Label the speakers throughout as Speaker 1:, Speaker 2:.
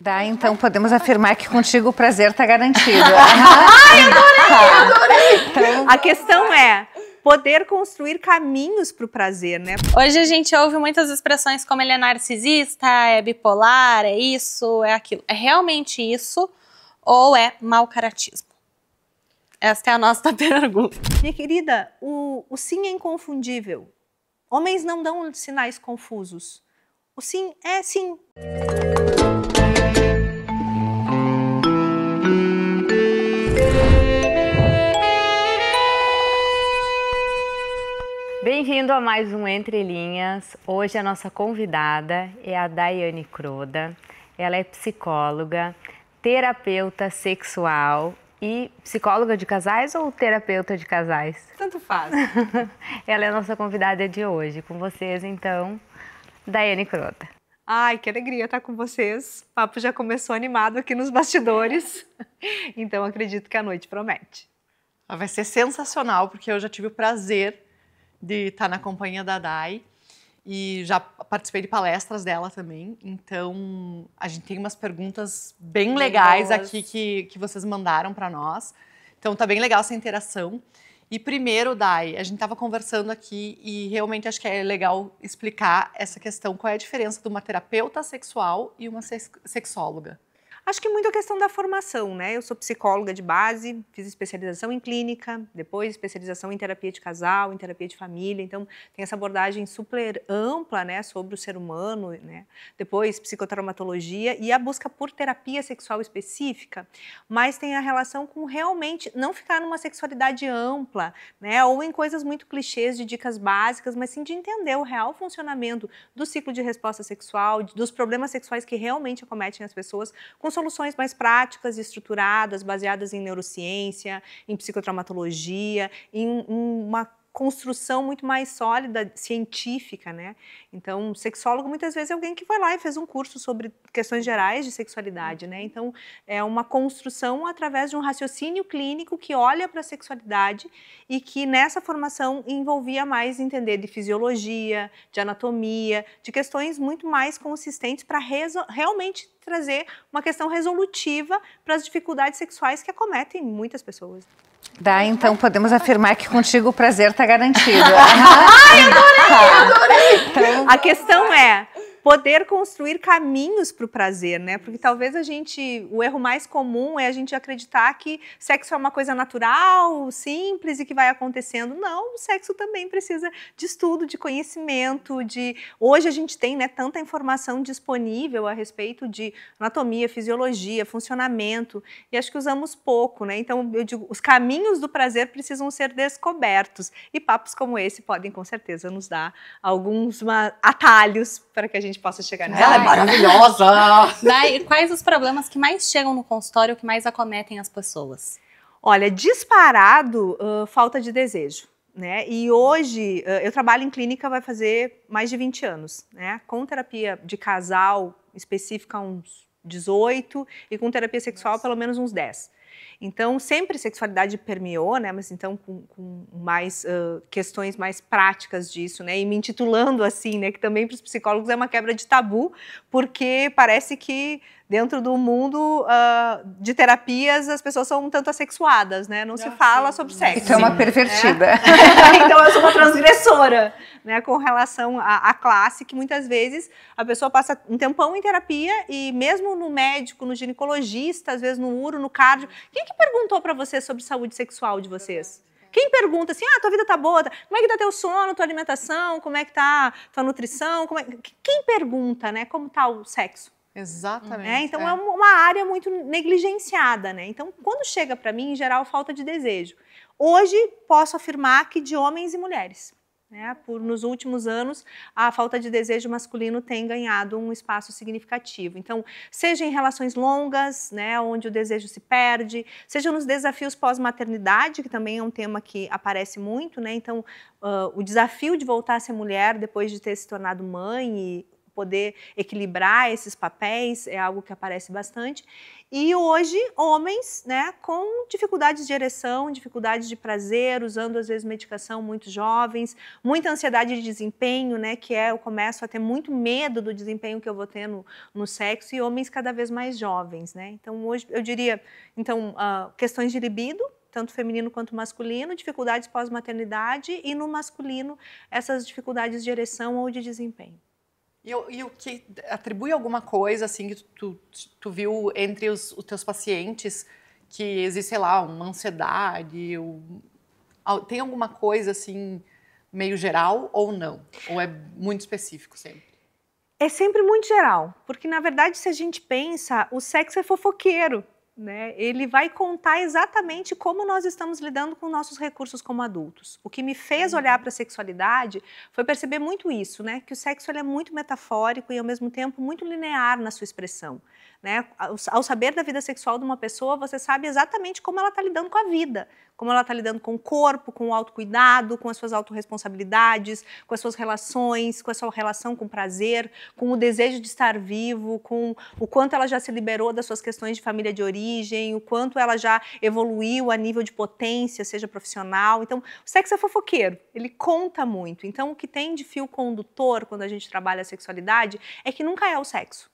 Speaker 1: Dá, então podemos afirmar que contigo o prazer está garantido.
Speaker 2: Ai, adorei! Então, a questão é poder construir caminhos para o prazer, né?
Speaker 3: Hoje a gente ouve muitas expressões como ele é narcisista, é bipolar, é isso, é aquilo. É realmente isso ou é mau caratismo? Esta é a nossa pergunta.
Speaker 2: Minha querida, o sim é inconfundível. Homens não dão sinais confusos. O sim é sim.
Speaker 1: Bem-vindo a mais um Entre Linhas. Hoje a nossa convidada é a Daiane Croda. Ela é psicóloga, terapeuta sexual e psicóloga de casais ou terapeuta de casais?
Speaker 2: Tanto faz.
Speaker 1: Ela é a nossa convidada de hoje. Com vocês, então, Daiane Croda.
Speaker 2: Ai, que alegria estar com vocês. O papo já começou animado aqui nos bastidores. Então, acredito que a noite promete.
Speaker 4: Vai ser sensacional, porque eu já tive o prazer de estar na companhia da Dai e já participei de palestras dela também. Então, a gente tem umas perguntas bem legais aqui que vocês mandaram para nós. Então, tá bem legal essa interação. E primeiro, Dai, a gente estava conversando aqui e realmente acho que é legal explicar essa questão. Qual é a diferença de uma terapeuta sexual e uma sexóloga?
Speaker 2: Acho que muito a questão da formação, né? Eu sou psicóloga de base, fiz especialização em clínica, depois especialização em terapia de casal, em terapia de família. Então, tem essa abordagem super ampla, né, sobre o ser humano, né? Depois, psicotraumatologia e a busca por terapia sexual específica, mas tem a relação com realmente não ficar numa sexualidade ampla, né? Ou em coisas muito clichês de dicas básicas, mas sim de entender o real funcionamento do ciclo de resposta sexual, dos problemas sexuais que realmente acometem as pessoas, com soluções mais práticas e estruturadas, baseadas em neurociência, em psicotraumatologia, em uma construção muito mais sólida, científica, né? Então, sexólogo muitas vezes é alguém que vai lá e fez um curso sobre questões gerais de sexualidade, né? Então, é uma construção através de um raciocínio clínico que olha para a sexualidade e que nessa formação envolvia mais entender de fisiologia, de anatomia, de questões muito mais consistentes para realmente trazer uma questão resolutiva para as dificuldades sexuais que acometem muitas pessoas.
Speaker 1: Dá, então podemos afirmar que contigo o prazer está garantido.
Speaker 2: Ai, adorei! Então, a questão é poder construir caminhos para o prazer, né? Porque talvez o erro mais comum é a gente acreditar que sexo é uma coisa natural, simples e que vai acontecendo. Não, o sexo também precisa de estudo, de conhecimento, Hoje a gente tem, né, tanta informação disponível a respeito de anatomia, fisiologia, funcionamento, e acho que usamos pouco, né? Então, eu digo, os caminhos do prazer precisam ser descobertos, e papos como esse podem, com certeza, nos dar alguns atalhos para que a gente possa chegar nela.
Speaker 4: Ela é maravilhosa!
Speaker 3: Daí, quais os problemas que mais chegam no consultório, que mais acometem as pessoas?
Speaker 2: Olha, disparado, falta de desejo, né? E hoje, eu trabalho em clínica, vai fazer mais de 20 anos, né? Com terapia de casal específica, uns 18, e com terapia sexual, pelo menos uns 10. Então, sempre sexualidade permeou, né? Mas então com mais questões mais práticas disso, né? E me intitulando assim, né? Que também para os psicólogos é uma quebra de tabu, porque parece que dentro do mundo de terapias as pessoas são um tanto assexuadas, né? Não se fala sobre sexo.
Speaker 1: Então é uma pervertida.
Speaker 2: Então eu sou uma transgressora, né? Com relação à classe, que muitas vezes a pessoa passa um tempão em terapia e mesmo no médico, no ginecologista, às vezes no uro, no cardio. Quem que perguntou para você sobre saúde sexual de vocês? Quem pergunta assim, tua vida tá boa, como é que tá teu sono, tua alimentação, como é que tá tua nutrição? Quem pergunta, né? Como tá o sexo?
Speaker 4: Exatamente.
Speaker 2: Então é uma área muito negligenciada, né? Então, quando chega para mim, em geral, falta de desejo. Hoje, posso afirmar que de homens e mulheres, né? Nos últimos anos, a falta de desejo masculino tem ganhado um espaço significativo. Então, seja em relações longas, né, onde o desejo se perde, seja nos desafios pós-maternidade, que também é um tema que aparece muito, né? Então, o desafio de voltar a ser mulher depois de ter se tornado mãe e poder equilibrar esses papéis é algo que aparece bastante. E hoje, homens, né, com dificuldades de ereção, dificuldades de prazer, usando às vezes medicação, muito jovens, muita ansiedade de desempenho, né, que eu começo a ter muito medo do desempenho que eu vou ter no sexo, e homens cada vez mais jovens, né. Então hoje eu diria, questões de libido, tanto feminino quanto masculino, dificuldades pós-maternidade, e no masculino essas dificuldades de ereção ou de desempenho.
Speaker 4: E o que atribui alguma coisa, assim, que tu viu entre os teus pacientes, que existe, sei lá, uma ansiedade, tem alguma coisa, assim, meio geral ou não? Ou é muito específico sempre?
Speaker 2: É sempre muito geral, porque, na verdade, se a gente pensa, o sexo é fofoqueiro, né? Ele vai contar exatamente como nós estamos lidando com nossos recursos como adultos. O que me fez olhar para a sexualidade foi perceber muito isso, né? Que o sexo ele é muito metafórico e, ao mesmo tempo, muito linear na sua expressão, né? Ao saber da vida sexual de uma pessoa, você sabe exatamente como ela está lidando com a vida, como ela está lidando com o corpo, com o autocuidado, com as suas autorresponsabilidades, com as suas relações, com a sua relação com o prazer, com o desejo de estar vivo, com o quanto ela já se liberou das suas questões de família de origem, o quanto ela já evoluiu a nível de potência, seja profissional. Então, o sexo é fofoqueiro, ele conta muito. Então, o que tem de fio condutor quando a gente trabalha a sexualidade é que nunca é o sexo.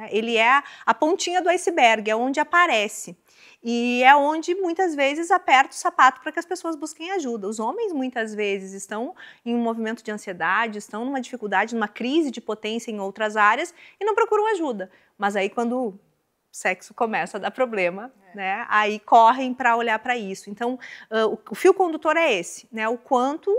Speaker 2: Ele é a pontinha do iceberg, é onde aparece. E é onde, muitas vezes, aperta o sapato para que as pessoas busquem ajuda. Os homens, muitas vezes, estão em um movimento de ansiedade, estão numa dificuldade, numa crise de potência em outras áreas e não procuram ajuda. Mas aí, quando o sexo começa a dar problema, né, aí correm para olhar para isso. Então, o fio condutor é esse, né, o quanto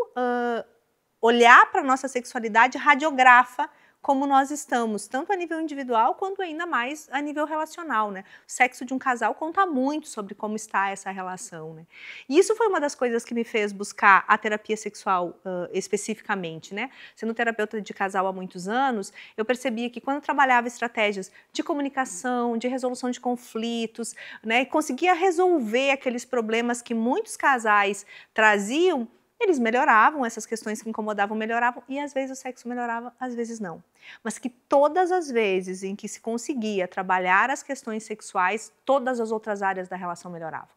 Speaker 2: olhar para a nossa sexualidade radiografa como nós estamos, tanto a nível individual quanto ainda mais a nível relacional, né? O sexo de um casal conta muito sobre como está essa relação, né? E isso foi uma das coisas que me fez buscar a terapia sexual especificamente, né? Sendo terapeuta de casal há muitos anos, eu percebia que quando eu trabalhava estratégias de comunicação, de resolução de conflitos, né, e conseguia resolver aqueles problemas que muitos casais traziam, eles melhoravam, essas questões que incomodavam melhoravam, e às vezes o sexo melhorava, às vezes não. Mas que todas as vezes em que se conseguia trabalhar as questões sexuais, todas as outras áreas da relação melhoravam.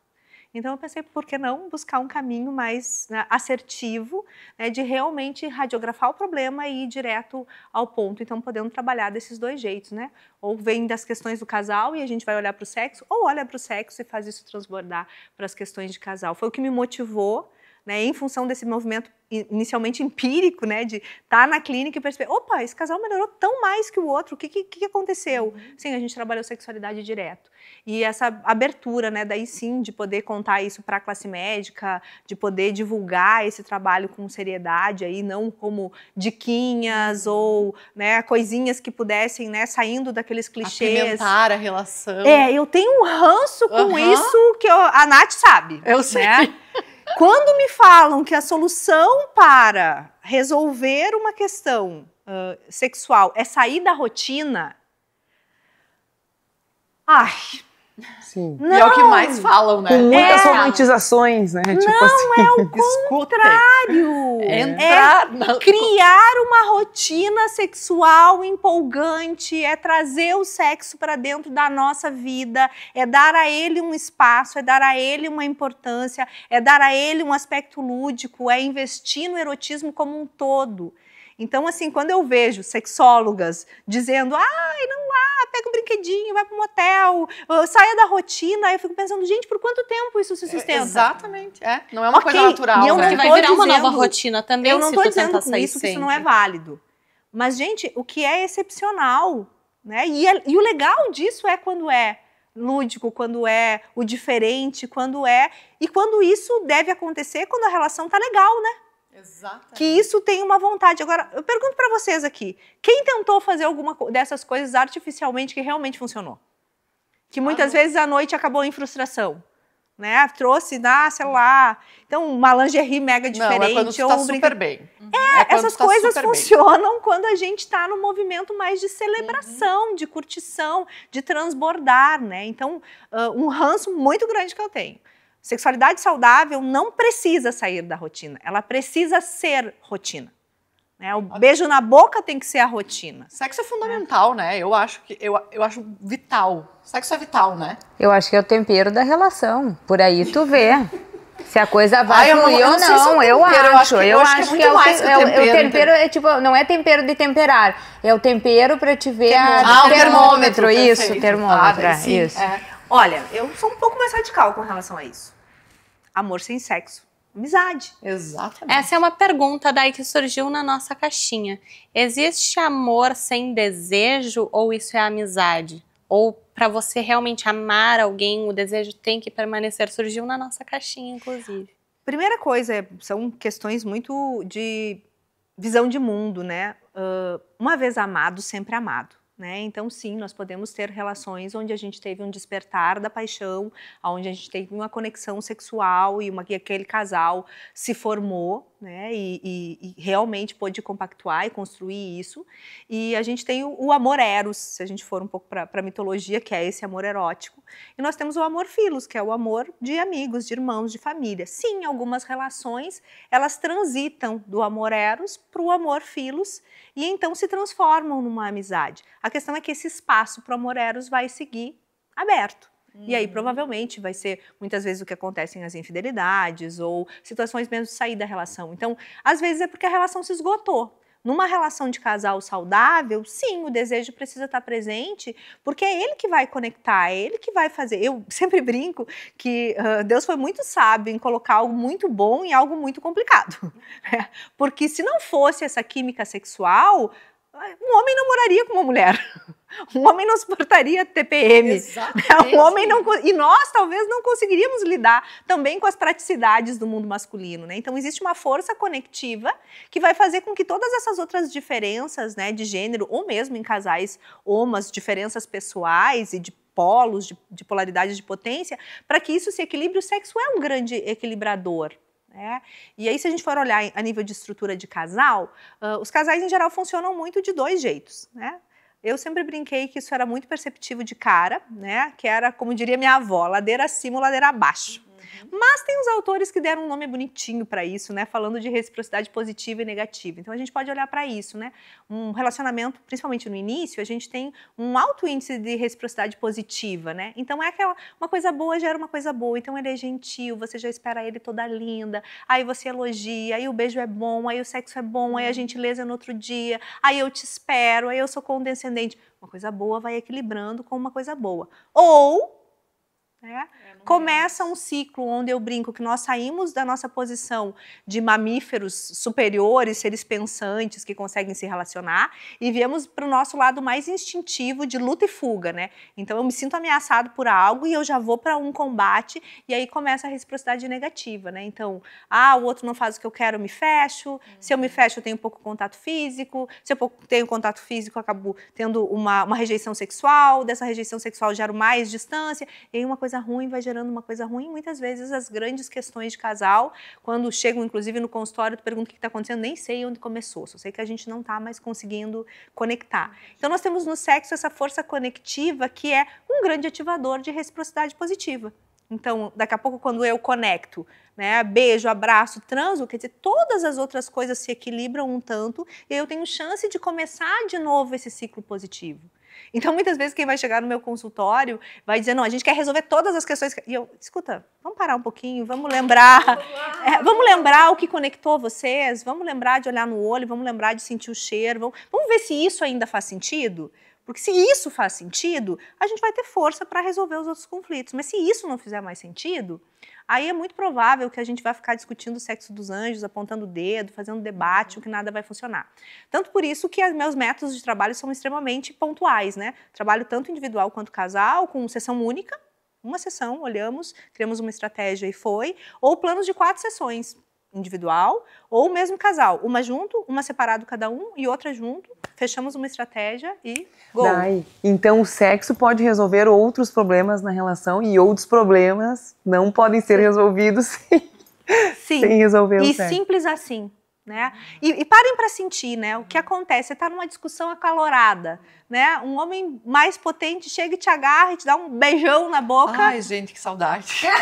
Speaker 2: Então eu pensei, por que não buscar um caminho mais, né, assertivo, né, de realmente radiografar o problema e ir direto ao ponto, então podendo trabalhar desses dois jeitos, né? Ou vem das questões do casal e a gente vai olhar para o sexo, ou olha para o sexo e faz isso transbordar para as questões de casal. Foi o que me motivou, né, em função desse movimento inicialmente empírico, né, de estar na clínica e perceber, opa, esse casal melhorou tão mais que o outro, o que aconteceu? Sim, a gente trabalhou sexualidade direto. E essa abertura, né, daí sim, de poder contar isso para a classe médica, de poder divulgar esse trabalho com seriedade, aí, não como diquinhas ou, né, coisinhas que pudessem, né, saindo daqueles clichês.
Speaker 4: Apimentar a relação.
Speaker 2: Eu tenho um ranço com isso que a Nath sabe.
Speaker 4: Eu sei.
Speaker 2: Né? Quando me falam que a solução para resolver uma questão sexual é sair da rotina,
Speaker 5: Sim.
Speaker 2: não,
Speaker 4: e é o que mais falam, né?
Speaker 5: Com muitas romantizações, né? Tipo assim.
Speaker 2: é o contrário. Criar uma rotina sexual empolgante, é trazer o sexo para dentro da nossa vida, é dar a ele um espaço, é dar a ele uma importância, é dar a ele um aspecto lúdico, é investir no erotismo como um todo. Então, assim, quando eu vejo sexólogas dizendo, ai, não lá, pega um brinquedinho, vai para um motel, saia da rotina, aí eu fico pensando, gente, por quanto tempo isso se sustenta?
Speaker 4: Exatamente, não é uma coisa natural.
Speaker 2: E eu
Speaker 4: né?
Speaker 2: não
Speaker 3: vai
Speaker 2: tô
Speaker 3: virar uma
Speaker 2: dizendo,
Speaker 3: nova rotina também,
Speaker 2: eu não
Speaker 3: se
Speaker 2: estou
Speaker 3: tu
Speaker 2: dizendo
Speaker 3: tentar
Speaker 2: com
Speaker 3: sair
Speaker 2: isso que isso não é
Speaker 3: sempre.
Speaker 2: válido. Mas, gente, o que é excepcional, né? E o legal disso é quando é lúdico, quando é o diferente, e quando isso deve acontecer quando a relação tá legal, né?
Speaker 4: Exatamente.
Speaker 2: Que isso tem uma vontade. Agora, eu pergunto para vocês aqui, quem tentou fazer alguma dessas coisas artificialmente que realmente funcionou? Que muitas vezes à noite acabou em frustração, né? Trouxe, sei lá, então uma lingerie mega diferente.
Speaker 4: Não, é quando tu tá super bem.
Speaker 2: Essas coisas funcionam quando a gente está no movimento mais de celebração, de curtição, de transbordar, né? Então, um ranço muito grande que eu tenho. Sexualidade saudável não precisa sair da rotina, ela precisa ser rotina. né? O beijo na boca tem que ser a rotina.
Speaker 4: Sexo é fundamental, né? Eu acho vital. Sexo é vital, né?
Speaker 1: Eu acho que é o tempero da relação. Por aí tu vê. Se a coisa vai fluir ou não, eu acho. Eu acho que o tempero é tipo, não é tempero de temperar, é o tempero para te ver o termômetro, isso, termômetro, isso.
Speaker 2: Olha, eu sou um pouco mais radical com relação a isso. Amor sem sexo, amizade.
Speaker 4: Exatamente.
Speaker 3: Essa é uma pergunta daí que surgiu na nossa caixinha. Existe amor sem desejo ou isso é amizade? Ou para você realmente amar alguém, o desejo tem que permanecer? Surgiu na nossa caixinha, inclusive.
Speaker 2: Primeira coisa, são questões muito de visão de mundo, né? Uma vez amado, sempre amado. Né? Então, sim, nós podemos ter relações onde a gente teve um despertar da paixão, onde a gente teve uma conexão sexual e aquele casal se formou, né? E realmente pôde compactuar e construir isso. E a gente tem o amor eros, se a gente for um pouco para a mitologia, que é esse amor erótico. E nós temos o amor filos, que é o amor de amigos, de irmãos, de família. Sim, algumas relações, elas transitam do amor eros para o amor filos e então se transformam numa amizade. A questão é que esse espaço para o amor eros vai seguir aberto. E aí, provavelmente, vai ser, muitas vezes, o que acontece nas infidelidades ou situações mesmo de sair da relação. Então, às vezes é porque a relação se esgotou. Numa relação de casal saudável, sim, o desejo precisa estar presente, porque é ele que vai conectar, é ele que vai fazer. Eu sempre brinco que Deus foi muito sábio em colocar algo muito bom em algo muito complicado. Porque se não fosse essa química sexual, um homem não moraria com uma mulher. Um homem não suportaria TPM. Exatamente. Um homem não, e nós talvez não conseguiríamos lidar também com as praticidades do mundo masculino, né? Então existe uma força conectiva que vai fazer com que todas essas outras diferenças, né, de gênero, ou mesmo em casais homas, diferenças pessoais e de polos, de polaridade de potência, para que isso se equilibre. O sexo é um grande equilibrador. E aí, se a gente for olhar a nível de estrutura de casal, os casais em geral funcionam muito de dois jeitos, né? Eu sempre brinquei que isso era muito perceptível de cara, né? Que era, como diria minha avó, ladeira acima ou ladeira abaixo. Mas tem os autores que deram um nome bonitinho para isso, né? Falando de reciprocidade positiva e negativa. Então a gente pode olhar para isso, né? Um relacionamento, principalmente no início, a gente tem um alto índice de reciprocidade positiva, né? Então é aquela, uma coisa boa gera uma coisa boa. Então ele é gentil, você já espera ele toda linda, aí você elogia, aí o beijo é bom, aí o sexo é bom, aí a gentileza é no outro dia, aí eu te espero, aí eu sou condescendente. Uma coisa boa vai equilibrando com uma coisa boa. Ou começa um ciclo onde eu brinco que nós saímos da nossa posição de mamíferos superiores, seres pensantes que conseguem se relacionar, e viemos para o nosso lado mais instintivo de luta e fuga, né? Então eu me sinto ameaçado por algo e eu já vou para um combate, e aí começa a reciprocidade negativa, né? Então, o outro não faz o que eu quero, eu me fecho, se eu me fecho eu tenho pouco contato físico, se eu tenho contato físico eu acabo tendo uma rejeição sexual, dessa rejeição sexual gero mais distância, e aí uma coisa ruim vai gerando uma coisa ruim. Muitas vezes as grandes questões de casal, quando chegam inclusive no consultório, tu pergunta o que está acontecendo, nem sei onde começou, só sei que a gente não está mais conseguindo conectar. Então nós temos no sexo essa força conectiva que é um grande ativador de reciprocidade positiva. Então, daqui a pouco, quando eu conecto, né, beijo, abraço, transo, quer dizer, todas as outras coisas se equilibram um tanto e eu tenho chance de começar de novo esse ciclo positivo. Então, muitas vezes, quem vai chegar no meu consultório vai dizer, não, a gente quer resolver todas as questões. E eu, escuta, vamos parar um pouquinho, vamos lembrar. Vamos lembrar o que conectou vocês, vamos lembrar de olhar no olho, vamos lembrar de sentir o cheiro, vamos ver se isso ainda faz sentido. Porque se isso faz sentido, a gente vai ter força para resolver os outros conflitos. Mas se isso não fizer mais sentido, aí é muito provável que a gente vai ficar discutindo o sexo dos anjos, apontando o dedo, fazendo debate, o que nada vai funcionar. Tanto por isso que os meus métodos de trabalho são extremamente pontuais, né? Trabalho tanto individual quanto casal, com sessão única, uma sessão, olhamos, criamos uma estratégia e foi, ou planos de 4 sessões, individual, ou mesmo casal, uma junto, uma separado cada um e outra junto, fechamos uma estratégia e gol.
Speaker 5: Então o sexo pode resolver outros problemas na relação e outros problemas não podem ser resolvidos sem resolver o sexo.
Speaker 2: E simples assim, né? E parem para sentir, né? O que acontece, você está numa discussão acalorada, né? Um homem mais potente chega e te agarra e te dá um beijão na boca.
Speaker 4: Ai, gente, que saudade.
Speaker 2: Zerou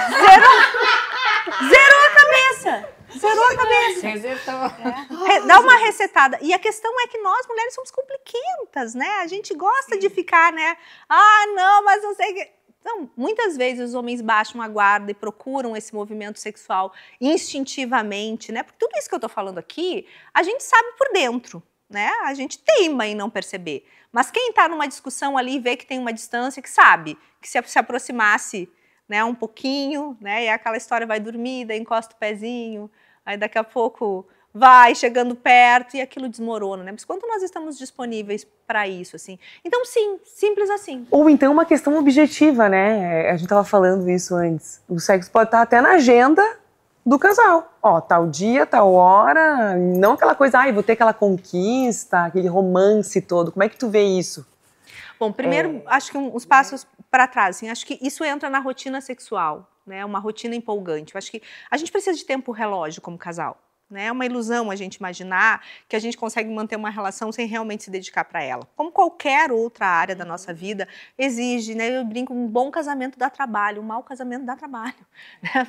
Speaker 2: a cabeça. Zerou a cabeça.
Speaker 1: Resetou.
Speaker 2: Dá uma resetada. E a questão é que nós, mulheres, somos compliquentas, né? A gente gosta de ficar, né? Ah, não, mas não sei o que... Então, muitas vezes os homens baixam a guarda e procuram esse movimento sexual instintivamente, né? Porque tudo isso que eu tô falando aqui, a gente sabe por dentro, né? A gente teima em não perceber. Mas quem tá numa discussão ali e vê que tem uma distância, que sabe que se aproximasse, né, um pouquinho, né? E aquela história vai dormir, daí encosta o pezinho, aí daqui a pouco vai chegando perto e aquilo desmorona, né? Mas quanto nós estamos disponíveis para isso, assim? Então, sim, simples assim.
Speaker 5: Ou então uma questão objetiva, né? A gente tava falando isso antes. O sexo pode estar até na agenda do casal. Ó, tal dia, tal hora, não aquela coisa, ai, vou ter aquela conquista, aquele romance todo. Como é que tu vê isso?
Speaker 2: Bom, primeiro, acho que uns passos para trás, assim, acho que isso entra na rotina sexual, né? Uma rotina empolgante. Eu acho que a gente precisa de tempo relógio como casal. É uma ilusão a gente imaginar que a gente consegue manter uma relação sem realmente se dedicar para ela. Como qualquer outra área da nossa vida exige, né? Eu brinco, um bom casamento dá trabalho, um mau casamento dá trabalho.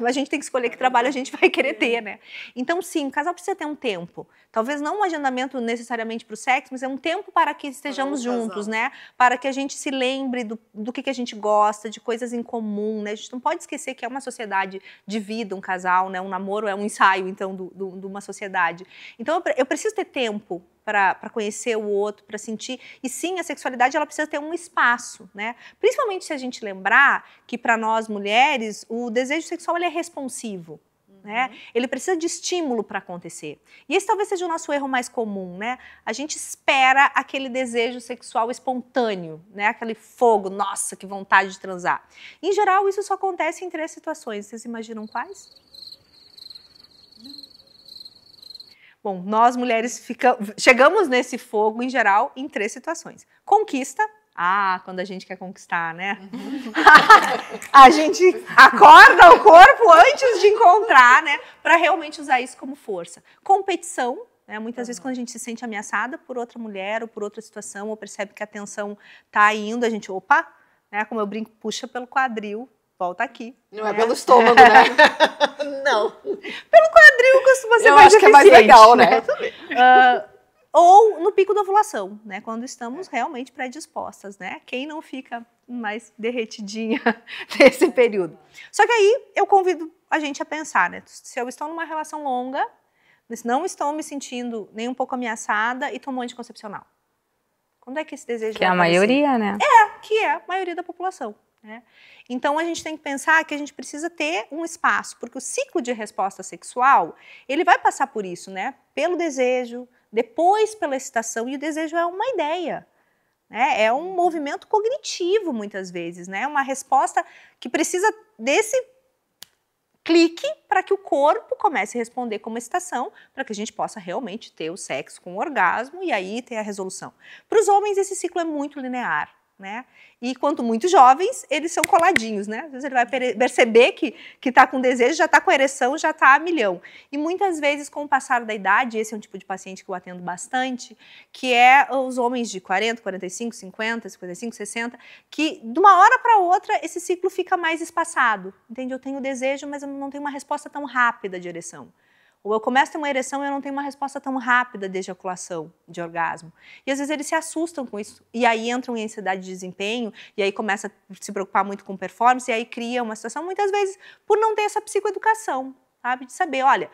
Speaker 2: A gente tem que escolher que trabalho a gente vai querer ter, né? Então, sim, o casal precisa ter um tempo. Talvez não um agendamento necessariamente para o sexo, mas é um tempo para que estejamos juntos, né? Para que a gente se lembre do que a gente gosta, de coisas em comum, né? A gente não pode esquecer que é uma sociedade de vida, um casal, né? Um namoro é um ensaio, então, de uma sociedade. Então, eu preciso ter tempo para conhecer o outro, para sentir. E sim, a sexualidade ela precisa ter um espaço, né? Principalmente se a gente lembrar que para nós mulheres o desejo sexual ele é responsivo. Né? Ele precisa de estímulo para acontecer. E esse talvez seja o nosso erro mais comum, né? A gente espera aquele desejo sexual espontâneo, né? Aquele fogo, nossa, que vontade de transar. Em geral, isso só acontece em 3 situações. Vocês imaginam quais? Bom, nós mulheres chegamos nesse fogo, em geral, em 3 situações. Conquista. Ah, quando a gente quer conquistar, né? A gente acorda o corpo antes de encontrar, né? Para realmente usar isso como força. Competição, né? Muitas vezes quando a gente se sente ameaçada por outra mulher ou por outra situação, ou percebe que a tensão tá indo, a gente, opa, né? Como eu brinco, puxa pelo quadril, volta aqui.
Speaker 4: Não é pelo estômago, né? Não.
Speaker 2: Pelo quadril costuma ser
Speaker 4: eu
Speaker 2: mais
Speaker 4: acho que é mais legal, né?
Speaker 2: Ou no pico da ovulação, né? Quando estamos realmente predispostas, né? Quem não fica mais derretidinha nesse período? Só que aí eu convido a gente a pensar, né? Se eu estou numa relação longa, não estou me sentindo nem um pouco ameaçada e tomo anticoncepcional. Quando é que esse desejo
Speaker 1: vai aparecer? Que é a maioria, né?
Speaker 2: Que é a maioria da população. Né? Então a gente tem que pensar que a gente precisa ter um espaço, porque o ciclo de resposta sexual, ele vai passar por isso, né? Pelo desejo, depois pela excitação, e o desejo é uma ideia, né? É um movimento cognitivo muitas vezes, né? Uma resposta que precisa desse clique para que o corpo comece a responder como excitação, para que a gente possa realmente ter o sexo com orgasmo e aí ter a resolução. Para os homens esse ciclo é muito linear. Né? E quanto muito jovens, eles são coladinhos, né? Às vezes ele vai perceber que está com desejo, já está com ereção, já está a milhão. E muitas vezes, com o passar da idade, esse é um tipo de paciente que eu atendo bastante, que é os homens de 40, 45, 50, 55, 60, que de uma hora para outra esse ciclo fica mais espaçado. Entende? Eu tenho desejo, mas eu não tenho uma resposta tão rápida de ereção. Ou eu começo a ter uma ereção e eu não tenho uma resposta tão rápida de ejaculação, de orgasmo. E às vezes eles se assustam com isso. E aí entram em ansiedade de desempenho, e aí começa a se preocupar muito com performance, e aí cria uma situação, muitas vezes, por não ter essa psicoeducação, sabe? De saber, olha,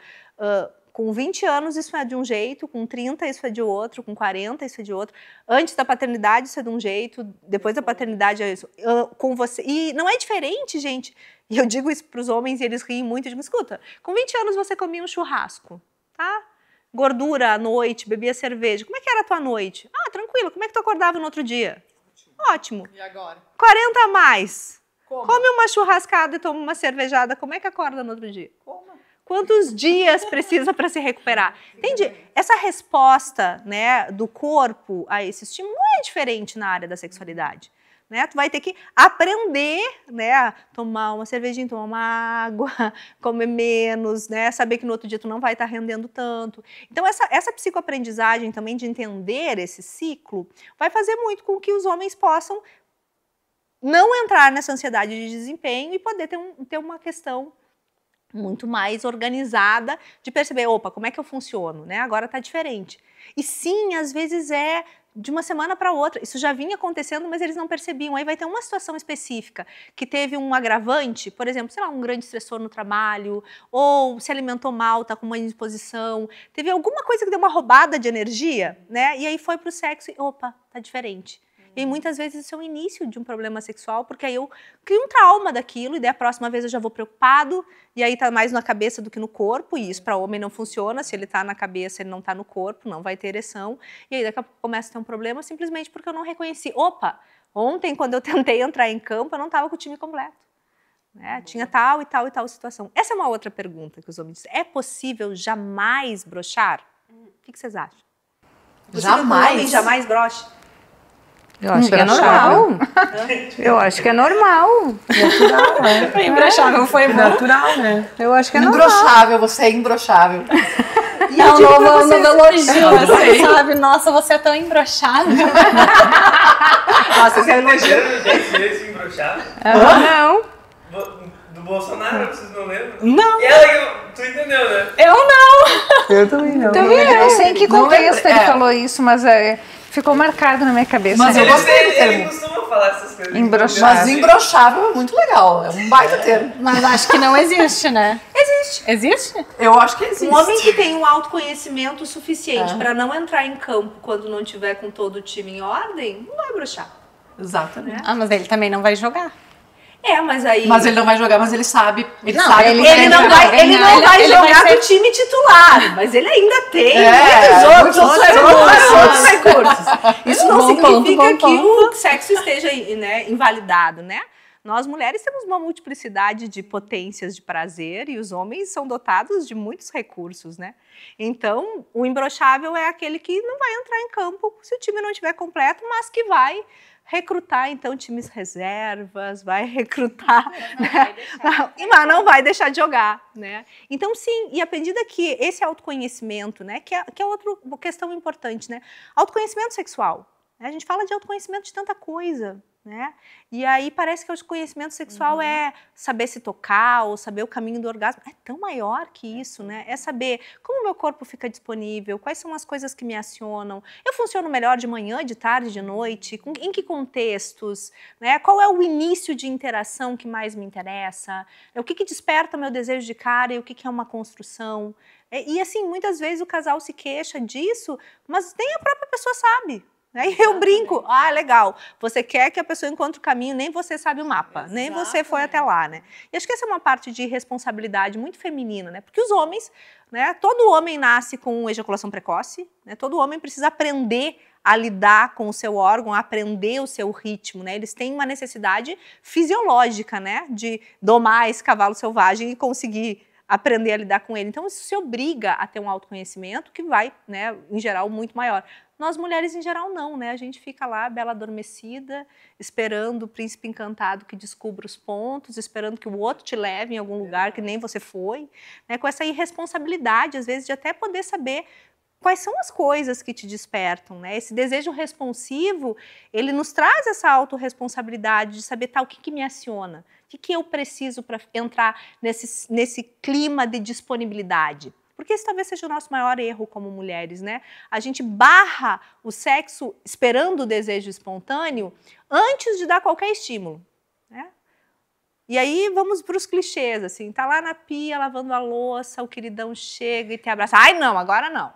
Speaker 2: com 20 anos isso é de um jeito, com 30 isso é de outro, com 40 isso é de outro. Antes da paternidade isso é de um jeito, depois da paternidade é isso. Com você. E não é diferente, gente. E eu digo isso para os homens e eles riem muito. Eu digo, escuta, com 20 anos você comia um churrasco, tá? Gordura à noite, bebia cerveja. Como é que era a tua noite? Ah, tranquilo. Como é que tu acordava no outro dia? Ótimo.
Speaker 4: E agora?
Speaker 2: 40 a mais.
Speaker 4: Como?
Speaker 2: Come uma churrascada e toma uma cervejada. Como é que acorda no outro dia?
Speaker 4: Como?
Speaker 2: Quantos dias precisa para se recuperar? Entende? Essa resposta, né, do corpo a esse estímulo não é diferente na área da sexualidade. Né? Tu vai ter que aprender, né, a tomar uma cervejinha, tomar uma água, comer menos, né, saber que no outro dia tu não vai estar rendendo tanto. Então essa psicoaprendizagem também de entender esse ciclo vai fazer muito com que os homens possam não entrar nessa ansiedade de desempenho e poder ter uma questão muito mais organizada de perceber, opa, como é que eu funciono, né? Agora está diferente. E sim, às vezes é de uma semana para outra. Isso já vinha acontecendo, mas eles não percebiam. Aí vai ter uma situação específica que teve um agravante, por exemplo, sei lá, um grande estressor no trabalho, ou se alimentou mal, está com uma indisposição, teve alguma coisa que deu uma roubada de energia, né? E aí foi para o sexo e, opa, tá diferente. E muitas vezes isso é o início de um problema sexual, porque aí eu crio um trauma daquilo, e daí a próxima vez eu já vou preocupado, e aí tá mais na cabeça do que no corpo, e isso para homem não funciona, se ele tá na cabeça, ele não tá no corpo, não vai ter ereção, e aí daqui a pouco começa a ter um problema simplesmente porque eu não reconheci. Opa, ontem quando eu tentei entrar em campo, eu não tava com o time completo. Né? Tinha tal e tal e tal situação. Essa é uma outra pergunta que os homens dizem. É possível jamais broxar? O que vocês acham?
Speaker 4: Jamais?
Speaker 2: Um homem jamais broche?
Speaker 1: Eu acho que é normal. Eu acho que é normal.
Speaker 5: Natural, né?
Speaker 3: O imbrochável foi bom.
Speaker 5: Natural, né?
Speaker 1: Eu acho que é normal.
Speaker 4: Imbrochável, você é imbrochável.
Speaker 3: E é um novo elogio, assim, sabe? Nossa, você é tão imbrochável.
Speaker 2: Nossa, esse é elogio.
Speaker 6: Esse imbrochável?
Speaker 1: Não.
Speaker 6: Do Bolsonaro, vocês não lembram?
Speaker 3: Não.
Speaker 6: E ela, tu entendeu, né?
Speaker 3: Eu não.
Speaker 5: Eu também não.
Speaker 7: Eu não sei em que contexto ele
Speaker 4: é.
Speaker 7: falou isso, mas ficou marcado na minha cabeça.
Speaker 4: Mas eu gostei do
Speaker 6: Ele
Speaker 4: termo.
Speaker 6: costuma falar essas coisas.
Speaker 7: Embroxável.
Speaker 4: Mas imbrochável é muito legal, é um baita termo.
Speaker 3: Mas acho que não existe, né?
Speaker 2: Existe.
Speaker 3: Existe?
Speaker 4: Eu acho que existe.
Speaker 2: Um homem que tem um autoconhecimento suficiente para não entrar em campo quando não tiver com todo o time em ordem, não vai broxar.
Speaker 4: Exatamente.
Speaker 3: Ah, mas ele também não vai jogar.
Speaker 2: É, mas aí...
Speaker 4: Mas ele não vai jogar, mas ele sabe. Ele
Speaker 3: Não,
Speaker 4: sabe
Speaker 3: ele-
Speaker 4: porque
Speaker 2: Ele não vai, ele não vai
Speaker 3: ele
Speaker 2: jogar
Speaker 3: vai ser-
Speaker 2: com o time titular, mas ele ainda tem
Speaker 4: muitos
Speaker 2: muitos
Speaker 4: recursos.
Speaker 2: outros recursos. Isso não
Speaker 3: Bom
Speaker 2: significa
Speaker 3: ponto, bom
Speaker 2: que o sexo esteja, né, invalidado, né? Nós mulheres temos uma multiplicidade de potências de prazer e os homens são dotados de muitos recursos, né? Então, o imbrochável é aquele que não vai entrar em campo se o time não estiver completo, mas que vai recrutar, então, times reservas, vai recrutar, né? Mas não vai deixar de jogar, né? Então, sim, e à medida que esse autoconhecimento, né, que é outra questão importante, né? Autoconhecimento sexual. Né? A gente fala de autoconhecimento de tanta coisa, né? E aí parece que o conhecimento sexual é saber se tocar ou saber o caminho do orgasmo. É tão maior que isso, né? É saber como o meu corpo fica disponível, quais são as coisas que me acionam. Eu funciono melhor de manhã, de tarde, de noite? Em que contextos? Né? Qual é o início de interação que mais me interessa? O que desperta meu desejo de cara e o que é uma construção? E assim, muitas vezes o casal se queixa disso, mas nem a própria pessoa sabe. Aí eu brinco, legal, você quer que a pessoa encontre o caminho, nem você sabe o mapa, nem você foi até lá, né? E acho que essa é uma parte de responsabilidade muito feminina, né? Porque os homens, né, todo homem nasce com ejaculação precoce, né? Todo homem precisa aprender a lidar com o seu órgão, a aprender o seu ritmo, né? Eles têm uma necessidade fisiológica, né, de domar esse cavalo selvagem e conseguir aprender a lidar com ele. Então isso se obriga a ter um autoconhecimento que vai, né, em geral, muito maior. Nós mulheres, em geral, não, né? A gente fica lá, bela adormecida, esperando o príncipe encantado que descubra os pontos, esperando que o outro te leve em algum lugar que nem você foi, né? Com essa irresponsabilidade, às vezes, de até poder saber quais são as coisas que te despertam, né? Esse desejo responsivo, ele nos traz essa autorresponsabilidade de saber, o que me aciona? O que eu preciso para entrar nesse clima de disponibilidade? Porque esse talvez seja o nosso maior erro como mulheres, né? A gente barra o sexo esperando o desejo espontâneo antes de dar qualquer estímulo, né? E aí vamos para os clichês, assim, tá lá na pia lavando a louça, o queridão chega e te abraça. Ai, não, agora não.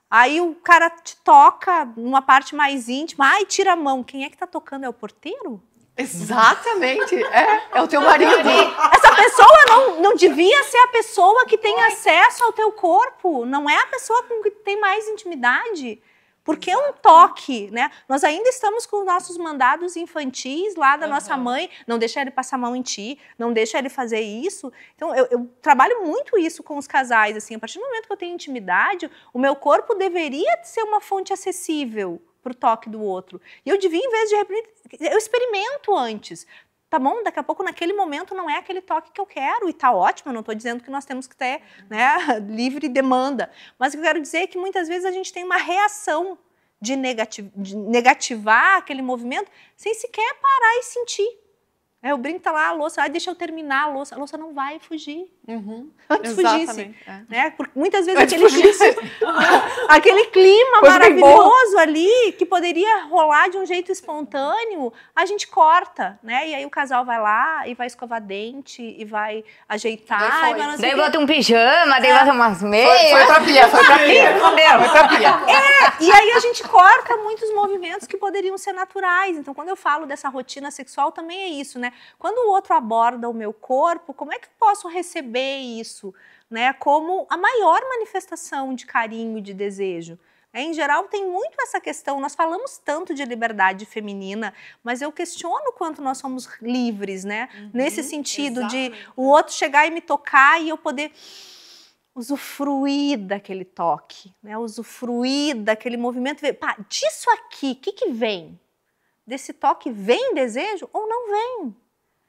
Speaker 2: Aí o cara te toca numa parte mais íntima, tira a mão. Quem é que tá tocando? É o porteiro?
Speaker 4: Exatamente, é o teu marido.
Speaker 2: Essa pessoa não devia ser a pessoa que tem acesso ao teu corpo, não é a pessoa com que tem mais intimidade. Porque é um toque, né? Nós ainda estamos com os nossos mandados infantis lá da nossa mãe, não deixa ele passar a mão em ti, não deixa ele fazer isso. Então, eu trabalho muito isso com os casais, assim, a partir do momento que eu tenho intimidade, o meu corpo deveria ser uma fonte acessível para o toque do outro. E eu devia, em vez de reprimir, eu experimento antes. Tá bom, daqui a pouco, naquele momento, não é aquele toque que eu quero, e tá ótimo, eu não estou dizendo que nós temos que ter, né, livre demanda. Mas o que eu quero dizer é que muitas vezes a gente tem uma reação de negativar aquele movimento sem sequer parar e sentir. O brinco tá lá, a louça, deixa eu terminar a louça não vai fugir. Antes
Speaker 4: Exatamente,
Speaker 2: fugisse. Né? Porque muitas vezes aquele clima
Speaker 5: Coisa bem boa.
Speaker 2: maravilhoso ali, que poderia rolar de um jeito espontâneo, a gente corta, né? E aí o casal vai lá e vai escovar dente, e vai ajeitar.
Speaker 4: Daí foi.
Speaker 2: E vai não sei
Speaker 1: Daí
Speaker 2: o quê.
Speaker 1: bota um pijama, daí bota umas meias.
Speaker 4: Foi pra pia, foi pra pia.
Speaker 1: Não deu.
Speaker 4: Foi pra pia.
Speaker 2: E aí a gente corta muitos movimentos que poderiam ser naturais. Então, quando eu falo dessa rotina sexual, também é isso, né? Quando o outro aborda o meu corpo, como é que eu posso receber isso, né? Como a maior manifestação de carinho, de desejo. Em geral, tem muito essa questão, nós falamos tanto de liberdade feminina, mas eu questiono o quanto nós somos livres, né? Nesse sentido de o outro chegar e me tocar e eu poder usufruir daquele toque, né? Usufruir daquele movimento. Pá, disso aqui, o que vem? Desse toque vem desejo ou não vem?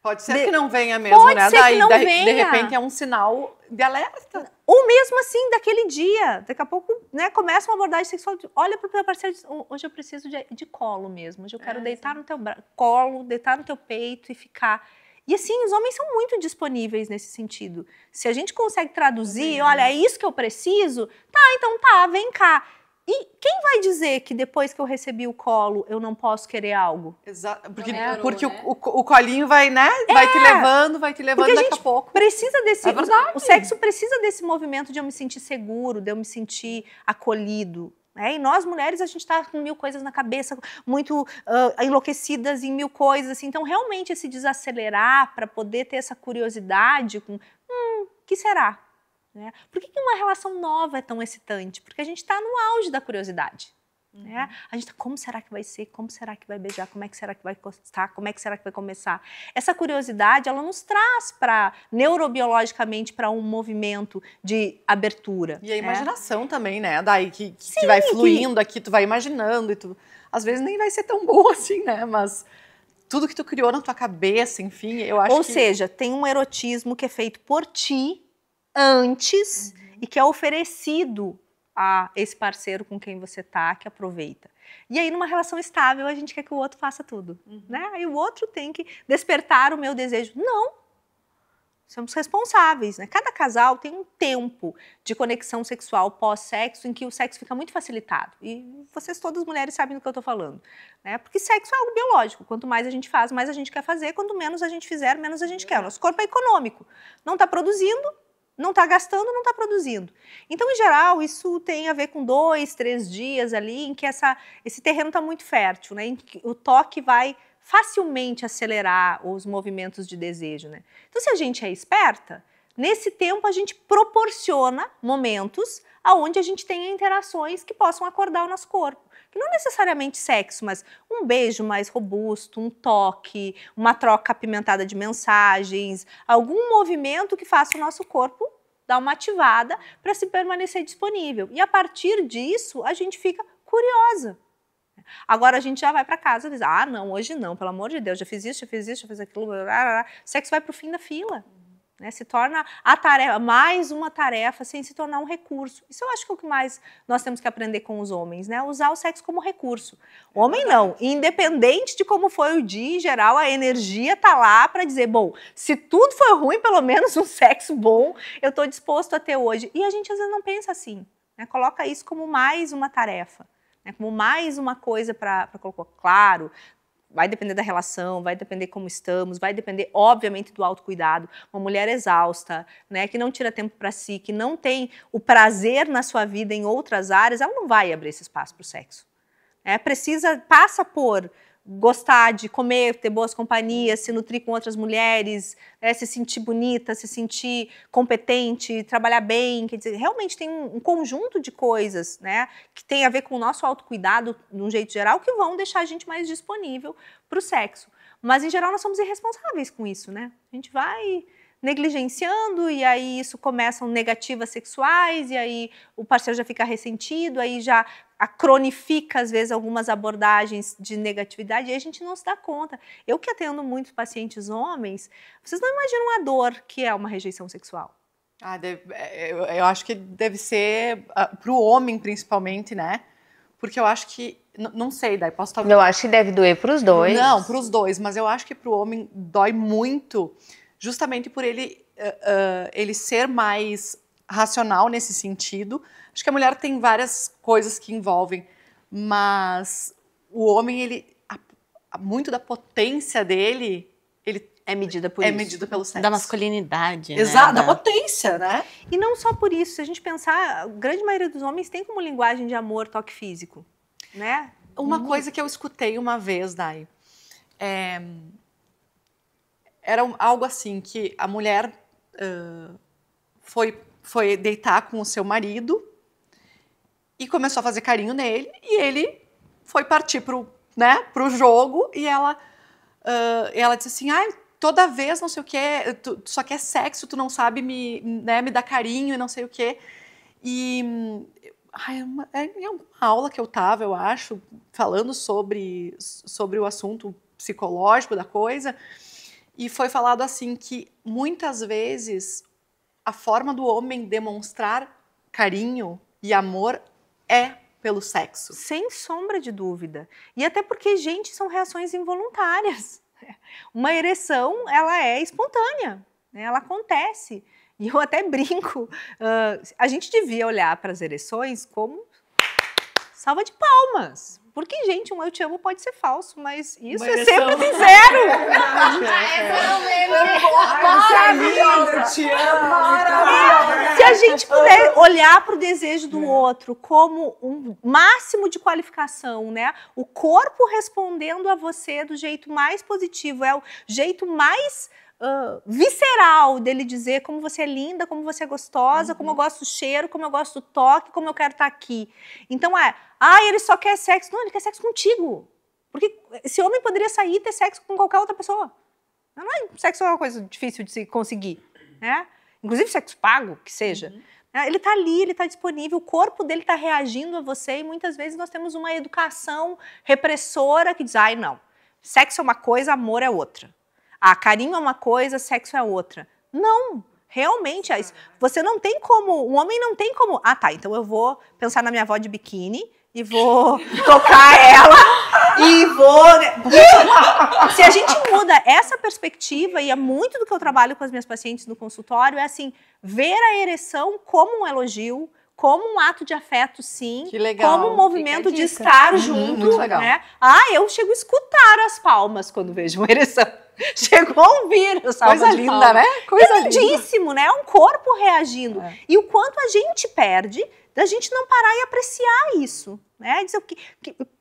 Speaker 4: Pode ser que não venha mesmo,
Speaker 2: Pode
Speaker 4: né?
Speaker 2: ser que não
Speaker 4: de
Speaker 2: venha.
Speaker 4: repente é um sinal de alerta.
Speaker 2: Ou mesmo assim, daquele dia. Daqui a pouco, né, começa uma abordagem sexual. Olha para o teu parceiro e diz, hoje eu preciso de colo mesmo. Hoje eu quero deitar no teu colo, deitar no teu peito e ficar. E assim, os homens são muito disponíveis nesse sentido. Se a gente consegue traduzir, olha, é isso que eu preciso, tá, então tá, vem cá. E quem vai dizer que depois que eu recebi o colo, eu não posso querer algo?
Speaker 4: Exato. Porque,
Speaker 3: Melhorou,
Speaker 4: porque
Speaker 3: né?
Speaker 4: o colinho vai, né? Vai te levando
Speaker 2: Porque
Speaker 4: daqui a pouco.
Speaker 2: Precisa desse.
Speaker 4: É verdade.
Speaker 2: O sexo precisa desse movimento de eu me sentir seguro, de eu me sentir acolhido. E nós, mulheres, a gente está com 1000 coisas na cabeça, muito enlouquecidas em 1000 coisas. Assim. Então, realmente, esse desacelerar para poder ter essa curiosidade com o que será? Né? Por que uma relação nova é tão excitante? Porque a gente está no auge da curiosidade. Né? A gente está, como será que vai ser? Como será que vai beijar? Como é que será que vai encostar? Como é que será que vai começar? Essa curiosidade, ela nos traz neurobiologicamente para um movimento de abertura.
Speaker 4: E a imaginação também, né? Daí que vai fluindo aqui, tu vai imaginando e tu... Às vezes nem vai ser tão bom assim, né? Mas tudo que tu criou na tua cabeça, enfim, eu acho
Speaker 2: Ou seja, tem um erotismo que é feito por ti antes e que é oferecido a esse parceiro com quem você tá, que aproveita. E aí, numa relação estável, a gente quer que o outro faça tudo, né? Aí o outro tem que despertar o meu desejo. Não! Somos responsáveis, né? Cada casal tem um tempo de conexão sexual pós-sexo em que o sexo fica muito facilitado. E vocês todas mulheres sabem do que eu tô falando, né? Porque sexo é algo biológico. Quanto mais a gente faz, mais a gente quer fazer. Quanto menos a gente fizer, menos a gente quer. O nosso corpo é econômico. Não tá produzindo, não está gastando, não está produzindo. Então, em geral, isso tem a ver com 2, 3 dias ali em que esse terreno está muito fértil, né? Em que o toque vai facilmente acelerar os movimentos de desejo, né? Então, se a gente é esperta, nesse tempo a gente proporciona momentos onde a gente tenha interações que possam acordar o nosso corpo. Que não necessariamente sexo, mas um beijo mais robusto, um toque, uma troca apimentada de mensagens, algum movimento que faça o nosso corpo dar uma ativada para se permanecer disponível. E a partir disso, a gente fica curiosa. Agora a gente já vai para casa e diz, não, hoje não, pelo amor de Deus, já fiz isso, já fiz isso, já fiz aquilo, sexo vai para o fim da fila. Né, se torna a tarefa, mais uma tarefa sem se tornar um recurso. Isso eu acho que é o que mais nós temos que aprender com os homens, né? Usar o sexo como recurso. O homem não, independente de como foi o dia, em geral, a energia tá lá para dizer, bom, se tudo foi ruim, pelo menos um sexo bom, eu tô disposto a ter hoje. E a gente às vezes não pensa assim, né? Coloca isso como mais uma tarefa, né? Como mais uma coisa para colocar. Claro, vai depender da relação, vai depender como estamos, vai depender, obviamente, do autocuidado. Uma mulher exausta, né, que não tira tempo para si, que não tem o prazer na sua vida em outras áreas, ela não vai abrir esse espaço para o sexo. Passa por gostar de comer, ter boas companhias, se nutrir com outras mulheres, se sentir bonita, se sentir competente, trabalhar bem. Quer dizer, realmente tem um conjunto de coisas, né, que tem a ver com o nosso autocuidado, de um jeito geral, que vão deixar a gente mais disponível para o sexo. Mas, em geral, nós somos irresponsáveis com isso, né? A gente vai negligenciando e aí isso começam negativas sexuais e aí o parceiro já fica ressentido, aí já cronifica, às vezes, algumas abordagens de negatividade e a gente não se dá conta. Eu que atendo muitos pacientes homens, vocês não imaginam a dor que é uma rejeição sexual.
Speaker 4: Eu acho que deve ser, para o homem principalmente, né? porque eu acho que, não sei, daí posso estar...
Speaker 1: Eu acho que deve doer pros dois.
Speaker 4: Não, pros dois, mas eu acho que pro homem dói muito, justamente por ele ser mais racional nesse sentido. Acho que a mulher tem várias coisas que envolvem, mas o homem, muito da potência dele, ele
Speaker 2: É medida por
Speaker 4: é
Speaker 2: isso.
Speaker 4: medido pelo sexo.
Speaker 3: Da masculinidade,
Speaker 4: Exato,
Speaker 3: né?
Speaker 4: da potência, né?
Speaker 2: E não só por isso, se a gente pensar, a grande maioria dos homens tem como linguagem de amor toque físico, né?
Speaker 4: Uma coisa que eu escutei uma vez, Dai, era algo assim, que a mulher foi deitar com o seu marido e começou a fazer carinho nele, e ele foi partir pro jogo, e ela disse assim, toda vez não sei o quê, tu só quer sexo, tu não sabe me dar carinho e não sei o quê. E em uma aula que eu tava, eu acho, falando sobre o assunto psicológico da coisa, e foi falado assim que muitas vezes a forma do homem demonstrar carinho e amor é pelo sexo.
Speaker 2: Sem sombra de dúvida. E até porque, gente, são reações involuntárias. Uma ereção, ela é espontânea, né? Ela acontece. E eu até brinco, a gente devia olhar para as ereções como salva de palmas. Porque, gente, um eu te amo pode ser falso, mas isso
Speaker 4: Uma
Speaker 2: é
Speaker 4: ereção.
Speaker 2: sempre sincero.
Speaker 5: Maravilhosa, te amo.
Speaker 2: Se a gente puder olhar para o desejo do outro como um máximo de qualificação, né? O corpo respondendo a você do jeito mais positivo, é o jeito mais visceral dele dizer como você é linda, como você é gostosa, como eu gosto do cheiro, como eu gosto do toque, como eu quero estar aqui. Então ele só quer sexo. Não, ele quer sexo contigo. Porque esse homem poderia sair e ter sexo com qualquer outra pessoa. Não é, sexo é uma coisa difícil de se conseguir, né? Inclusive sexo pago, que seja. Ele está ali, ele está disponível, o corpo dele está reagindo a você, e muitas vezes nós temos uma educação repressora que diz, não, sexo é uma coisa, amor é outra. Carinho é uma coisa, sexo é outra. Não, realmente é isso. Você não tem como, um homem não tem como, então eu vou pensar na minha avó de biquíni e vou tocar ela e vou... Se a gente muda essa perspectiva, e é muito do que eu trabalho com as minhas pacientes no consultório, é assim, ver a ereção como um elogio, como um ato de afeto, sim.
Speaker 4: Que legal.
Speaker 2: Como um movimento de
Speaker 1: dica.
Speaker 2: estar junto.
Speaker 4: Muito legal.
Speaker 2: Né? Eu chego a escutar as palmas quando vejo uma ereção. Chegou a ouvir a salva
Speaker 4: Coisa
Speaker 2: de
Speaker 4: linda,
Speaker 2: palmas.
Speaker 4: né? Coisa linda.
Speaker 2: Lindíssimo, né? É um corpo reagindo. E o quanto a gente perde da gente não parar e apreciar isso. Né?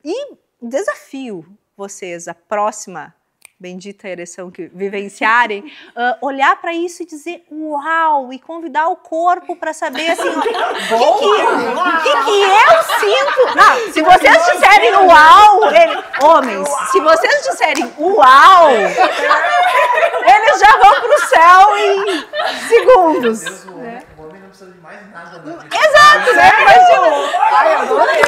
Speaker 2: E desafio vocês, a próxima bendita ereção que vivenciarem, olhar para isso e dizer uau, e convidar o corpo para saber assim, o que eu sinto. Não, se vocês disserem uau, homens, se vocês disserem uau, eles já vão pro céu em segundos.
Speaker 6: Deus, o homem não precisa de mais nada na vida.
Speaker 2: Exato, né?
Speaker 5: Ai, adorei.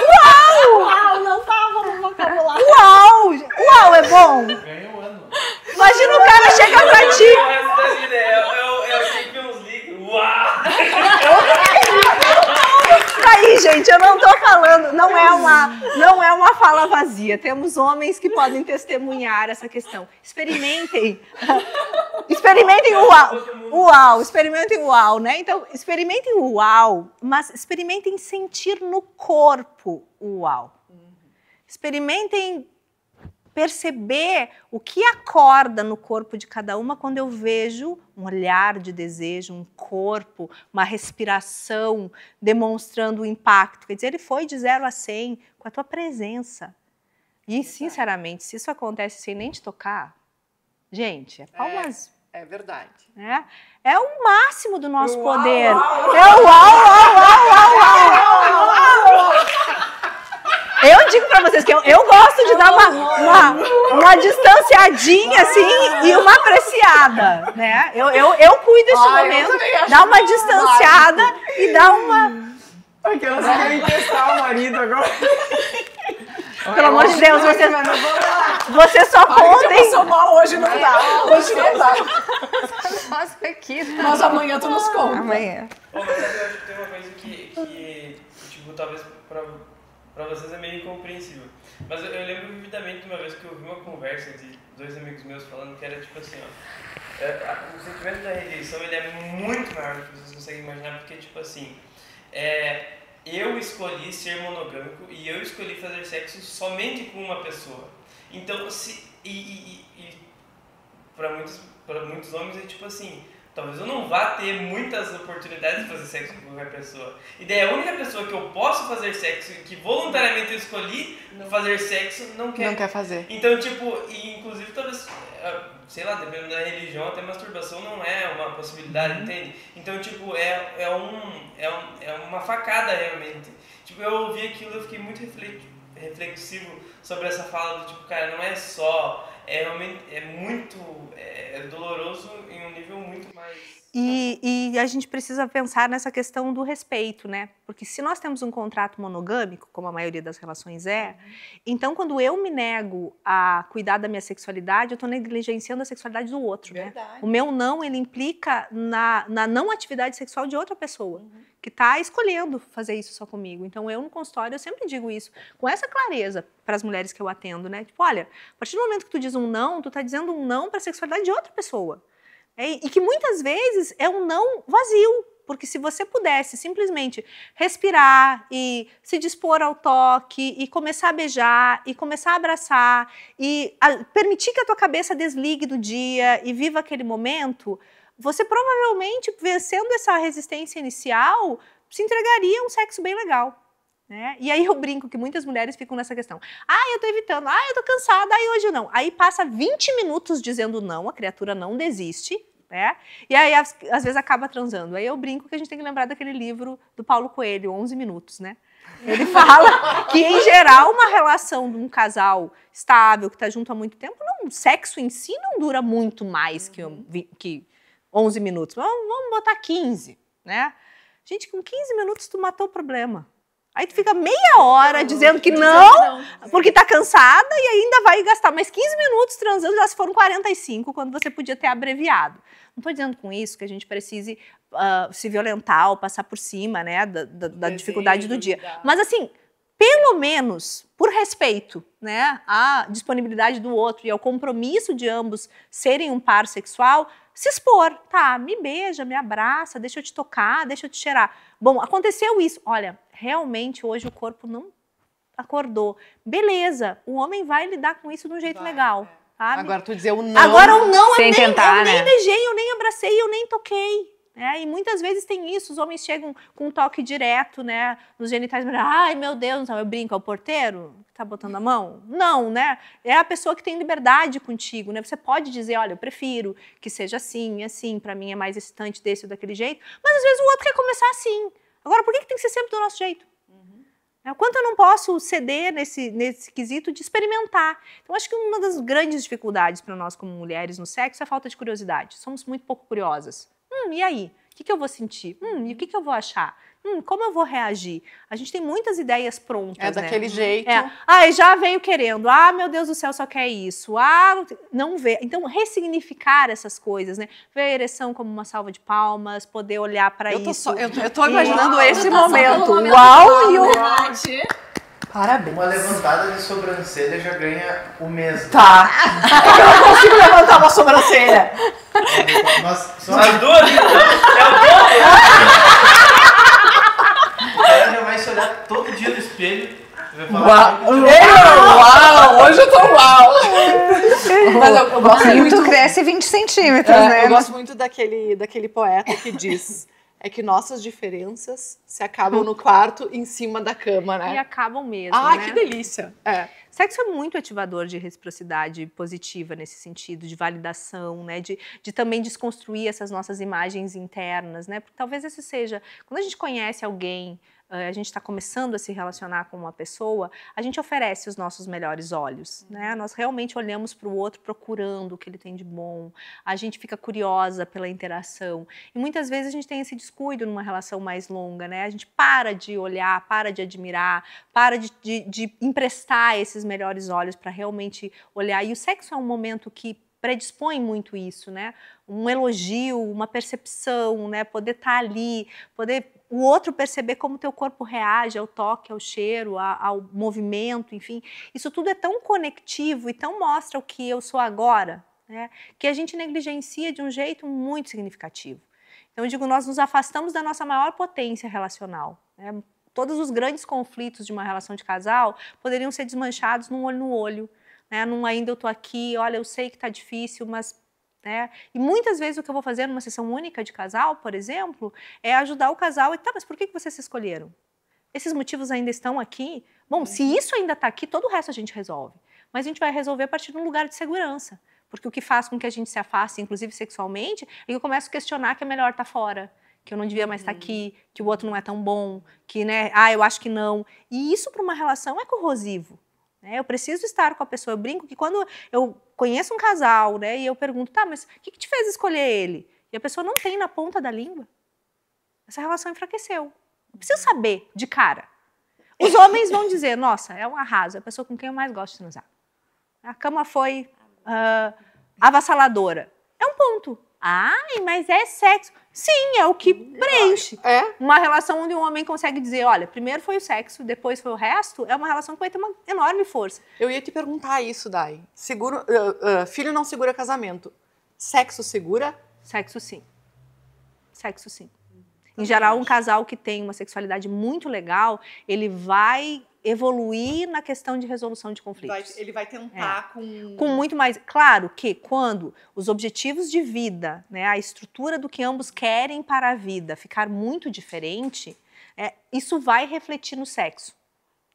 Speaker 3: Uau, não tava no vocabulário.
Speaker 2: Uau, é bom.
Speaker 6: Ganhei um ano.
Speaker 2: Imagina o cara chega pra ti.
Speaker 6: O resto da vida é o Champions League. Uau!
Speaker 2: Aí, gente, eu não tô falando, não é uma fala vazia. Temos homens que podem testemunhar essa questão. Experimentem experimentem o uau, né? Então, experimentem o uau, mas experimentem sentir no corpo o uau. Experimentem perceber o que acorda no corpo de cada uma quando eu vejo um olhar de desejo, um corpo, uma respiração demonstrando o impacto. Quer dizer, ele foi de 0 a 100 com a tua presença. E, sinceramente, se isso acontece sem nem te tocar, gente, é palmas...
Speaker 4: É verdade.
Speaker 2: Né? É o máximo do nosso poder. É o uau. Eu digo pra vocês que eu gosto de dar uma distanciadinha assim e uma apreciada, né? Eu cuido desse momento, dar uma distanciada e dar uma...
Speaker 5: Aquelas que querem testar o marido agora.
Speaker 2: Pelo amor de Deus, vocês só contem...
Speaker 5: Eu sou mal hoje, não dá. Hoje não dá.
Speaker 1: Nossa, aqui.
Speaker 5: Mas amanhã tu nos conta.
Speaker 1: Amanhã.
Speaker 6: Bom, mas eu acho que tem uma coisa que tipo, talvez pra vocês é meio incompreensível. Mas eu lembro vividamente de uma vez que eu ouvi uma conversa de 2 amigos meus falando que era tipo assim, ó, o sentimento da rejeição ele é muito maior do que vocês conseguem imaginar, porque tipo assim, eu escolhi ser monogâmico e eu escolhi fazer sexo somente com uma pessoa. Então, para muitos homens é tipo assim, talvez eu não vá ter muitas oportunidades de fazer sexo com qualquer pessoa. E daí a única pessoa que eu posso fazer sexo e que voluntariamente eu escolhi fazer sexo não quer.
Speaker 4: Não quer fazer.
Speaker 6: Então, tipo, e inclusive talvez, sei lá, dependendo da religião, até masturbação não é uma possibilidade, entende? Então, tipo, é uma facada realmente. Tipo, eu ouvi aquilo e eu fiquei muito reflexivo sobre essa fala do tipo, cara, não é só... realmente muito doloroso em um nível muito mais...
Speaker 2: E a gente precisa pensar nessa questão do respeito, né? Porque se nós temos um contrato monogâmico, como a maioria das relações então quando eu me nego a cuidar da minha sexualidade, eu estou negligenciando a sexualidade do outro, né? O meu não, ele implica na não atividade sexual de outra pessoa, que está escolhendo fazer isso só comigo. Então eu no consultório, eu sempre digo isso, com essa clareza para as mulheres que eu atendo, né? Tipo, olha, a partir do momento que tu diz um não, tu está dizendo um não para a sexualidade de outra pessoa. E que muitas vezes é um não vazio, porque se você pudesse simplesmente respirar e se dispor ao toque e começar a beijar e começar a abraçar e permitir que a tua cabeça desligue do dia e viva aquele momento, você provavelmente, vencendo essa resistência inicial, se entregaria a um sexo bem legal. Né? E aí eu brinco que muitas mulheres ficam nessa questão. Eu tô evitando, eu tô cansada, hoje não. Aí passa 20 minutos dizendo não, a criatura não desiste, né? E aí às vezes acaba transando. Aí eu brinco que a gente tem que lembrar daquele livro do Paulo Coelho, 11 minutos, né? Ele fala que, em geral, uma relação de um casal estável, que tá junto há muito tempo, o sexo em si não dura muito mais que 11 minutos. Vamos botar 15, né? Gente, com 15 minutos tu matou o problema. Aí tu fica meia hora dizendo que não, porque tá cansada e ainda vai gastar mais 15 minutos transando, já se foram 45, quando você podia ter abreviado. Não tô dizendo com isso que a gente precise se violentar ou passar por cima, né, da dificuldade do dia. Mas assim, pelo menos, por respeito, né, à disponibilidade do outro e ao compromisso de ambos serem um par sexual, se expor, tá, me beija, me abraça, deixa eu te tocar, deixa eu te cheirar. Bom, aconteceu isso. Olha, realmente hoje o corpo não acordou. Beleza, o homem vai lidar com isso de um jeito legal. Sabe?
Speaker 4: Agora tu dizer o não.
Speaker 2: Agora o não,
Speaker 1: sem tentar,
Speaker 2: eu nem beijei, eu nem abracei, eu nem toquei. E muitas vezes tem isso, os homens chegam com um toque direto, né, nos genitais, ai meu Deus, eu brinco, é o porteiro que tá botando a mão? Não, né, é a pessoa que tem liberdade contigo, né, você pode dizer, olha, eu prefiro que seja assim, pra mim é mais excitante desse ou daquele jeito, mas às vezes o outro quer começar assim. Agora, por que tem que ser sempre do nosso jeito? Quanto eu não posso ceder nesse quesito de experimentar? Então, acho que uma das grandes dificuldades para nós como mulheres no sexo é a falta de curiosidade. Somos muito pouco curiosas. E aí? O que eu vou sentir? E o que eu vou achar? Como eu vou reagir? A gente tem muitas ideias prontas,
Speaker 4: daquele jeito.
Speaker 2: Já veio querendo. Meu Deus do céu, só quer isso. Não vê. Então, ressignificar essas coisas, né? Ver a ereção como uma salva de palmas, poder olhar para isso.
Speaker 4: Eu tô imaginando esse momento.
Speaker 2: Uau!
Speaker 5: Parabéns.
Speaker 6: Uma levantada de sobrancelha já ganha o mesmo.
Speaker 4: Tá. Eu não consigo levantar uma sobrancelha.
Speaker 6: As duas? É o O cara já vai se olhar todo dia no espelho. Vai falar
Speaker 4: Uau! Hoje eu tô uau! Mas eu gosto muito.
Speaker 7: Tu cresce 20 centímetros, né?
Speaker 4: Eu gosto muito daquele poeta que diz que nossas diferenças se acabam no quarto em cima da cama, né?
Speaker 2: E acabam mesmo,
Speaker 4: Ai,
Speaker 2: né?
Speaker 4: que delícia!
Speaker 2: Sexo é muito ativador de reciprocidade positiva nesse sentido, de validação, né? De também desconstruir essas nossas imagens internas, né? Porque talvez esse seja... Quando a gente conhece alguém, a gente está começando a se relacionar com uma pessoa, a gente oferece os nossos melhores olhos, né? Nós realmente olhamos para o outro procurando o que ele tem de bom, a gente fica curiosa pela interação. E muitas vezes a gente tem esse descuido numa relação mais longa, né? A gente para de olhar, para de admirar, para de emprestar esses melhores olhos para realmente olhar. E o sexo é um momento que predispõe muito isso, né? Um elogio, uma percepção, né? Poder estar ali, poder o outro perceber como o teu corpo reage ao toque, ao cheiro, ao movimento, enfim. Isso tudo é tão conectivo e tão mostra o que eu sou agora, né, que a gente negligencia de um jeito muito significativo. Então, eu digo, nós nos afastamos da nossa maior potência relacional, né? Todos os grandes conflitos de uma relação de casal poderiam ser desmanchados num olho no olho, né? Num ainda eu tô aqui, olha, eu sei que tá difícil, mas... né? E muitas vezes o que eu vou fazer numa sessão única de casal, por exemplo, é ajudar o casal. E tá, mas por que vocês se escolheram? Esses motivos ainda estão aqui? Bom, se isso ainda está aqui, todo o resto a gente resolve. Mas a gente vai resolver a partir de um lugar de segurança. Porque o que faz com que a gente se afaste, inclusive sexualmente, é que eu começo a questionar que é melhor estar fora, que eu não devia mais estar aqui, que o outro não é tão bom, que, né, eu acho que não. E isso para uma relação é corrosivo. Né? Eu preciso estar com a pessoa. Eu brinco que quando eu conheço um casal, né, e eu pergunto, tá, mas o que te fez escolher ele? E a pessoa não tem na ponta da língua. Essa relação enfraqueceu. Eu preciso saber de cara. Os homens vão dizer, nossa, é um arraso, é a pessoa com quem eu mais gosto de transar. A cama foi avassaladora. É um ponto. Ai, mas é sexo. Sim, é o que preenche. Uma relação onde um homem consegue dizer, olha, primeiro foi o sexo, depois foi o resto, é uma relação que vai ter uma enorme força.
Speaker 4: Eu ia te perguntar isso, Dai. Filho não segura casamento. Sexo segura?
Speaker 2: Sexo sim. Sexo sim. Em geral, um casal que tem uma sexualidade muito legal, ele vai evoluir na questão de resolução de conflitos.
Speaker 4: Ele vai tentar
Speaker 2: com muito mais... Claro que quando os objetivos de vida, né, a estrutura do que ambos querem para a vida ficar muito diferente, isso vai refletir no sexo.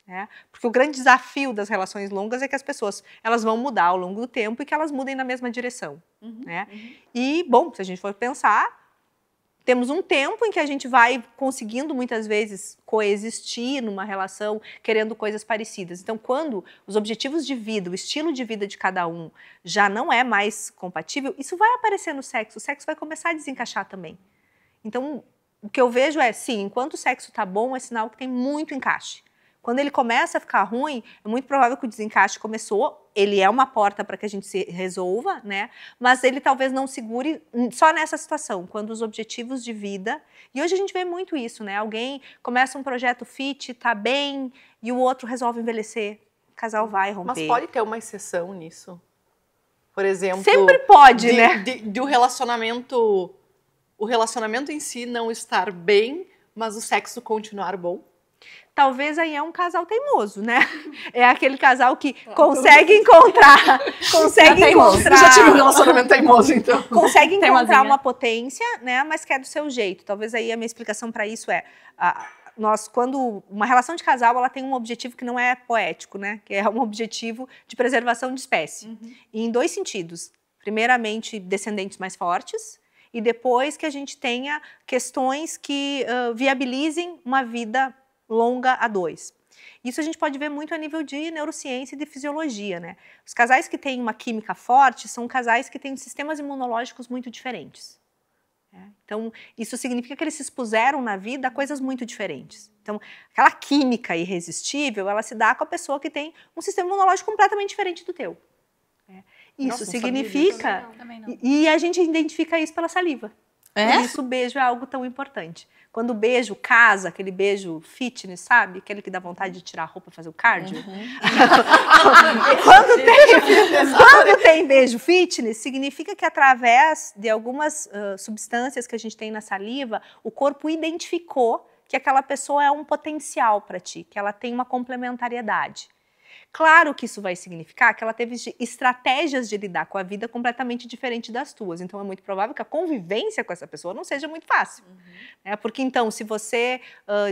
Speaker 2: Né? Porque o grande desafio das relações longas é que as pessoas elas vão mudar ao longo do tempo e que elas mudem na mesma direção. Né? E, bom, se a gente for pensar, temos um tempo em que a gente vai conseguindo muitas vezes coexistir numa relação, querendo coisas parecidas. Então, quando os objetivos de vida, o estilo de vida de cada um já não é mais compatível, isso vai aparecer no sexo. O sexo vai começar a desencaixar também. Então, o que eu vejo é, sim, enquanto o sexo tá bom, é sinal que tem muito encaixe. Quando ele começa a ficar ruim, é muito provável que o desencaixe começou, ele é uma porta para que a gente se resolva, né? Mas ele talvez não segure só nessa situação, quando os objetivos de vida... E hoje a gente vê muito isso, né? Alguém começa um projeto fit, tá bem, e o outro resolve envelhecer. O casal vai romper.
Speaker 4: Mas pode ter uma exceção nisso? Por exemplo...
Speaker 2: Sempre pode, né?
Speaker 4: De o relacionamento em si não estar bem, mas o sexo continuar bom?
Speaker 2: Talvez aí é um casal teimoso, né? É aquele casal que consegue encontrar...
Speaker 4: Já tive um relacionamento teimoso, então.
Speaker 2: Consegue encontrar uma potência, né? Mas quer do seu jeito. Talvez aí a minha explicação para isso é... quando uma relação de casal, ela tem um objetivo que não é poético, né? Que é um objetivo de preservação de espécie. E em dois sentidos. Primeiramente, descendentes mais fortes. E depois que a gente tenha questões que viabilizem uma vida longa a dois. Isso a gente pode ver muito a nível de neurociência e de fisiologia, né? Os casais que têm uma química forte são casais que têm sistemas imunológicos muito diferentes. Né? Então, isso significa que eles se expuseram na vida a coisas muito diferentes. Então, aquela química irresistível, ela se dá com a pessoa que tem um sistema imunológico completamente diferente do teu. Né? Isso significa... E a gente identifica isso pela saliva. Por isso o beijo é algo tão importante. Quando o beijo casa, aquele beijo fitness, sabe? Aquele que dá vontade de tirar a roupa e fazer o cardio. Quando tem beijo fitness, significa que através de algumas substâncias que a gente tem na saliva, o corpo identificou que aquela pessoa é um potencial para ti, que ela tem uma complementariedade. Claro que isso vai significar que ela teve estratégias de lidar com a vida completamente diferente das tuas. Então, é muito provável que a convivência com essa pessoa não seja muito fácil. Porque, então, se você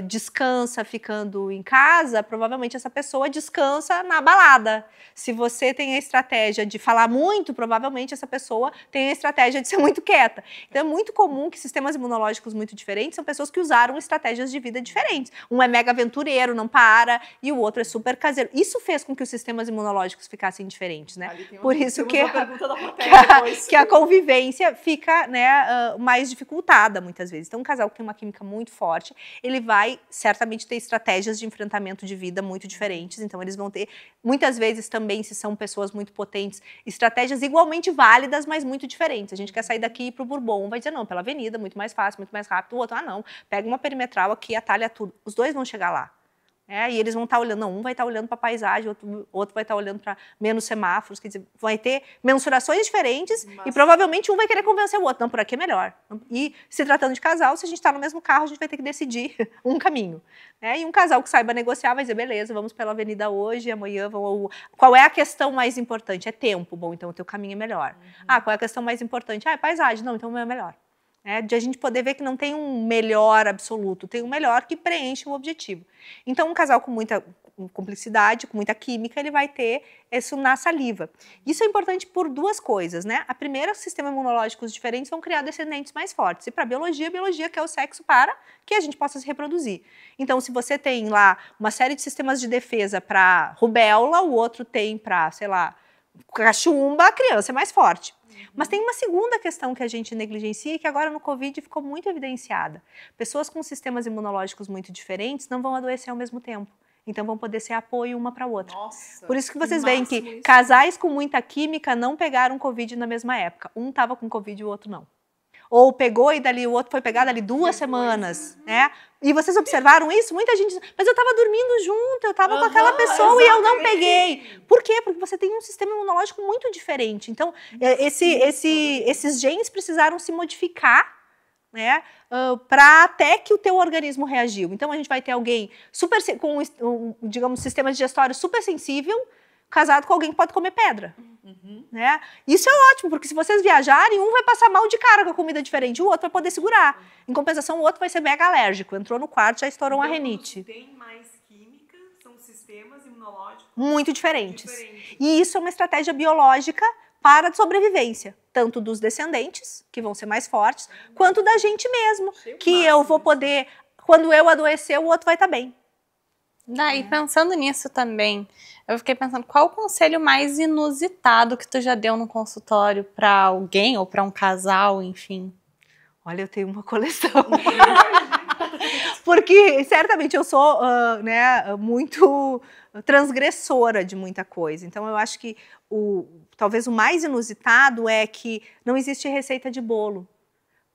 Speaker 2: descansa ficando em casa, provavelmente essa pessoa descansa na balada. Se você tem a estratégia de falar muito, provavelmente essa pessoa tem a estratégia de ser muito quieta. Então, é muito comum que sistemas imunológicos muito diferentes são pessoas que usaram estratégias de vida diferentes. Um é mega aventureiro, não para, e o outro é super caseiro. Isso fez com que os sistemas imunológicos ficassem diferentes, né?
Speaker 4: Ali tem
Speaker 2: Por isso
Speaker 4: temos
Speaker 2: que,
Speaker 4: uma pergunta da plateia depois.
Speaker 2: que a convivência fica, né, mais dificultada muitas vezes. Então, um casal que tem uma química muito forte, ele vai certamente ter estratégias de enfrentamento de vida muito diferentes. Então, eles vão ter, muitas vezes também, se são pessoas muito potentes, estratégias igualmente válidas, mas muito diferentes. A gente quer sair daqui para o Bourbon, um vai dizer, não, pela avenida, muito mais fácil, muito mais rápido. O outro, não, pega uma perimetral aqui, atalha tudo. Os dois vão chegar lá. E eles vão estar olhando, não, um vai estar olhando para a paisagem, outro vai estar olhando para menos semáforos, quer dizer, vai ter mensurações diferentes e provavelmente um vai querer convencer o outro, não, por aqui é melhor. E se tratando de casal, se a gente está no mesmo carro, a gente vai ter que decidir um caminho. E um casal que saiba negociar vai dizer, beleza, vamos pela avenida hoje, amanhã vamos... Qual é a questão mais importante? É tempo. Bom, então o teu caminho é melhor. Qual é a questão mais importante? É paisagem. Não, então o meu é melhor. De a gente poder ver que não tem um melhor absoluto, tem um melhor que preenche o objetivo. Então, um casal com muita cumplicidade, com muita química, ele vai ter isso na saliva. Isso é importante por duas coisas, né? A primeira, sistemas imunológicos diferentes vão criar descendentes mais fortes. E para a biologia quer o sexo para que a gente possa se reproduzir. Então, se você tem lá uma série de sistemas de defesa para rubéola, o outro tem para, sei lá, cachumba, a criança é mais forte. Mas tem uma segunda questão que a gente negligencia e que agora no Covid ficou muito evidenciada. Pessoas com sistemas imunológicos muito diferentes não vão adoecer ao mesmo tempo. Então vão poder ser apoio uma para a outra.
Speaker 4: Nossa,
Speaker 2: por isso que vocês veem que casais com muita química não pegaram Covid na mesma época. Um estava com Covid e o outro não. Ou pegou e dali o outro foi pegar dali 2 semanas, né? E vocês observaram isso? Muita gente diz, mas eu estava dormindo junto, eu estava com aquela pessoa e eu não peguei. Por quê? Porque você tem um sistema imunológico muito diferente. Então, esses genes precisaram se modificar, né? Para até que o teu organismo reagiu. Então, a gente vai ter alguém super, com digamos, sistema digestório super sensível, casado com alguém que pode comer pedra. Né? Isso é ótimo, porque se vocês viajarem, um vai passar mal de cara com a comida diferente, o outro vai poder segurar. Em compensação, o outro vai ser mega alérgico. Entrou no quarto, já estourou uma renite.
Speaker 5: Tem mais química, são sistemas imunológicos
Speaker 2: muito diferentes. E isso é uma estratégia biológica para a sobrevivência, tanto dos descendentes, que vão ser mais fortes, quanto da gente mesmo, que eu vou poder, quando eu adoecer, o outro vai estar bem.
Speaker 3: Daí, pensando nisso também, eu fiquei pensando, qual o conselho mais inusitado que tu já deu no consultório para alguém ou para um casal, enfim?
Speaker 2: Olha, eu tenho uma coleção. Porque, certamente, eu sou muito transgressora de muita coisa. Então, eu acho que talvez o mais inusitado é que não existe receita de bolo.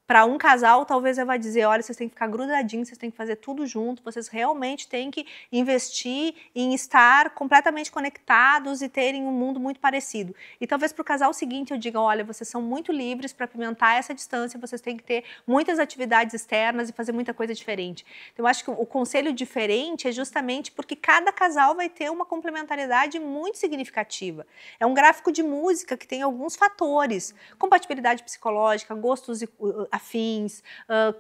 Speaker 2: Para um casal, talvez eu vá dizer, olha, vocês têm que ficar grudadinhos, vocês têm que fazer tudo junto, vocês realmente têm que investir em estar completamente conectados e terem um mundo muito parecido. E talvez para o casal seguinte eu diga, olha, vocês são muito livres para apimentar essa distância, vocês têm que ter muitas atividades externas e fazer muita coisa diferente. Então, eu acho que o conselho diferente é justamente porque cada casal vai ter uma complementaridade muito significativa. É um gráfico de música que tem alguns fatores, compatibilidade psicológica, gostos afins,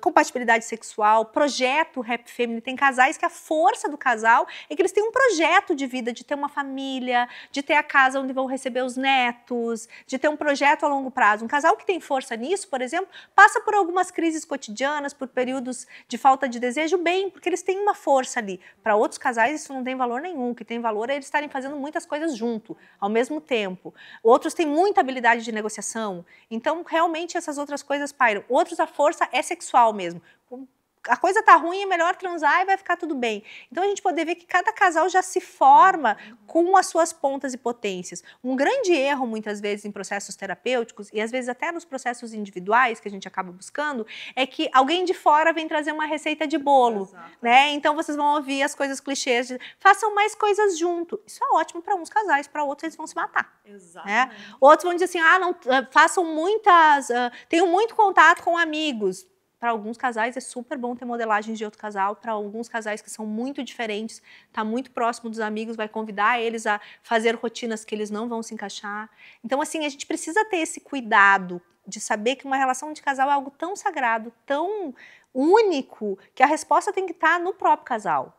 Speaker 2: compatibilidade sexual, projeto Happy Family. Tem casais que a força do casal é que eles têm um projeto de vida, de ter uma família, de ter a casa onde vão receber os netos, de ter um projeto a longo prazo. Um casal que tem força nisso, por exemplo, passa por algumas crises cotidianas, por períodos de falta de desejo, bem, porque eles têm uma força ali. Para outros casais isso não tem valor nenhum, o que tem valor é eles estarem fazendo muitas coisas junto, ao mesmo tempo. Outros têm muita habilidade de negociação, então realmente essas outras coisas pairam. Outros, a força é sexual mesmo. A coisa tá ruim, é melhor transar e vai ficar tudo bem. Então a gente pode ver que cada casal já se forma com as suas pontas e potências. Um grande erro, muitas vezes, em processos terapêuticos, e às vezes até nos processos individuais que a gente acaba buscando, é que alguém de fora vem trazer uma receita de bolo. Né? Então vocês vão ouvir as coisas clichês de façam mais coisas junto. Isso é ótimo para uns casais, para outros eles vão se matar. Né? Outros vão dizer assim, não, façam muitas, tenham muito contato com amigos. Para alguns casais é super bom ter modelagens de outro casal, para alguns casais que são muito diferentes, está muito próximo dos amigos, vai convidar eles a fazer rotinas que eles não vão se encaixar. Então, assim, a gente precisa ter esse cuidado de saber que uma relação de casal é algo tão sagrado, tão único, que a resposta tem que estar no próprio casal.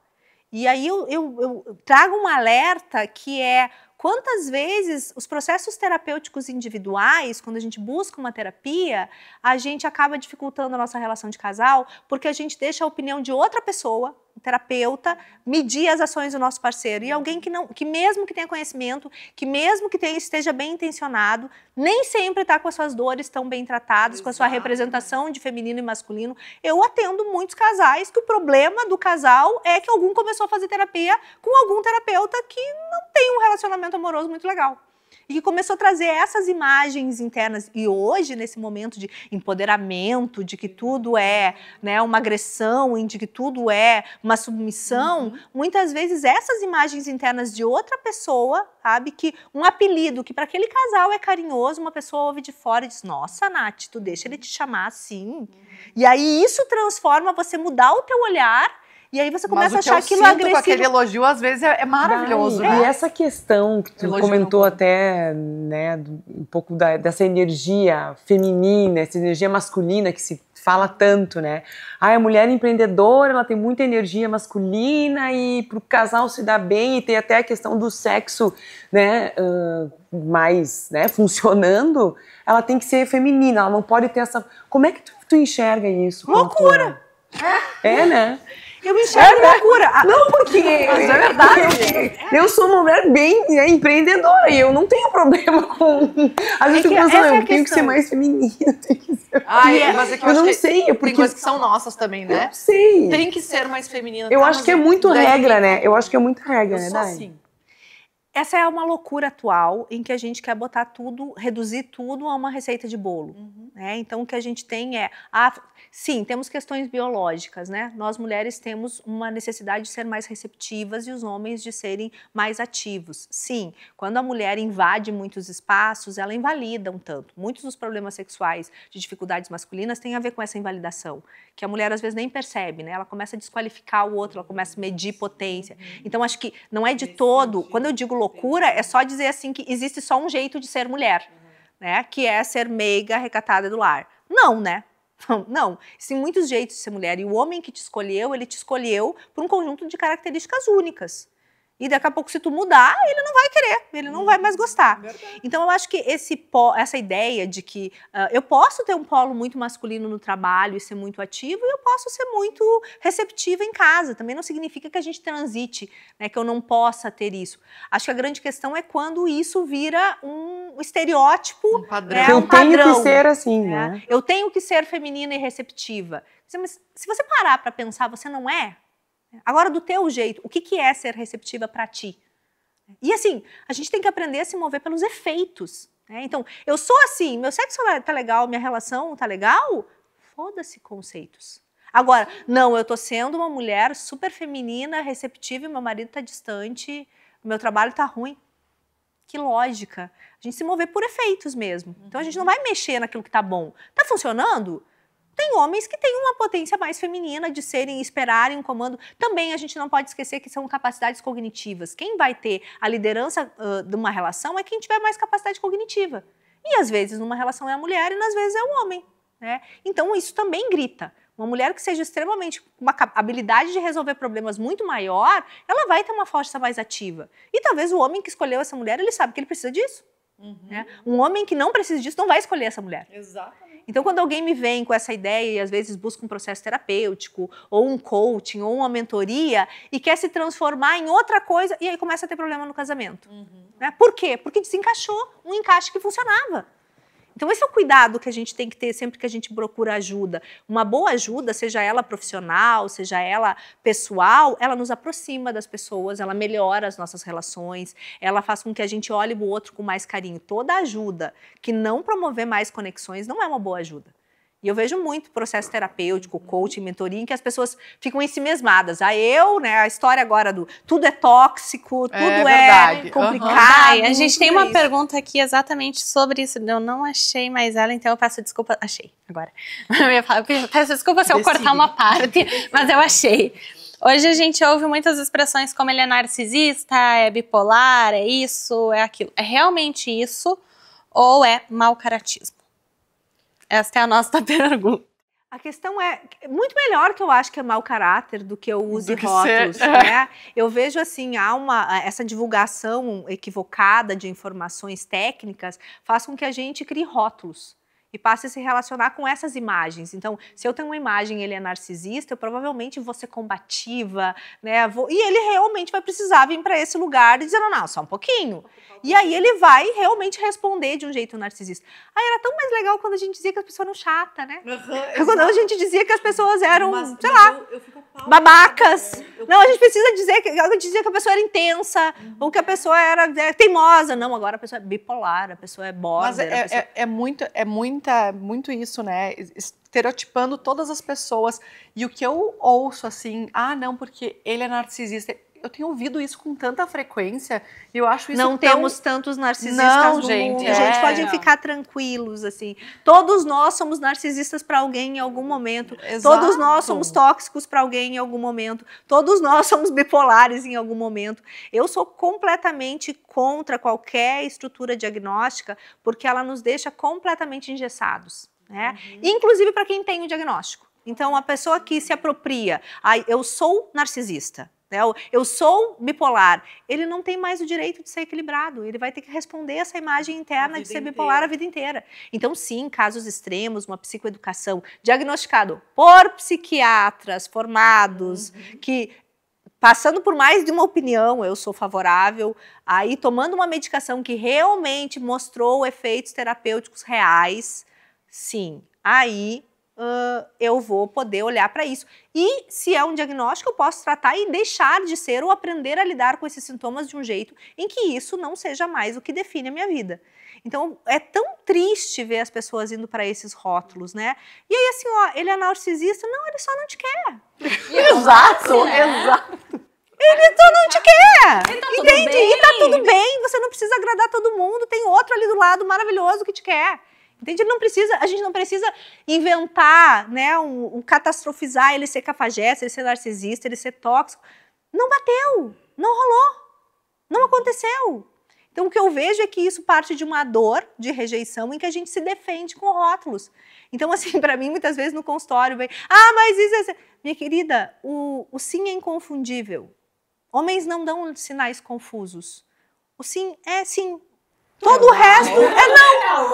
Speaker 2: E aí eu trago um alerta que é quantas vezes os processos terapêuticos individuais, quando a gente busca uma terapia, a gente acaba dificultando a nossa relação de casal, porque a gente deixa a opinião de outra pessoa, um terapeuta, medir as ações do nosso parceiro. E alguém que mesmo que tenha conhecimento, que mesmo que esteja bem intencionado, nem sempre está com as suas dores tão bem tratadas, com a sua representação de feminino e masculino. Eu atendo muitos casais que o problema do casal é que algum começou a fazer terapia com algum terapeuta que não tem um relacionamento amoroso muito legal. E que começou a trazer essas imagens internas. E hoje, nesse momento de empoderamento, de que tudo é, né, uma agressão, de que tudo é uma submissão, muitas vezes essas imagens internas de outra pessoa, sabe, que um apelido que para aquele casal é carinhoso, uma pessoa ouve de fora e diz, nossa, Nath, tu deixa ele te chamar assim. E aí isso transforma você mudar o teu olhar. E aí você começa a achar aquilo agressivo.
Speaker 4: Aquele elogio, às vezes, é maravilhoso.
Speaker 5: E essa questão que tu comentou até, né, um pouco dessa energia feminina, essa energia masculina que se fala tanto, né? A mulher empreendedora, ela tem muita energia masculina e pro casal se dar bem e tem até a questão do sexo, né, mais, né, funcionando, ela tem que ser feminina, ela não pode ter essa... Como é que tu enxerga isso?
Speaker 2: Loucura!
Speaker 5: É, né?
Speaker 2: Eu enxergo loucura.
Speaker 5: Não, porque mas é verdade. Eu sou uma mulher bem empreendedora e eu não tenho problema com... Às vezes eu tenho que ser mais feminina.
Speaker 4: Mas é que
Speaker 5: eu não sei.
Speaker 4: Porque tem coisas que são nossas também, né?
Speaker 5: Eu sei.
Speaker 4: Tem que ser mais feminina.
Speaker 5: Eu acho que é muito regra, né? Eu acho que é muita regra, né, Dai?
Speaker 4: Assim.
Speaker 2: Essa é uma loucura atual em que a gente quer botar tudo, reduzir tudo a uma receita de bolo. Né? Então, o que a gente tem é... sim, temos questões biológicas, né? Nós mulheres temos uma necessidade de ser mais receptivas e os homens de serem mais ativos. Sim, quando a mulher invade muitos espaços, ela invalida um tanto. Muitos dos problemas sexuais de dificuldades masculinas têm a ver com essa invalidação, que a mulher às vezes nem percebe, né? Ela começa a desqualificar o outro, ela começa a medir potência. Então, acho que não é de todo... Quando eu digo loucura, é só dizer assim que existe só um jeito de ser mulher, né? Que é ser meiga, recatada do lar. Não, né? Não. Existem muitos jeitos de ser mulher. E o homem que te escolheu, ele te escolheu por um conjunto de características únicas. E daqui a pouco, se tu mudar, ele não vai querer, ele não vai mais gostar. Verdade. Então, eu acho que essa ideia de que eu posso ter um polo muito masculino no trabalho e ser muito ativo, e eu posso ser muito receptiva em casa. Também não significa que a gente transite, né, que eu não possa ter isso. Acho que a grande questão é quando isso vira um estereótipo, um padrão.
Speaker 5: Né, eu tenho que ser assim, né?
Speaker 2: Eu tenho que ser feminina e receptiva. Mas se você parar para pensar, você não é? Agora, do teu jeito, o que é ser receptiva para ti? E assim, a gente tem que aprender a se mover pelos efeitos. Né? Então, eu sou assim, meu sexo tá legal, minha relação tá legal, foda-se conceitos. Agora, não, eu tô sendo uma mulher super feminina, receptiva, e meu marido tá distante, meu trabalho tá ruim. Que lógica. A gente se mover por efeitos mesmo. Então, a gente não vai mexer naquilo que tá bom. Tá funcionando? Tem homens que têm uma potência mais feminina de esperarem um comando. Também a gente não pode esquecer que são capacidades cognitivas. Quem vai ter a liderança de uma relação é quem tiver mais capacidade cognitiva. E às vezes numa relação é a mulher e às vezes é o homem. Né? Então isso também grita. Uma mulher que seja extremamente, com uma habilidade de resolver problemas muito maior, ela vai ter uma força mais ativa. E talvez o homem que escolheu essa mulher, ele sabe que ele precisa disso. Né? Um homem que não precisa disso não vai escolher essa mulher.
Speaker 4: Exatamente.
Speaker 2: Então, quando alguém me vem com essa ideia e às vezes busca um processo terapêutico, ou um coaching, ou uma mentoria, e quer se transformar em outra coisa, e aí começa a ter problema no casamento. Né? Por quê? Porque desencaixou um encaixe que funcionava. Então, esse é o cuidado que a gente tem que ter sempre que a gente procura ajuda. Uma boa ajuda, seja ela profissional, seja ela pessoal, ela nos aproxima das pessoas, ela melhora as nossas relações, ela faz com que a gente olhe o outro com mais carinho. Toda ajuda que não promover mais conexões não é uma boa ajuda. E eu vejo muito processo terapêutico, coaching, mentoria, em que as pessoas ficam ensimesmadas. Né, a história agora do tudo é tóxico, tudo é complicado.
Speaker 3: A gente tem uma pergunta aqui exatamente sobre isso. Eu não achei mais ela, então eu peço desculpa. Achei, agora. Eu peço desculpa se eu cortar uma parte, mas eu achei. Hoje a gente ouve muitas expressões como ele é narcisista, é bipolar, é isso, é aquilo. É realmente isso ou é mau caratismo? Esta é a nossa pergunta.
Speaker 2: A questão é muito melhor que eu acho que é mau caráter do que eu use
Speaker 4: que
Speaker 2: rótulos,
Speaker 4: ser.
Speaker 2: né? Eu vejo assim, essa divulgação equivocada de informações técnicas faz com que a gente crie rótulos e passe a se relacionar com essas imagens. Então, se eu tenho uma imagem, ele é narcisista, eu provavelmente vou ser combativa, né? E ele realmente vai precisar vir para esse lugar e dizer, não, só um pouquinho. E aí ele vai realmente responder de um jeito narcisista. Aí era tão mais legal quando a gente dizia que as pessoas eram chatas, né? Quando a gente dizia que as pessoas eram, babacas. Não, a gente precisa dizer que a pessoa era intensa, ou que a pessoa era teimosa. Não, agora a pessoa é bipolar, a pessoa é border.
Speaker 4: Mas é muito isso, né? Estereotipando todas as pessoas. E o que eu ouço assim, não, porque ele é narcisista. Eu tenho ouvido isso com tanta frequência e eu acho isso
Speaker 2: não temos tantos narcisistas no mundo. Gente, podem ficar tranquilos, assim. Todos nós somos narcisistas para alguém em algum momento.
Speaker 4: Exato.
Speaker 2: Todos nós somos tóxicos para alguém em algum momento. Todos nós somos bipolares em algum momento. Eu sou completamente contra qualquer estrutura diagnóstica porque ela nos deixa completamente engessados, né? Inclusive para quem tem o diagnóstico. Então, a pessoa que se apropria, eu sou narcisista, eu sou bipolar, ele não tem mais o direito de ser equilibrado, ele vai ter que responder essa imagem interna de ser bipolar a vida inteira. Então, sim, casos extremos, uma psicoeducação diagnosticado por psiquiatras formados, que passando por mais de uma opinião, eu sou favorável, aí tomando uma medicação que realmente mostrou efeitos terapêuticos reais, sim, aí eu vou poder olhar para isso. E se é um diagnóstico, eu posso tratar e deixar de ser ou aprender a lidar com esses sintomas de um jeito em que isso não seja mais o que define a minha vida. Então, é tão triste ver as pessoas indo para esses rótulos, né? E aí, assim, ele é narcisista? Não, ele só não te quer.
Speaker 4: Exato.
Speaker 2: Ele só não te quer.
Speaker 3: E tá tudo
Speaker 2: Entende?
Speaker 3: bem.
Speaker 2: E tá tudo bem, você não precisa agradar todo mundo, tem outro ali do lado maravilhoso que te quer. Entende? A gente não precisa inventar, né, catastrofizar ele ser cafajeste, ele ser narcisista, ele ser tóxico. Não bateu, não rolou, não aconteceu. Então, o que eu vejo é que isso parte de uma dor de rejeição em que a gente se defende com rótulos. Então, assim, para mim, muitas vezes no consultório vem, mas isso é... Minha querida, o sim é inconfundível. Homens não dão sinais confusos. O sim é sim. Todo o resto é não.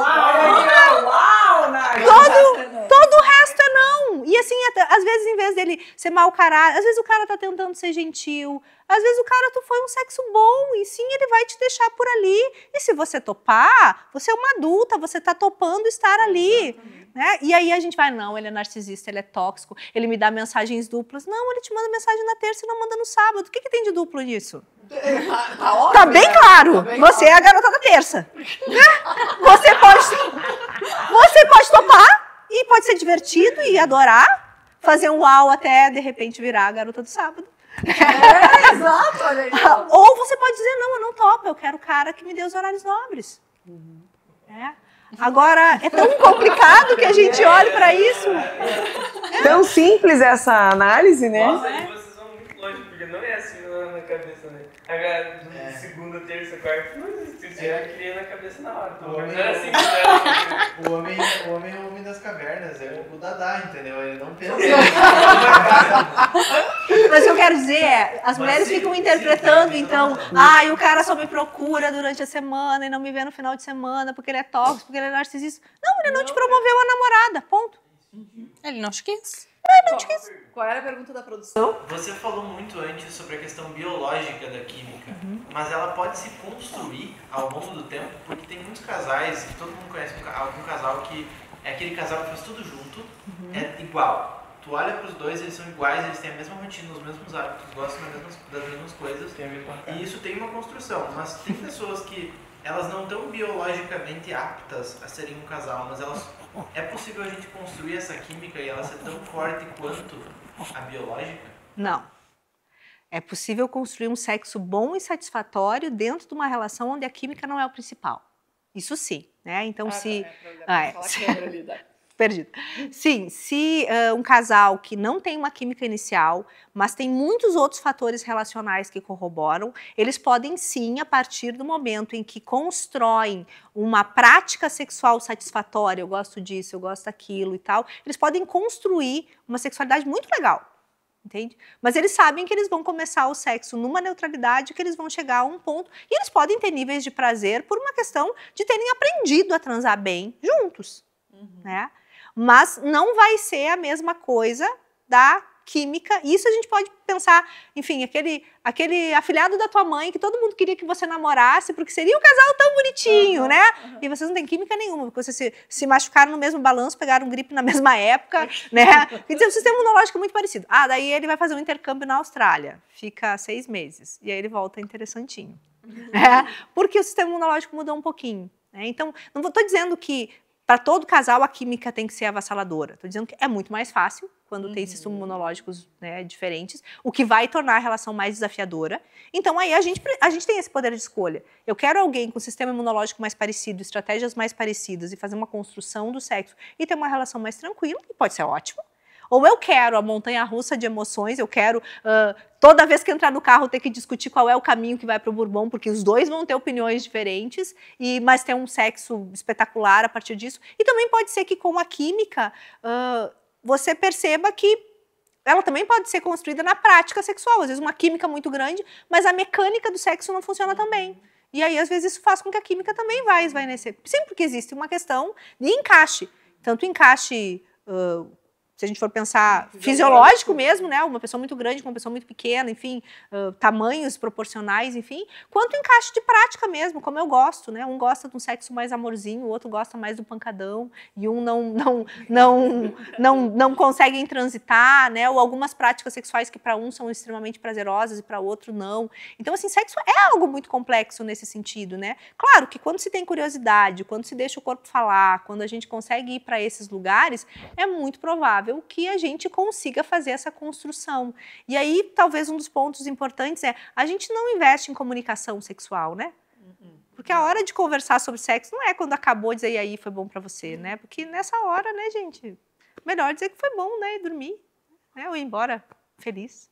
Speaker 2: Todo o resto é não. E assim, às vezes, em vez dele ser mau caráter, às vezes o cara tá tentando ser gentil, às vezes o cara foi um sexo bom, e sim, ele vai te deixar por ali. E se você topar, você é uma adulta, você tá topando estar ali. Né? E aí a gente vai, não, ele é narcisista, ele é tóxico, ele me dá mensagens duplas. Não, ele te manda mensagem na terça e não manda no sábado. O que tem de duplo nisso? Tá bem claro, você é a garota da terça. Você pode topar e pode ser divertido e adorar, fazer um uau até de repente virar a garota do sábado.
Speaker 4: Exato, olha aí.
Speaker 2: Ou você pode dizer, não, eu não topo, eu quero o cara que me dê os horários nobres. Agora, é tão complicado que a gente olha pra isso.
Speaker 5: Tão simples essa análise, né?
Speaker 6: Nossa, vocês são muito longe, porque não é assim na cabeça, né? Agora, segunda, terça, quarta, não existe isso. Eu queria na cabeça na hora. Não era assim que
Speaker 8: O homem é o homem das cavernas, é o Dadá, entendeu? Ele não pensa.
Speaker 2: Mas o que eu quero dizer é, as mulheres ficam interpretando, então, o cara só me procura durante a semana e não me vê no final de semana porque ele é tóxico, porque ele é narcisista. Não, ele não te promoveu a namorada, ponto.
Speaker 3: Ele não te quis.
Speaker 4: Qual era a pergunta da produção?
Speaker 8: Você falou muito antes sobre a questão biológica da química, mas ela pode se construir ao longo do tempo, porque tem muitos casais, que todo mundo conhece algum casal que é aquele casal que faz tudo junto, é igual. Tu olha para os dois, eles são iguais, eles têm a mesma rotina, os mesmos hábitos, gostam das mesmas coisas, e isso tem uma construção. Mas tem pessoas que elas não estão biologicamente aptas a serem um casal, mas é possível a gente construir essa química e ela ser tão forte quanto a biológica?
Speaker 2: Não. É possível construir um sexo bom e satisfatório dentro de uma relação onde a química não é o principal. Isso sim, né? Então, Perdida. Sim, se um casal que não tem uma química inicial, mas tem muitos outros fatores relacionais que corroboram, eles podem sim, a partir do momento em que constroem uma prática sexual satisfatória, eu gosto disso, eu gosto daquilo e tal, eles podem construir uma sexualidade muito legal. Entende? Mas eles sabem que eles vão começar o sexo numa neutralidade, que eles vão chegar a um ponto, e eles podem ter níveis de prazer por uma questão de terem aprendido a transar bem juntos, né? Mas não vai ser a mesma coisa da química. Isso a gente pode pensar, enfim, aquele afilhado da tua mãe que todo mundo queria que você namorasse, porque seria um casal tão bonitinho, né? E vocês não têm química nenhuma, porque vocês se machucaram no mesmo balanço, pegaram gripe na mesma época, né? Quer dizer, o sistema imunológico é muito parecido. Ah, daí ele vai fazer um intercâmbio na Austrália, fica 6 meses, e aí ele volta interessantinho. Porque o sistema imunológico mudou um pouquinho. Né? Então, não estou dizendo que para todo casal a química tem que ser avassaladora. Estou dizendo que é muito mais fácil quando tem sistemas imunológicos, né, diferentes, o que vai tornar a relação mais desafiadora. Então aí a gente tem esse poder de escolha. Eu quero alguém com sistema imunológico mais parecido, estratégias mais parecidas e fazer uma construção do sexo e ter uma relação mais tranquila, que pode ser ótimo. Ou eu quero a montanha-russa de emoções, eu quero toda vez que entrar no carro ter que discutir qual é o caminho que vai para o Bourbon, porque os dois vão ter opiniões diferentes, mas ter um sexo espetacular a partir disso. E também pode ser que com a química você perceba que ela também pode ser construída na prática sexual. Às vezes uma química muito grande, mas a mecânica do sexo não funciona tão bem. E aí, às vezes, isso faz com que a química também vai esvaecer. Sempre que existe uma questão de encaixe. Tanto encaixe... se a gente for pensar fisiológico mesmo, né? Uma pessoa muito grande com uma pessoa muito pequena, enfim, tamanhos proporcionais, enfim, quanto encaixe de prática mesmo, como eu gosto, né? Um gosta de um sexo mais amorzinho, o outro gosta mais do pancadão, e um não conseguem transitar, né? Ou algumas práticas sexuais que para um são extremamente prazerosas e para outro não. Então, assim, sexo é algo muito complexo nesse sentido, né? Claro que quando se tem curiosidade, quando se deixa o corpo falar, quando a gente consegue ir para esses lugares, é muito provável que a gente consiga fazer essa construção. E aí, talvez um dos pontos importantes é, a gente não investe em comunicação sexual, né? Porque a hora de conversar sobre sexo não é quando acabou dizer, e aí, foi bom pra você, né? Porque nessa hora, né, gente, melhor dizer que foi bom, né, e dormir, né, ou ir embora feliz.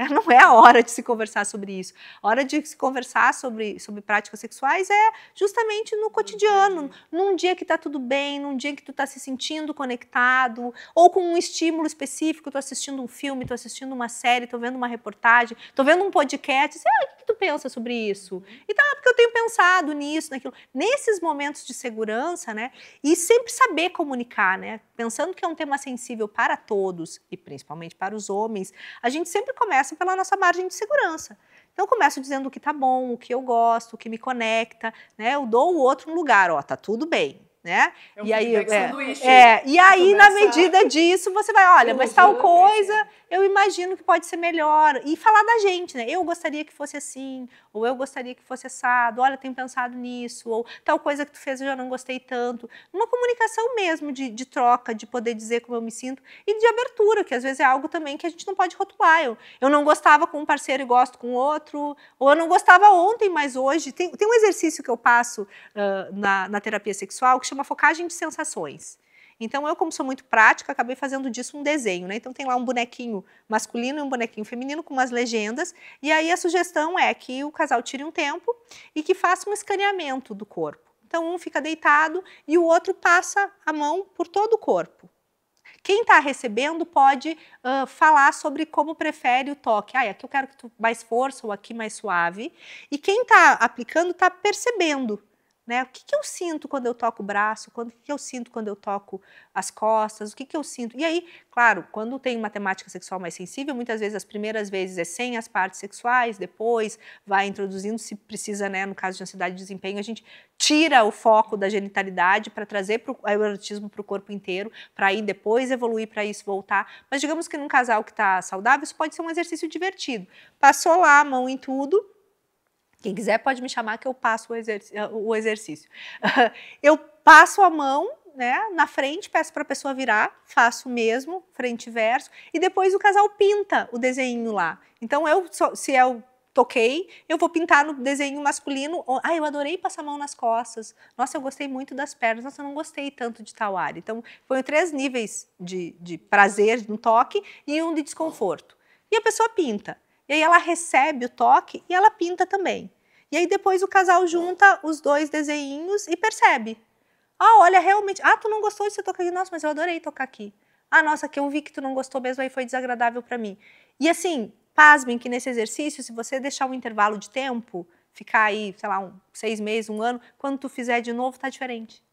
Speaker 2: Não é a hora de se conversar sobre isso. A hora de se conversar sobre práticas sexuais é justamente no cotidiano, num dia que está tudo bem, num dia que tu está se sentindo conectado, ou com um estímulo específico, estou assistindo um filme, estou assistindo uma série, estou vendo uma reportagem, estou vendo um podcast, o que tu pensa sobre isso? Então, porque eu tenho pensado nisso, naquilo. Nesses momentos de segurança, né, e sempre saber comunicar, né, pensando que é um tema sensível para todos, e principalmente para os homens, a gente sempre começa pela nossa margem de segurança. Então, eu começo dizendo o que tá bom, o que eu gosto, o que me conecta, né? Eu dou o outro um lugar, ó, tá tudo bem, né? E aí, na medida disso, você vai, olha, mas tal coisa, eu imagino que pode ser melhor. E falar da gente, né? Eu gostaria que fosse assim, ou eu gostaria que fosse assado, olha, tenho pensado nisso, ou tal coisa que tu fez eu já não gostei tanto. Uma comunicação mesmo de troca, de poder dizer como eu me sinto, e de abertura, que às vezes é algo também que a gente não pode rotular. Eu não gostava com um parceiro e gosto com outro, ou eu não gostava ontem, mas hoje. Tem um exercício que eu passo na terapia sexual que chama focagem de sensações. Então, eu, como sou muito prática, acabei fazendo disso um desenho, né? Então, tem lá um bonequinho masculino e um bonequinho feminino com umas legendas. E aí, a sugestão é que o casal tire um tempo e que faça um escaneamento do corpo. Então, um fica deitado e o outro passa a mão por todo o corpo. Quem está recebendo pode falar sobre como prefere o toque. Aqui eu quero que tu mais força ou aqui mais suave. E quem está aplicando está percebendo. Né? O que eu sinto quando eu toco o braço? O que eu sinto quando eu toco as costas? O que eu sinto? E aí, claro, quando tem uma temática sexual mais sensível, muitas vezes as primeiras vezes é sem as partes sexuais, depois vai introduzindo, se precisa, né, no caso de ansiedade de desempenho, a gente tira o foco da genitalidade para trazer o erotismo para o corpo inteiro, para aí depois evoluir para isso voltar. Mas digamos que num casal que está saudável, isso pode ser um exercício divertido. Passou lá a mão em tudo. Quem quiser pode me chamar que eu passo o exercício. Eu passo a mão, né, na frente, peço para a pessoa virar, faço mesmo, frente e verso, e depois o casal pinta o desenho lá. Então, se é o toquei, eu vou pintar no desenho masculino. Ah, eu adorei passar a mão nas costas. Nossa, eu gostei muito das pernas. Nossa, eu não gostei tanto de tal área. Então, foram 3 níveis de prazer no toque e um de desconforto. E a pessoa pinta. E aí ela recebe o toque e ela pinta também. E aí depois o casal junta os 2 desenhinhos e percebe. Ah, olha, realmente... Ah, tu não gostou de você tocar aqui? Nossa, mas eu adorei tocar aqui. Ah, nossa, que eu vi que tu não gostou mesmo, aí foi desagradável para mim. E assim, pasmem que nesse exercício, se você deixar um intervalo de tempo, ficar aí, sei lá, 6 meses, 1 ano, quando tu fizer de novo, tá diferente.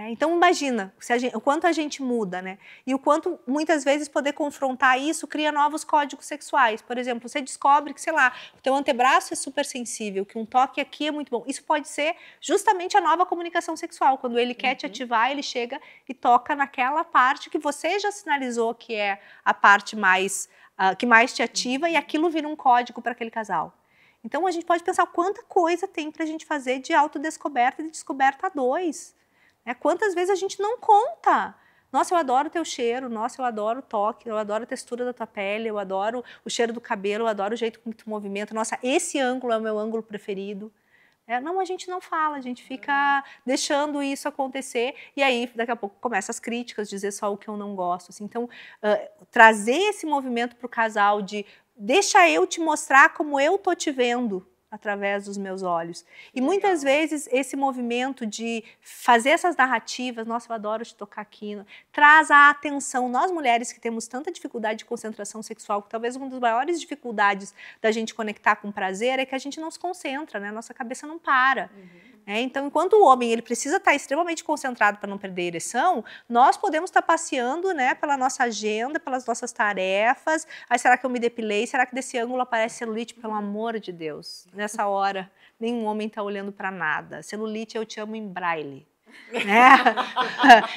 Speaker 2: Então imagina o quanto a gente muda, né? E o quanto muitas vezes poder confrontar isso cria novos códigos sexuais. Por exemplo, você descobre que, sei lá, o teu antebraço é super sensível, que um toque aqui é muito bom. Isso pode ser justamente a nova comunicação sexual. Quando ele quer te ativar, ele chega e toca naquela parte que você já sinalizou que é a parte mais que mais te ativa, e aquilo vira um código para aquele casal. Então a gente pode pensar quanta coisa tem para a gente fazer de autodescoberta e de descoberta a 2. Quantas vezes a gente não conta? Nossa, eu adoro o teu cheiro, nossa, eu adoro o toque, eu adoro a textura da tua pele, eu adoro o cheiro do cabelo, eu adoro o jeito como tu movimenta, nossa, esse ângulo é o meu ângulo preferido. Não, a gente não fala, a gente fica deixando isso acontecer, e aí daqui a pouco começam as críticas, dizer só o que eu não gosto. Assim. Então, trazer esse movimento para o casal de deixa eu te mostrar como eu tô te vendo, através dos meus olhos. E muitas vezes esse movimento de fazer essas narrativas, nossa, eu adoro te tocar aqui, traz a atenção. Nós mulheres que temos tanta dificuldade de concentração sexual, que talvez uma das maiores dificuldades da gente conectar com prazer é que a gente não se concentra, né? Nossa cabeça não para. Então, enquanto o homem ele precisa estar extremamente concentrado para não perder a ereção, nós podemos estar passeando, né, pela nossa agenda, pelas nossas tarefas. Aí, será que eu me depilei? Será que desse ângulo aparece celulite? Pelo amor de Deus, nessa hora, nenhum homem está olhando para nada. Celulite, eu te amo em braille.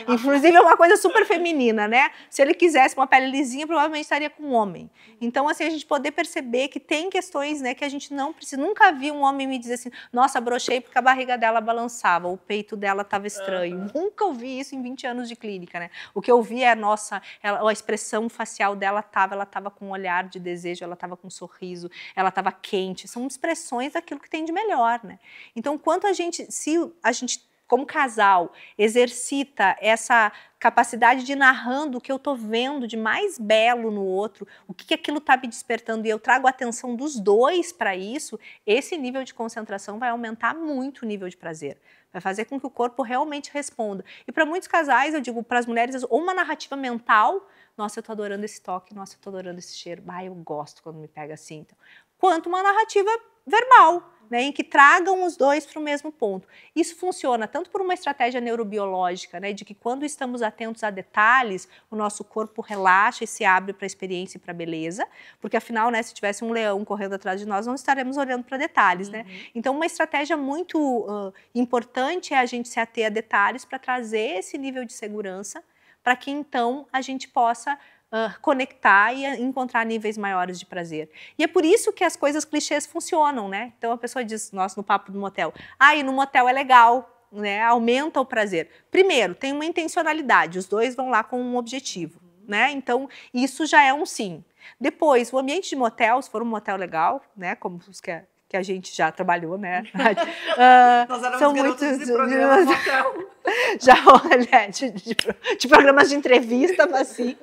Speaker 2: Inclusive é uma coisa super feminina, né? Se ele quisesse uma pele lisinha, provavelmente estaria com um homem. Então, assim, a gente poder perceber que tem questões, né, que a gente não precisa. Nunca vi um homem me dizer assim, nossa, brochei porque a barriga dela balançava, o peito dela estava estranho. Nunca ouvi isso em 20 anos de clínica, né? O que eu vi é, nossa, a expressão facial dela ela estava com um olhar de desejo, ela estava com um sorriso, ela estava quente. São expressões daquilo que tem de melhor, né? Então, quanto se a gente como casal, exercita essa capacidade de ir narrando o que eu estou vendo de mais belo no outro, o que aquilo está me despertando, e eu trago a atenção dos 2 para isso, esse nível de concentração vai aumentar muito o nível de prazer. Vai fazer com que o corpo realmente responda. E para muitos casais, eu digo, para as mulheres, ou uma narrativa mental, nossa, eu estou adorando esse toque, nossa, eu estou adorando esse cheiro, eu gosto quando me pega assim. Então, quanto uma narrativa verbal, né, em que tragam os 2 para o mesmo ponto. Isso funciona tanto por uma estratégia neurobiológica, né, de que quando estamos atentos a detalhes, o nosso corpo relaxa e se abre para a experiência e para a beleza, porque afinal, né, se tivesse um leão correndo atrás de nós, não estaremos olhando para detalhes. Né? Então, uma estratégia muito importante é a gente se ater a detalhes para trazer esse nível de segurança, para que então a gente possa conectar e encontrar níveis maiores de prazer. E é por isso que as coisas clichês funcionam, né? Então a pessoa diz, nossa, no papo do motel, e no motel é legal, né? Aumenta o prazer. Primeiro, tem uma intencionalidade, os 2 vão lá com um objetivo, né? Então isso já é um sim. Depois, o ambiente de motel, se for um motel legal, né? Como os que a gente já trabalhou, né?
Speaker 4: Nós éramos
Speaker 2: são
Speaker 4: garotos
Speaker 2: muitos
Speaker 4: de programa motel.
Speaker 2: Já, olha, de programas de entrevista, assim.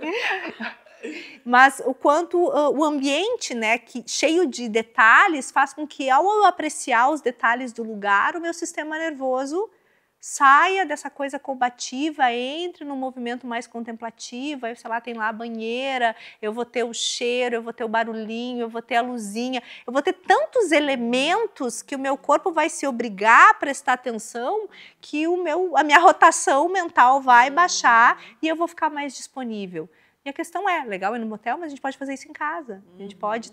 Speaker 2: Mas o quanto o ambiente, né, cheio de detalhes, faz com que, ao eu apreciar os detalhes do lugar, o meu sistema nervoso saia dessa coisa combativa, entre num movimento mais contemplativo. Aí, sei lá, tem lá a banheira, eu vou ter o cheiro, eu vou ter o barulhinho, eu vou ter a luzinha, eu vou ter tantos elementos que o meu corpo vai se obrigar a prestar atenção, que a minha rotação mental vai baixar e eu vou ficar mais disponível. E a questão é, legal ir no motel, mas a gente pode fazer isso em casa. A gente pode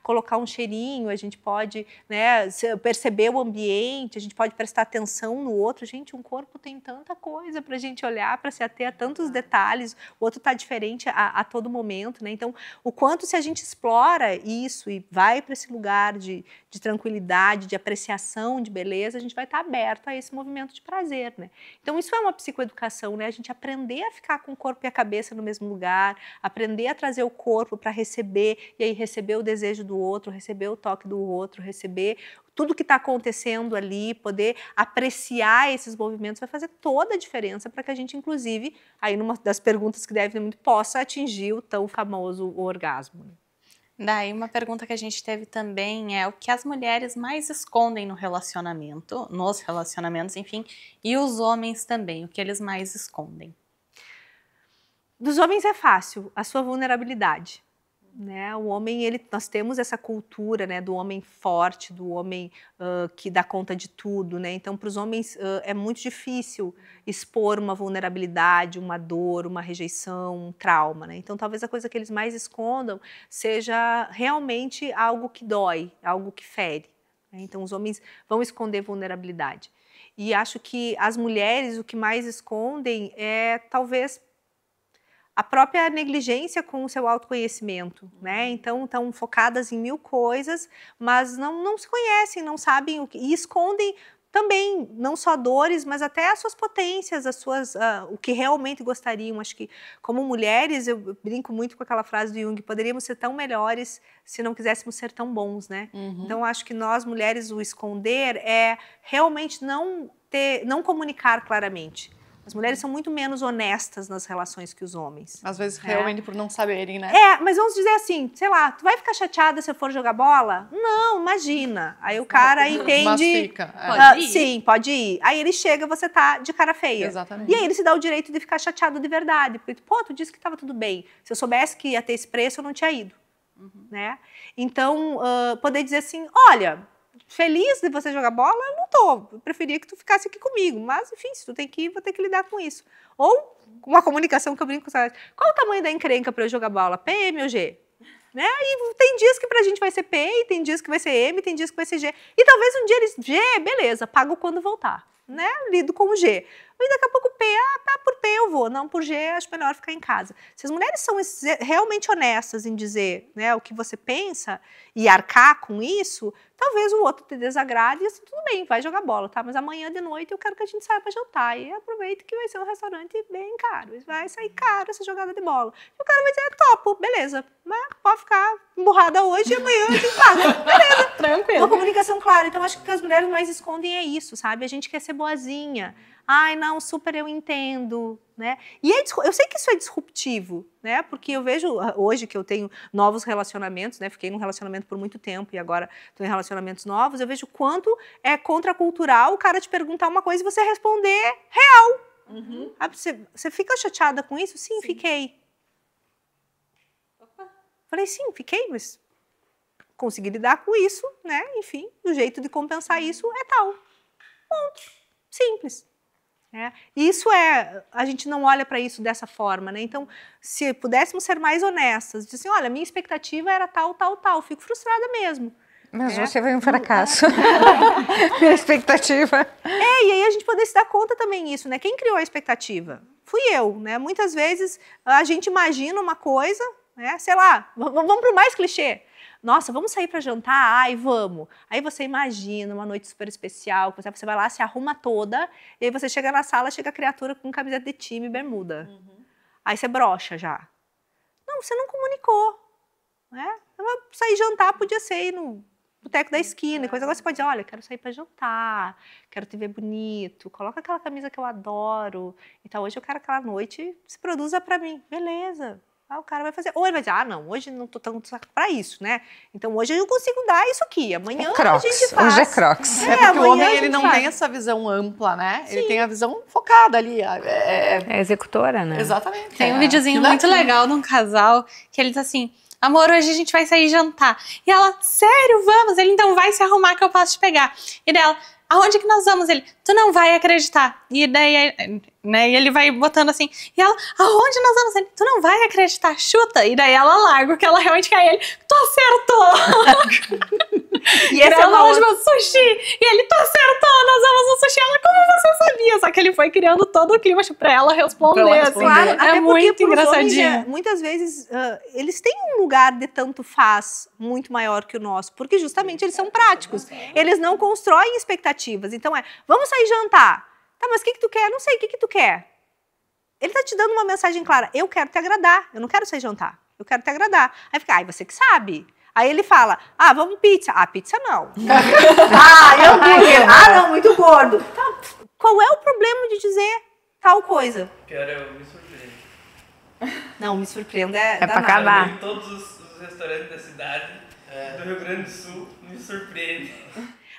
Speaker 2: colocar um cheirinho, a gente pode, né, perceber o ambiente, a gente pode prestar atenção no outro. Gente, um corpo tem tanta coisa para a gente olhar, para se ater a tantos detalhes. O outro está diferente a todo momento, né? Então, o quanto se a gente explora isso e vai para esse lugar de tranquilidade, de apreciação, de beleza, a gente vai estar aberto a esse movimento de prazer, né? Então, isso é uma psicoeducação, né? A gente aprender a ficar com o corpo e a cabeça no mesmo lugar, lugar, aprender a trazer o corpo para receber, e aí receber o desejo do outro, receber o toque do outro, receber tudo que está acontecendo ali, poder apreciar esses movimentos vai fazer toda a diferença para que a gente, inclusive, aí numa das perguntas que deve ter muito, possa atingir o tão famoso orgasmo.
Speaker 3: Daí uma pergunta que a gente teve também é o que as mulheres mais escondem no relacionamento, nos relacionamentos, enfim, e os homens também, o que eles mais escondem.
Speaker 2: Dos homens é fácil, a sua vulnerabilidade. Né? O homem, nós temos essa cultura, né, do homem forte, do homem que dá conta de tudo, né? Então, para os homens é muito difícil expor uma vulnerabilidade, uma dor, uma rejeição, um trauma, né? Então, talvez a coisa que eles mais escondam seja realmente algo que dói, algo que fere, né? Então, os homens vão esconder vulnerabilidade. E acho que as mulheres, o que mais escondem é talvez a própria negligência com o seu autoconhecimento, né? Então, estão focadas em 1000 coisas, mas não se conhecem, não sabem o que, e escondem também, não só dores, mas até as suas potências, o que realmente gostariam. Acho que, como mulheres, eu brinco muito com aquela frase do Jung, poderíamos ser tão melhores se não quiséssemos ser tão bons, né? Então, acho que nós, mulheres, o esconder é realmente não comunicar claramente. As mulheres são muito menos honestas nas relações que os homens.
Speaker 4: Às vezes, realmente, por não saberem, né?
Speaker 2: Mas vamos dizer assim, sei lá, tu vai ficar chateada se eu for jogar bola? Não, imagina. Aí o cara entende...
Speaker 4: Mas fica.
Speaker 3: Pode ir.
Speaker 2: Sim, pode ir. Aí ele chega, você tá de cara feia.
Speaker 4: Exatamente.
Speaker 2: E aí ele se dá o direito de ficar chateado de verdade. Porque, pô, tu disse que tava tudo bem. Se eu soubesse que ia ter esse preço, eu não tinha ido. Né? Então, poder dizer assim, olha... Feliz de você jogar bola, eu não tô. Eu preferia que tu ficasse aqui comigo. Mas, enfim, se tu tem que ir, vou ter que lidar com isso. Ou uma comunicação que eu brinco com os. Qual o tamanho da encrenca para eu jogar bola? PM ou G? Né? E tem dias que pra gente vai ser P, tem dias que vai ser M, tem dias que vai ser G. E talvez um dia eles... G, beleza, pago quando voltar. Né? Lido com o G. E daqui a pouco P, por P eu vou. Não, por G, acho melhor ficar em casa. Se as mulheres são realmente honestas em dizer, né, o que você pensa e arcar com isso, talvez o outro te desagrade e assim, tudo bem, vai jogar bola, tá? Mas amanhã de noite eu quero que a gente saia pra jantar. E aproveita que vai ser um restaurante bem caro. Vai sair caro essa jogada de bola. E o cara vai dizer, topo, beleza. Mas pode ficar emburrada hoje e amanhã a gente paga. Beleza.
Speaker 3: Tranquilo.
Speaker 2: Uma comunicação clara. Então, acho que o que as mulheres mais escondem é isso, sabe? A gente quer ser boazinha. Ai, não, super eu entendo, né? E eu sei que isso é disruptivo, né? Porque eu vejo hoje que eu tenho novos relacionamentos, né? Fiquei num relacionamento por muito tempo e agora estou em relacionamentos novos. Eu vejo quanto é contracultural o cara te perguntar uma coisa e você responder real. Você fica chateada com isso? Sim, fiquei. Falei, sim, fiquei, mas consegui lidar com isso, né? Enfim, o jeito de compensar isso é tal. Ponto. Simples. Isso a gente não olha para isso dessa forma, né? Então, se pudéssemos ser mais honestas, dizer assim, olha, minha expectativa era tal, tal, tal, fico frustrada mesmo.
Speaker 7: Mas você foi um fracasso. Minha expectativa.
Speaker 2: E aí a gente poder se dar conta também disso, né? Quem criou a expectativa? Fui eu, né? Muitas vezes a gente imagina uma coisa, né? Sei lá, vamos para o mais clichê. Nossa, vamos sair para jantar? Ai, vamos. Aí você imagina uma noite super especial, você vai lá, se arruma toda, e aí você chega na sala, chega a criatura com camiseta de time e bermuda. Aí você brocha já. Não, você não comunicou. Né? Sair jantar podia ser ir no boteco da esquina, coisa. Agora você pode dizer, olha, quero sair para jantar, quero te ver bonito, coloca aquela camisa que eu adoro. Então hoje eu quero aquela noite, se produza para mim. Beleza. O cara vai fazer, ou ele vai dizer, não, hoje não tô tão saco pra isso, né? Então hoje eu consigo dar isso aqui, amanhã a gente faz.
Speaker 7: Hoje é Crocs.
Speaker 4: Porque o homem, ele não tem essa visão ampla, né? Sim. Ele tem a visão focada ali.
Speaker 1: É executora, né?
Speaker 4: Exatamente.
Speaker 3: Tem um videozinho muito legal de um casal, que ele diz assim, amor, hoje a gente vai sair jantar. E ela, sério, vamos? Ele, então vai se arrumar que eu posso te pegar. E dela, aonde que nós vamos? Ele, tu não vai acreditar. E daí, né, e ele vai botando assim, e ela, aonde nós vamos? Ele, tu não vai acreditar, chuta. E daí ela larga o que ela realmente quer. E ele, tu acertou. E essa é uma outra... sushi. E ele, tu acertou, nós vamos no sushi. Ela, como você sabia? Só que ele foi criando todo o clima pra ela responder. Assim.
Speaker 2: Claro,
Speaker 3: é muito engraçadinho.
Speaker 2: Muitas vezes, eles têm um lugar de tanto faz muito maior que o nosso, porque justamente eles são práticos. Eles não constroem expectativas. Então vamos sair jantar. Tá, mas o que tu quer? Não sei, o que tu quer? Ele tá te dando uma mensagem clara, eu quero te agradar, eu não quero sair jantar, eu quero te agradar. Aí fica, você que sabe. Aí ele fala, vamos pizza. Pizza não. Hambúrguer. Não, muito gordo. Tá, qual é o problema de dizer tal coisa?
Speaker 6: Pior é eu me surpreendo.
Speaker 2: Não, me surpreendo
Speaker 1: É pra acabar.
Speaker 6: Em todos os restaurantes da cidade, do Rio Grande do Sul, me surpreende.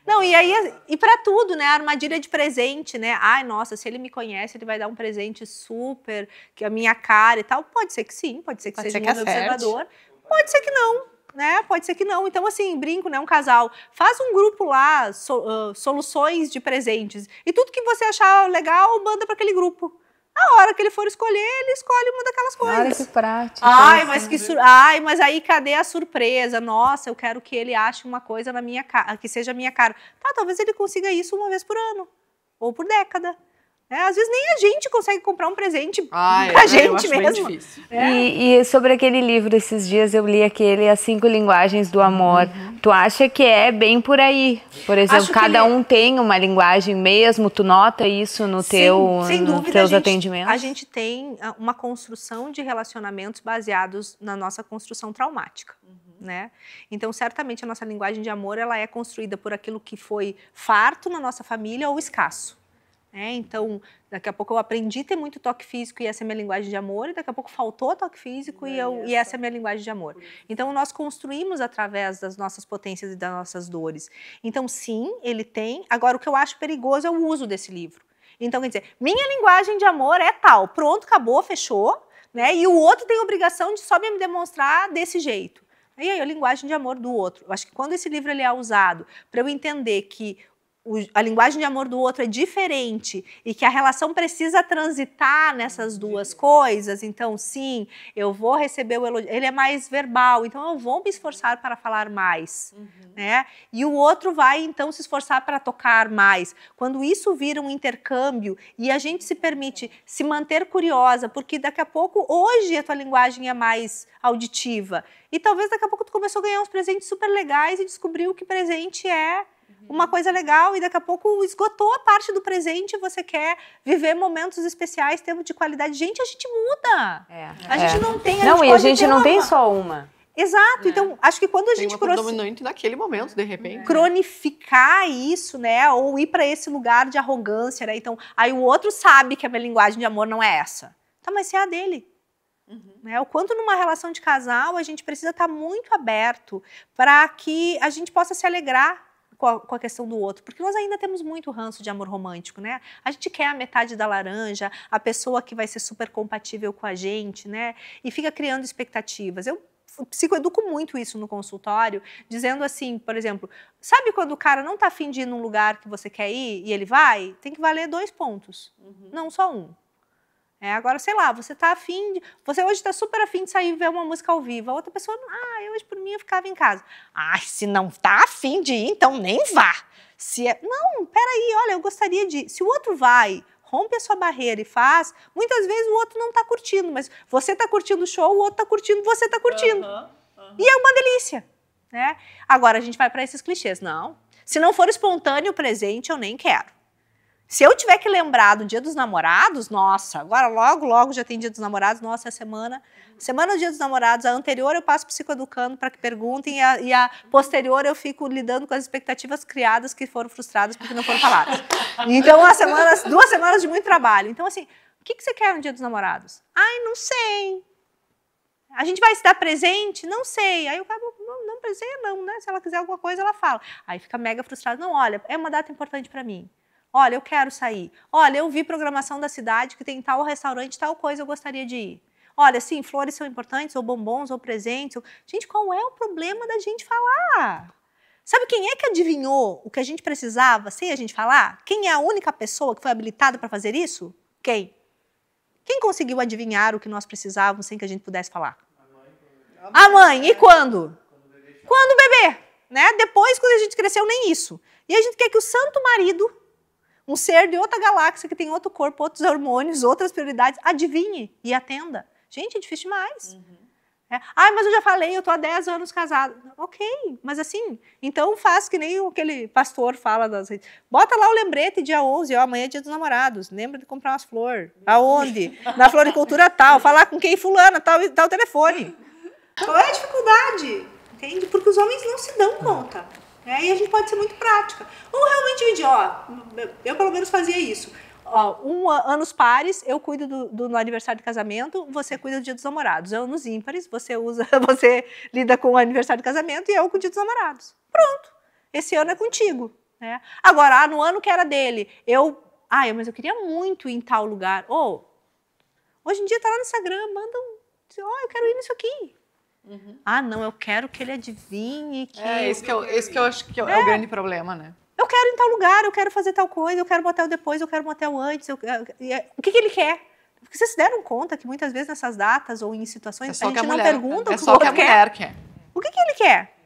Speaker 2: Não, e pra tudo, né? A armadilha de presente, né? Ai, nossa, se ele me conhece, ele vai dar um presente super, que é a minha cara e tal. Pode ser que sim, pode ser que seja um observador. Pode ser que não, né? Pode ser que não. Então, assim, brinco, né? Um casal, faz um grupo lá, soluções de presentes. E tudo que você achar legal, manda pra aquele grupo. A hora que ele for escolher, ele escolhe uma daquelas coisas.
Speaker 1: Olha que prático.
Speaker 2: Mas aí cadê a surpresa? Nossa, eu quero que ele ache uma coisa na minha cara, que seja a minha cara. Tá, talvez ele consiga isso uma vez por ano. Ou por década. Às vezes nem a gente consegue comprar um presente pra gente mesmo.
Speaker 1: E sobre aquele livro, esses dias eu li aquele As 5 Linguagens do Amor. Tu acha que é bem por aí? Por exemplo, cada um tem uma linguagem mesmo? Tu nota isso no
Speaker 2: sem dúvida,
Speaker 1: nos teus atendimentos?
Speaker 2: A gente tem uma construção de relacionamentos baseados na nossa construção traumática. Né? Então, certamente, a nossa linguagem de amor ela é construída por aquilo que foi farto na nossa família ou escasso. Então, daqui a pouco eu aprendi a ter muito toque físico e essa é a minha linguagem de amor, e daqui a pouco faltou toque físico e essa é a minha linguagem de amor. Então, nós construímos através das nossas potências e das nossas dores. Então, sim, ele tem. Agora, o que eu acho perigoso é o uso desse livro. Então, quer dizer, minha linguagem de amor é tal, pronto, acabou, fechou, né? E o outro tem a obrigação de só me demonstrar desse jeito. E aí, a linguagem de amor do outro. Eu acho que quando esse livro ele é usado para eu entender que a linguagem de amor do outro é diferente e que a relação precisa transitar nessas duas coisas, então sim, eu vou receber o elogio, ele é mais verbal, então eu vou me esforçar para falar mais, né? E o outro vai então se esforçar para tocar mais. Quando isso vira um intercâmbio e a gente se permite se manter curiosa, porque daqui a pouco, hoje a tua linguagem é mais auditiva e talvez daqui a pouco tu começou a ganhar uns presentes super legais e descobriu que presente é uma coisa legal e daqui a pouco esgotou a parte do presente e você quer viver momentos especiais, tempo de qualidade. Gente, a gente muda. A gente não tem...
Speaker 1: A gente não tem só uma.
Speaker 2: Exato. Então, acho que quando a gente...
Speaker 4: Tem uma dominante naquele momento, de repente.
Speaker 2: Cronificar isso, né? Ou ir para esse lugar de arrogância, né? Então, aí o outro sabe que a minha linguagem de amor não é essa. Tá, mas é a dele. Né? O quanto numa relação de casal a gente precisa estar muito aberto para que a gente possa se alegrar com a questão do outro, porque nós ainda temos muito ranço de amor romântico, né? A gente quer a metade da laranja, a pessoa que vai ser super compatível com a gente, né? E fica criando expectativas. Eu psicoeduco muito isso no consultório, dizendo assim, por exemplo, sabe quando o cara não tá afim de ir num lugar que você quer ir e ele vai? Tem que valer 2 pontos, não só 1. Agora, sei lá, você tá afim de... Você hoje tá super afim de sair e ver uma música ao vivo. A outra pessoa, eu hoje por mim eu ficava em casa. Se não tá afim de ir, então nem vá. Não, peraí, olha, eu gostaria de ir. Se o outro vai, rompe a sua barreira e faz, muitas vezes o outro não tá curtindo, mas você tá curtindo o show, o outro tá curtindo, você tá curtindo. E é uma delícia, né? Agora a gente vai para esses clichês. Não, se não for espontâneo o presente, eu nem quero. Se eu tiver que lembrar do Dia dos Namorados, nossa, agora logo já tem Dia dos Namorados, nossa, é semana do Dia dos Namorados, a anterior eu passo psicoeducando para que perguntem e a posterior eu fico lidando com as expectativas criadas que foram frustradas porque não foram faladas. Então, 2 semanas de muito trabalho. Então, assim, o que você quer no Dia dos Namorados? Não sei. A gente vai se dar presente? Não sei. Aí eu acabo, não presente não, né? Se ela quiser alguma coisa, ela fala. Aí fica mega frustrada. Não, olha, é uma data importante para mim. Olha, eu quero sair. Olha, eu vi programação da cidade que tem tal restaurante, tal coisa eu gostaria de ir. Olha, sim, flores são importantes, ou bombons, ou presentes. Gente, qual é o problema da gente falar? Sabe quem é que adivinhou o que a gente precisava sem a gente falar? Quem é a única pessoa que foi habilitada para fazer isso? Quem? Quem conseguiu adivinhar o que nós precisávamos sem que a gente pudesse falar? A mãe. E quando? Quando o bebê. Né? Depois, quando a gente cresceu, nem isso. E a gente quer que o santo marido, um ser de outra galáxia, que tem outro corpo, outros hormônios, outras prioridades, adivinhe e atenda. Gente, é difícil demais. Mas eu já falei, eu tô há 10 anos casado. Ok, mas assim, então faz que nem aquele pastor fala das redes. Bota lá o lembrete dia 11, amanhã é dia dos namorados. Lembra de comprar umas flores. Aonde? Na floricultura tal, falar com quem fulana, tal telefone. Qual é a dificuldade? Entende? Porque os homens não se dão conta. E a gente pode ser muito prática. Ou realmente dividir, eu pelo menos fazia isso. Anos pares, eu cuido do aniversário de casamento, você cuida do dia dos namorados. Anos ímpares, você lida com o aniversário de casamento e eu com o dia dos namorados. Pronto. Esse ano é contigo. Né? Agora, no ano que era dele, mas eu queria muito ir em tal lugar. Hoje em dia tá lá no Instagram, manda eu quero ir nisso aqui. Não, eu quero que ele adivinhe que...
Speaker 4: Esse que eu acho que é o grande problema, né?
Speaker 2: Eu quero ir em tal lugar, eu quero fazer tal coisa, eu quero motel depois, eu quero motel antes. O que ele quer? Porque vocês se deram conta que muitas vezes nessas datas ou em situações a gente não pergunta o que o outro quer. O que ele quer?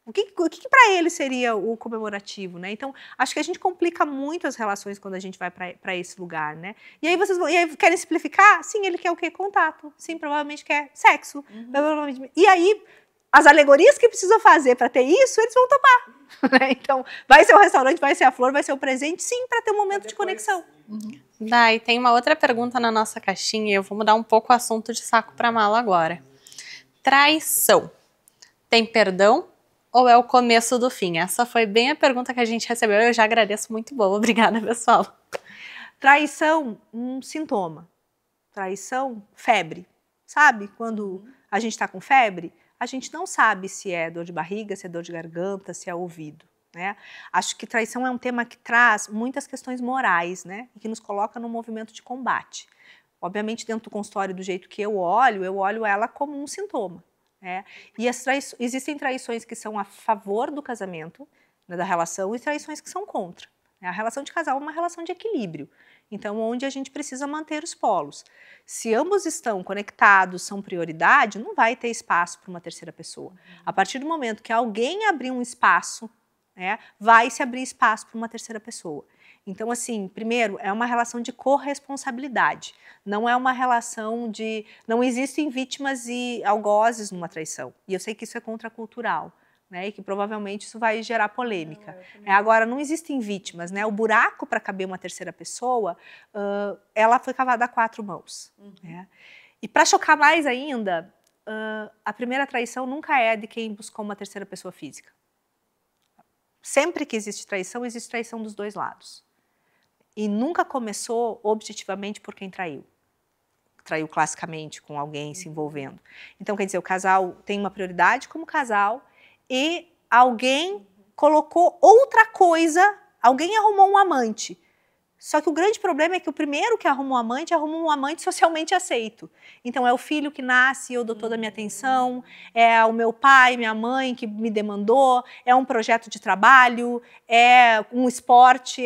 Speaker 2: O que para ele seria o comemorativo, né? Então, acho que a gente complica muito as relações quando a gente vai para esse lugar, né? E aí vocês querem simplificar? Sim, ele quer o quê? Contato. Sim, provavelmente quer sexo. E aí, as alegorias que precisam fazer para ter isso, eles vão topar. Então, vai ser o restaurante, vai ser a flor, vai ser o presente, sim, para ter um momento de conexão.
Speaker 3: E tem uma outra pergunta na nossa caixinha, e eu vou mudar um pouco o assunto de saco para mala agora. Traição. Tem perdão ou é o começo do fim? Essa foi bem a pergunta que a gente recebeu, eu já agradeço, muito boa. Obrigada, pessoal.
Speaker 2: Traição, um sintoma. Traição, febre. Sabe? Quando a gente está com febre, a gente não sabe se é dor de barriga, se é dor de garganta, se é ouvido. Né? Acho que traição é um tema que traz muitas questões morais, né? E que nos coloca num movimento de combate. Obviamente, dentro do consultório, do jeito que eu olho ela como um sintoma. Né? E existem traições que são a favor do casamento, né, da relação, e traições que são contra. A relação de casal é uma relação de equilíbrio. Então, onde a gente precisa manter os polos. Se ambos estão conectados, são prioridade, não vai ter espaço para uma terceira pessoa. A partir do momento que alguém abrir um espaço, né, vai se abrir espaço para uma terceira pessoa. Então, assim, primeiro, é uma relação de corresponsabilidade. Não é uma relação de... Não existem vítimas e algozes numa traição. E eu sei que isso é contracultural. Né, e que provavelmente isso vai gerar polêmica. Agora, não existem vítimas, né? O buraco para caber uma terceira pessoa, ela foi cavada a 4 mãos. Né? E para chocar mais ainda, a primeira traição nunca é de quem buscou uma terceira pessoa física. Sempre que existe traição dos dois lados. E nunca começou objetivamente por quem traiu. Traiu classicamente com alguém se envolvendo. Então, quer dizer, o casal tem uma prioridade como casal, e alguém colocou outra coisa, alguém arrumou um amante. Só que o grande problema é que o primeiro que arruma um amante socialmente aceito. Então, é o filho que nasce, eu dou toda a minha atenção, é o meu pai, minha mãe que me demandou, é um projeto de trabalho, é um esporte,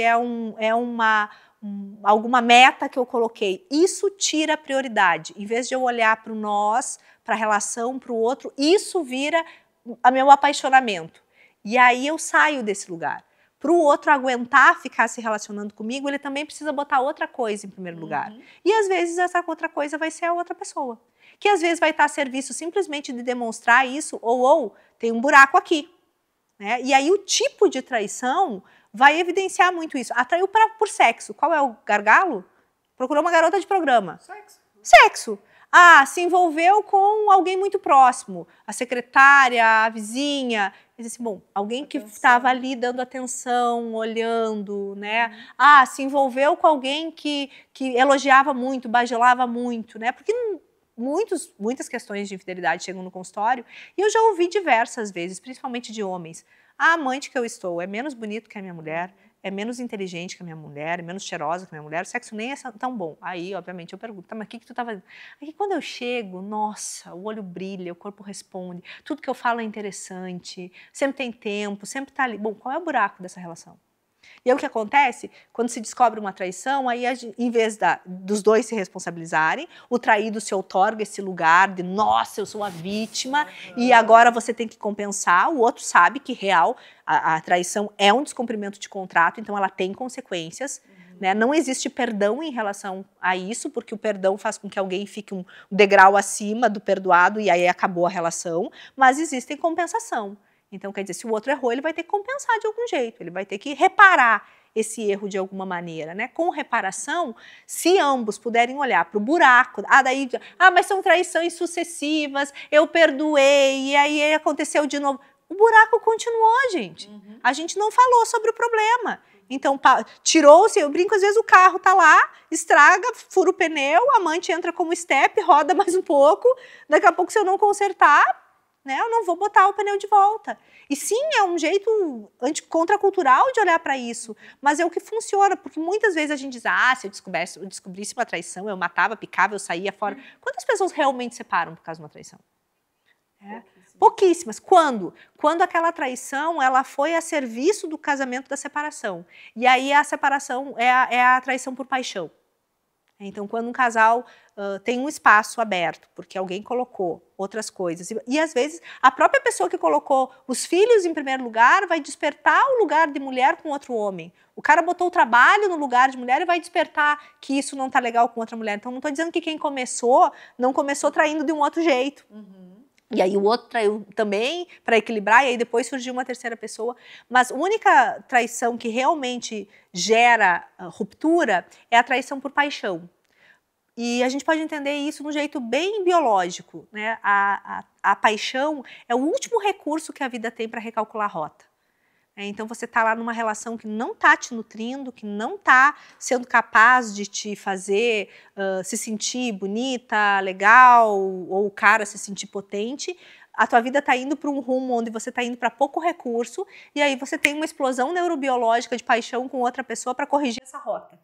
Speaker 2: alguma meta que eu coloquei. Isso tira a prioridade. Em vez de eu olhar para o nós, para a relação, para o outro, isso vira o meu apaixonamento. E aí eu saio desse lugar. Para o outro aguentar ficar se relacionando comigo, ele também precisa botar outra coisa em primeiro lugar. E às vezes essa outra coisa vai ser a outra pessoa. Que às vezes vai estar a serviço simplesmente de demonstrar isso, ou tem um buraco aqui. Né? E aí o tipo de traição vai evidenciar muito isso. Atraiu por sexo. Qual é o gargalo? Procurou uma garota de programa. Sexo. Se envolveu com alguém muito próximo, a secretária, a vizinha, assim, alguém que estava ali dando atenção, olhando, né? Se envolveu com alguém que elogiava muito, bajulava muito, né? Porque muitas questões de infidelidade chegam no consultório e eu já ouvi diversas vezes, principalmente de homens. A amante que eu estou é menos bonito que a minha mulher, é menos inteligente que a minha mulher, é menos cheirosa que a minha mulher, o sexo nem é tão bom. Aí, obviamente, eu pergunto, mas o que tu tá fazendo? Aí, quando eu chego, nossa, o olho brilha, o corpo responde, tudo que eu falo é interessante, sempre tem tempo, sempre tá ali. Bom, qual é o buraco dessa relação? E aí o que acontece? Quando se descobre uma traição, aí em vez dos dois se responsabilizarem, o traído se outorga esse lugar de nossa, eu sou a vítima e agora você tem que compensar. O outro sabe que a traição é um descumprimento de contrato, então ela tem consequências. né? Não existe perdão em relação a isso, porque o perdão faz com que alguém fique um degrau acima do perdoado e aí acabou a relação, mas existe compensação. Então, quer dizer, se o outro errou, ele vai ter que compensar de algum jeito, ele vai ter que reparar esse erro de alguma maneira, né? Com reparação, se ambos puderem olhar para o buraco, mas são traições sucessivas, eu perdoei, e aí aconteceu de novo. O buraco continuou, gente. A gente não falou sobre o problema. Então, tirou-se, eu brinco, às vezes o carro tá lá, estraga, fura o pneu, a amante entra como step, roda mais um pouco, daqui a pouco se eu não consertar, né, eu não vou botar o pneu de volta. E sim, é um jeito contracultural de olhar para isso, mas é o que funciona, porque muitas vezes a gente diz, se eu descobrisse uma traição, eu matava, picava, eu saía fora. Quantas pessoas realmente separam por causa de uma traição? Pouquíssimas. Quando? Quando aquela traição ela foi a serviço do casamento da separação. E aí a separação é a traição por paixão. Então, quando um casal tem um espaço aberto, porque alguém colocou outras coisas, e às vezes a própria pessoa que colocou os filhos em primeiro lugar vai despertar o lugar de mulher com outro homem. O cara botou o trabalho no lugar de mulher e vai despertar que isso não está legal com outra mulher. Então, não estou dizendo que quem começou, não começou traindo de um outro jeito. E aí o outro traiu também para equilibrar, e aí depois surgiu uma terceira pessoa. Mas a única traição que realmente gera ruptura é a traição por paixão. E a gente pode entender isso de um jeito bem biológico, né? A paixão é o último recurso que a vida tem para recalcular a rota. Então você está lá numa relação que não está te nutrindo, que não está sendo capaz de te fazer se sentir bonita, legal, ou o cara se sentir potente. A tua vida está indo para um rumo onde você está indo para pouco recurso, e aí você tem uma explosão neurobiológica de paixão com outra pessoa para corrigir essa rota.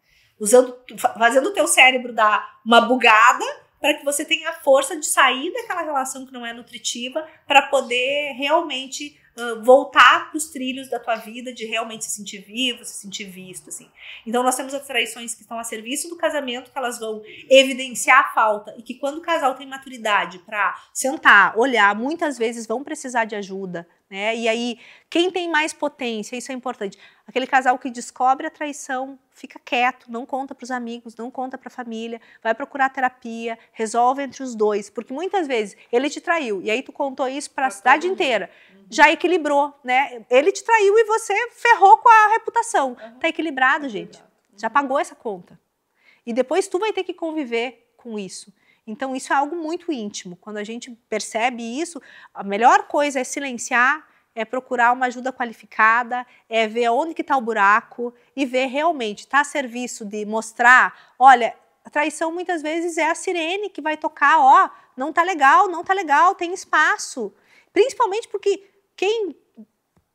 Speaker 2: Fazendo o teu cérebro dar uma bugada para que você tenha a força de sair daquela relação que não é nutritiva para poder realmente voltar para os trilhos da tua vida, de realmente se sentir vivo, se sentir visto, assim. Então nós temos as traições que estão a serviço do casamento, que elas vão evidenciar a falta, e que quando o casal tem maturidade para sentar, olhar, muitas vezes vão precisar de ajuda, né? E aí, quem tem mais potência, isso é importante. Aquele casal que descobre a traição, fica quieto, não conta para os amigos, não conta para a família, vai procurar terapia, resolve entre os dois, porque muitas vezes ele te traiu, e aí tu contou isso para a cidade inteira, já equilibrou, né? Ele te traiu e você ferrou com a reputação. Tá equilibrado, gente. Já pagou essa conta. E depois tu vai ter que conviver com isso. Então isso é algo muito íntimo. Quando a gente percebe isso, a melhor coisa é silenciar, é procurar uma ajuda qualificada, é ver onde que está o buraco e ver realmente, está a serviço de mostrar, olha, a traição muitas vezes é a sirene que vai tocar, não tá legal, tem espaço. Principalmente porque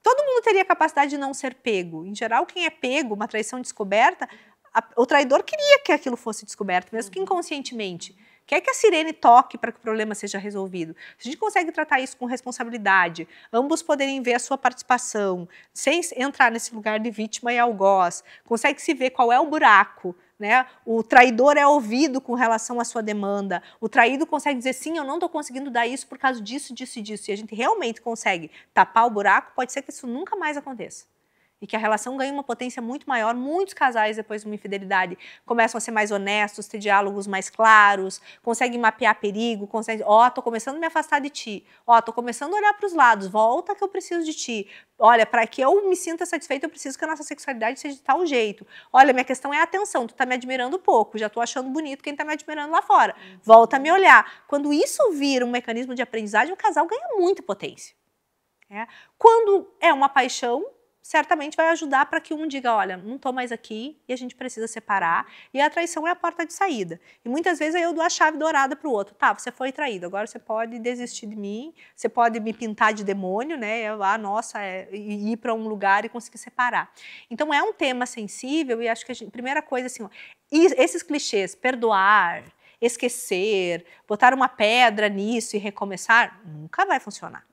Speaker 2: todo mundo teria capacidade de não ser pego. Em geral, quem é pego, uma traição descoberta, o traidor queria que aquilo fosse descoberto, mesmo que inconscientemente. Quer que a sirene toque para que o problema seja resolvido. Se a gente consegue tratar isso com responsabilidade, ambos poderem ver a sua participação, sem entrar nesse lugar de vítima e algoz, consegue se ver qual é o buraco, né? O traidor é ouvido com relação à sua demanda, o traído consegue dizer, sim, eu não estou conseguindo dar isso por causa disso, disso e disso, e a gente realmente consegue tapar o buraco, pode ser que isso nunca mais aconteça. E que a relação ganhe uma potência muito maior. Muitos casais, depois de uma infidelidade, começam a ser mais honestos, ter diálogos mais claros, conseguem mapear perigo, conseguem, tô começando a me afastar de ti, tô começando a olhar para os lados, volta que eu preciso de ti. Olha, para que eu me sinta satisfeita, eu preciso que a nossa sexualidade seja de tal jeito. Olha, minha questão é a atenção, tu tá me admirando pouco, já tô achando bonito quem tá me admirando lá fora. Volta a me olhar. Quando isso vira um mecanismo de aprendizagem, o casal ganha muita potência. Quando é uma paixão, certamente vai ajudar para que um diga, olha, não estou mais aqui e a gente precisa separar, e a traição é a porta de saída. E muitas vezes aí eu dou a chave dourada para o outro, você foi traído, agora você pode desistir de mim, você pode me pintar de demônio, né, e ir para um lugar e conseguir separar. Então é um tema sensível, e acho que primeira coisa assim, esses clichês, perdoar, esquecer, botar uma pedra nisso e recomeçar, nunca vai funcionar.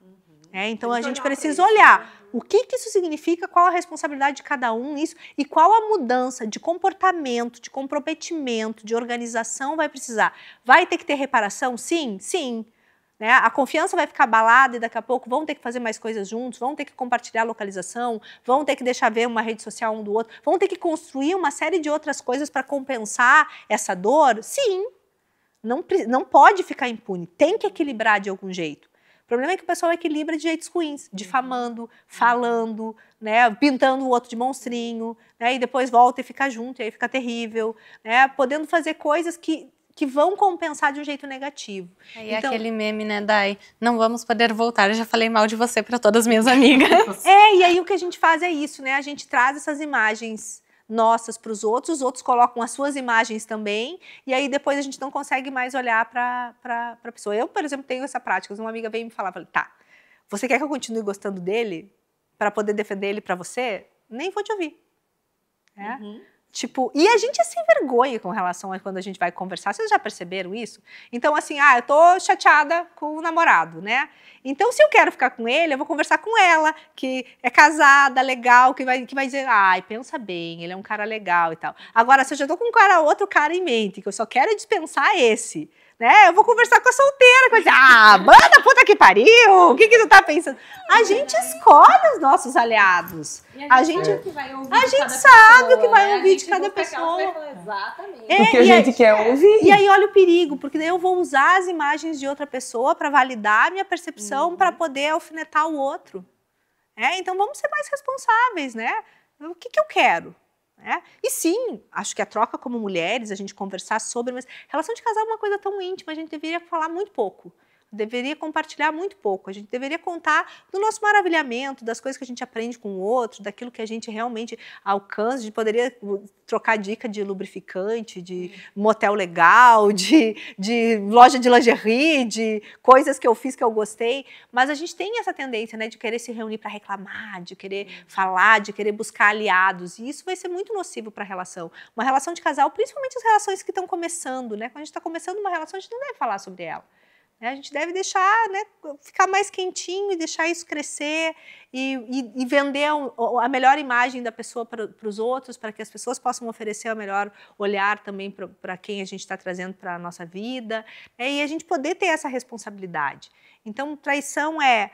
Speaker 2: Então a gente precisa olhar o que isso significa, qual a responsabilidade de cada um nisso e qual a mudança de comportamento, de comprometimento, de organização vai precisar. Vai ter que ter reparação? Sim, sim. Né? A confiança vai ficar abalada e daqui a pouco vão ter que fazer mais coisas juntos, vão ter que compartilhar localização, vão ter que deixar ver uma rede social um do outro, vão ter que construir uma série de outras coisas para compensar essa dor? Sim, não pode ficar impune, tem que equilibrar de algum jeito. O problema é que o pessoal equilibra de jeitos ruins, difamando, falando, né, pintando o outro de monstrinho, né, e depois volta e fica junto, e aí fica terrível, né, podendo fazer coisas que vão compensar de um jeito negativo.
Speaker 3: Aí então, aquele meme, né, Dai, não vamos poder voltar, eu já falei mal de você para todas as minhas amigas.
Speaker 2: E aí o que a gente faz é isso, né, a gente traz essas imagens nossas para os outros colocam as suas imagens também, e aí depois a gente não consegue mais olhar para a pessoa. Eu, por exemplo, tenho essa prática, uma amiga veio me falar, falei, tá, você quer que eu continue gostando dele para poder defender ele para você? Nem vou te ouvir. Tipo, e a gente se envergonha com relação a quando a gente vai conversar. Vocês já perceberam isso? Então, assim, eu tô chateada com o namorado, né? Então, se eu quero ficar com ele, eu vou conversar com ela, que é casada, legal, que vai dizer, ai, pensa bem, ele é um cara legal e tal. Agora, se eu já tô com outro cara em mente, que eu só quero dispensar esse, né? Eu vou conversar com a solteira, que vai dizer, banda puta que pariu, o que tu tá pensando? A gente escolhe os nossos aliados. A gente sabe o que vai ouvir de cada pessoa.
Speaker 3: Exatamente.
Speaker 5: O que a gente quer ouvir.
Speaker 2: E aí olha o perigo, porque daí eu vou usar as imagens de outra pessoa para validar a minha percepção, para poder alfinetar o outro. Então vamos ser mais responsáveis, né? O que eu quero? E sim, acho que a troca como mulheres, a gente conversar sobre, mas relação de casal é uma coisa tão íntima, a gente deveria falar muito pouco. Deveria compartilhar muito pouco, a gente deveria contar do nosso maravilhamento, das coisas que a gente aprende com o outro, daquilo que a gente realmente alcança, a gente poderia trocar dica de lubrificante, de motel legal, de loja de lingerie, de coisas que eu fiz que eu gostei, mas a gente tem essa tendência, né, de querer se reunir para reclamar, de querer falar, de querer buscar aliados, e isso vai ser muito nocivo para a relação. Uma relação de casal, principalmente as relações que estão começando, né, quando a gente está começando uma relação, a gente não deve falar sobre ela. A gente deve deixar, né, ficar mais quentinho e deixar isso crescer e vender a melhor imagem da pessoa para os outros, para que as pessoas possam oferecer o melhor olhar também para quem a gente está trazendo para a nossa vida, e a gente poder ter essa responsabilidade. Então, traição é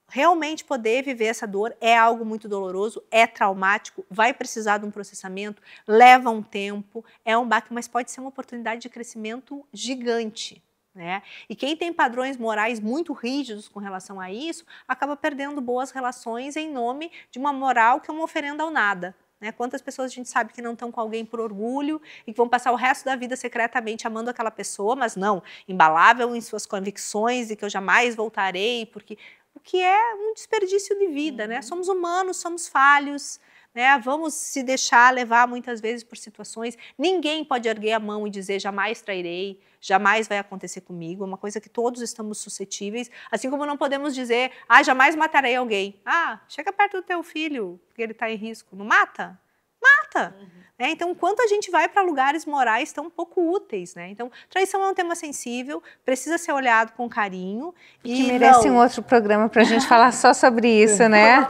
Speaker 2: realmente poder viver essa dor, é algo muito doloroso, é traumático, vai precisar de um processamento, leva um tempo, é um baque, mas pode ser uma oportunidade de crescimento gigante. Né? E quem tem padrões morais muito rígidos com relação a isso, acaba perdendo boas relações em nome de uma moral que é uma oferenda ao nada. Né? Quantas pessoas a gente sabe que não estão com alguém por orgulho e que vão passar o resto da vida secretamente amando aquela pessoa, mas não, imbalável em suas convicções e que eu jamais voltarei, porque o que é um desperdício de vida, né? Somos humanos, somos falhos, né? Vamos se deixar levar muitas vezes por situações. Ninguém pode erguer a mão e dizer jamais trairei, jamais vai acontecer comigo. É uma coisa que todos estamos suscetíveis. Assim como não podemos dizer, jamais matarei alguém. Chega perto do teu filho, porque ele está em risco. Não mata? Mata! Então, enquanto a gente vai para lugares morais tão pouco úteis, né? Então, traição é um tema sensível, precisa ser olhado com carinho.
Speaker 1: Que merece um outro programa para a gente falar só sobre isso, né?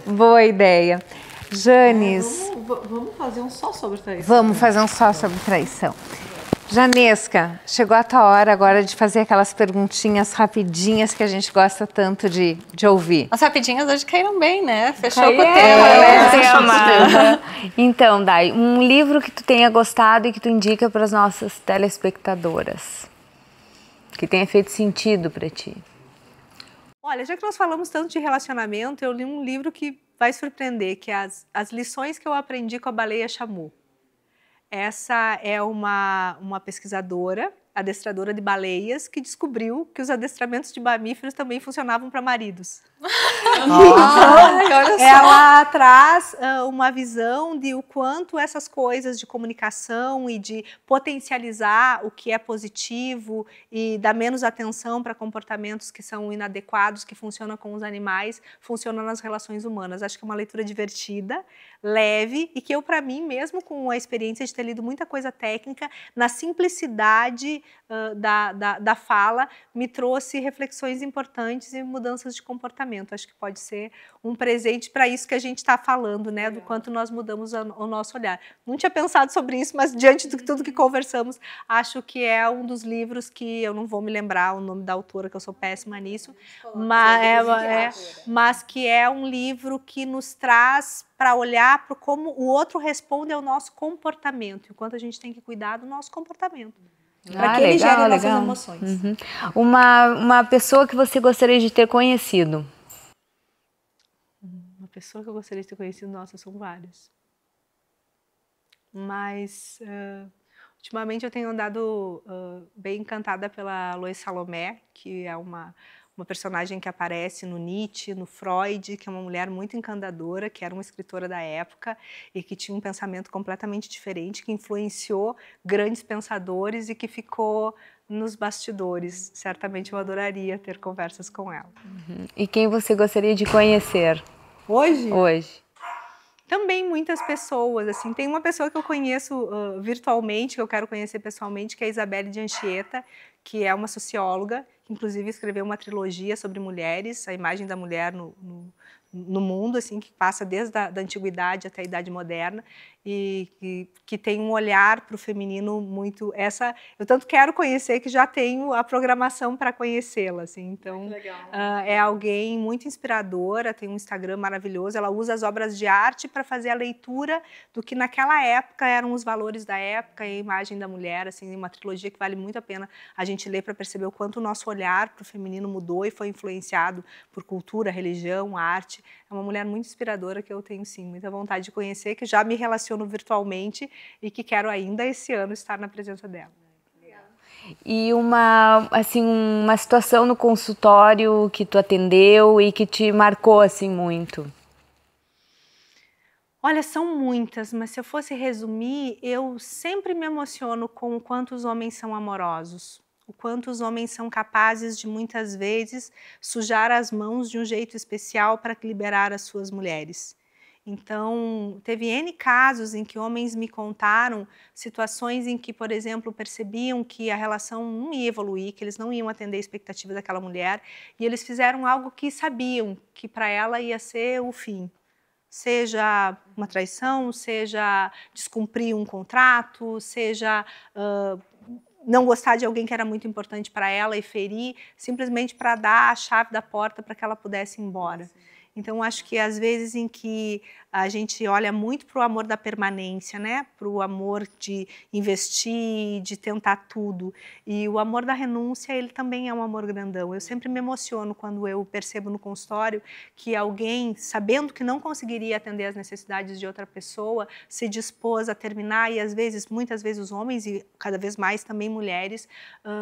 Speaker 1: Boa ideia. Janes.
Speaker 4: Vamos fazer um só sobre traição.
Speaker 1: Vamos fazer um só sobre traição. Janesca, chegou a tua hora agora de fazer aquelas perguntinhas rapidinhas que a gente gosta tanto de ouvir.
Speaker 3: As rapidinhas hoje caíram bem, né? Fechou com o tema,
Speaker 1: né? Então, Dai, um livro que tu tenha gostado e que tu indica para as nossas telespectadoras, que tenha feito sentido para ti.
Speaker 2: Olha, já que nós falamos tanto de relacionamento, eu li um livro que vai surpreender, que é As Lições que eu Aprendi com a Baleia Chamu. Essa é uma pesquisadora, adestradora de baleias, que descobriu que os adestramentos de mamíferos também funcionavam para maridos. Então, ela traz uma visão de o quanto essas coisas de comunicação e de potencializar o que é positivo e dar menos atenção para comportamentos que são inadequados, que funcionam com os animais, funcionam nas relações humanas. Acho que é uma leitura divertida, leve e que eu, para mim, mesmo com a experiência de ter lido muita coisa técnica, na simplicidade da fala, me trouxe reflexões importantes e mudanças de comportamento. Acho que pode ser um presente para isso que a gente está falando, né? Do quanto nós mudamos o nosso olhar. Não tinha pensado sobre isso, mas diante de tudo que conversamos, acho que é um dos livros que eu não vou me lembrar o nome da autora, que eu sou péssima nisso, mas que é um livro que nos traz para olhar para como o outro responde ao nosso comportamento, e o quanto a gente tem que cuidar do nosso comportamento. Para que ele gere nossas emoções.
Speaker 1: Uma pessoa que você gostaria de ter conhecido?
Speaker 2: Uma pessoa que eu gostaria de ter conhecido, nossa, são várias. Mas, ultimamente eu tenho andado bem encantada pela Lois Salomé, que é uma personagem que aparece no Nietzsche, no Freud, que é uma mulher muito encantadora, que era uma escritora da época e que tinha um pensamento completamente diferente, que influenciou grandes pensadores e que ficou nos bastidores. Certamente eu adoraria ter conversas com ela.
Speaker 1: E quem você gostaria de conhecer?
Speaker 2: Hoje?
Speaker 1: Hoje.
Speaker 2: Também muitas pessoas, assim, tem uma pessoa que eu conheço virtualmente, que eu quero conhecer pessoalmente, que é a Isabelle de Anchieta, que é uma socióloga, que inclusive escreveu uma trilogia sobre mulheres, a imagem da mulher no mundo, assim, que passa desde a antiguidade até a idade moderna, e que tem um olhar para o feminino muito... eu tanto quero conhecer que já tenho a programação para conhecê-la, assim, então é alguém muito inspiradora, tem um Instagram maravilhoso, ela usa as obras de arte para fazer a leitura do que naquela época eram os valores da época e a imagem da mulher, assim, uma trilogia que vale muito a pena a gente ler para perceber o quanto o nosso olhar para o feminino mudou e foi influenciado por cultura, religião, arte. É uma mulher muito inspiradora que eu tenho, sim, muita vontade de conhecer, que já me relaciono virtualmente e que quero ainda esse ano estar na presença dela.
Speaker 1: E uma situação no consultório que tu atendeu e que te marcou assim muito?
Speaker 2: Olha, são muitas, mas se eu fosse resumir, eu sempre me emociono com o quanto os homens são amorosos, o quanto os homens são capazes de, muitas vezes, sujar as mãos de um jeito especial para liberar as suas mulheres. Então, teve N casos em que homens me contaram situações em que, por exemplo, percebiam que a relação não ia evoluir, que eles não iam atender a expectativa daquela mulher, e eles fizeram algo que sabiam que para ela ia ser o fim. Seja uma traição, seja descumprir um contrato, seja não gostar de alguém que era muito importante para ela e ferir, simplesmente para dar a chave da porta para que ela pudesse ir embora. Sim. Então, acho que às vezes em que a gente olha muito para o amor da permanência, né? Para o amor de investir, de tentar tudo. E o amor da renúncia, ele também é um amor grandão. Eu sempre me emociono quando eu percebo no consultório que alguém, sabendo que não conseguiria atender às necessidades de outra pessoa, se dispôs a terminar. E às vezes, muitas vezes os homens, e cada vez mais também mulheres,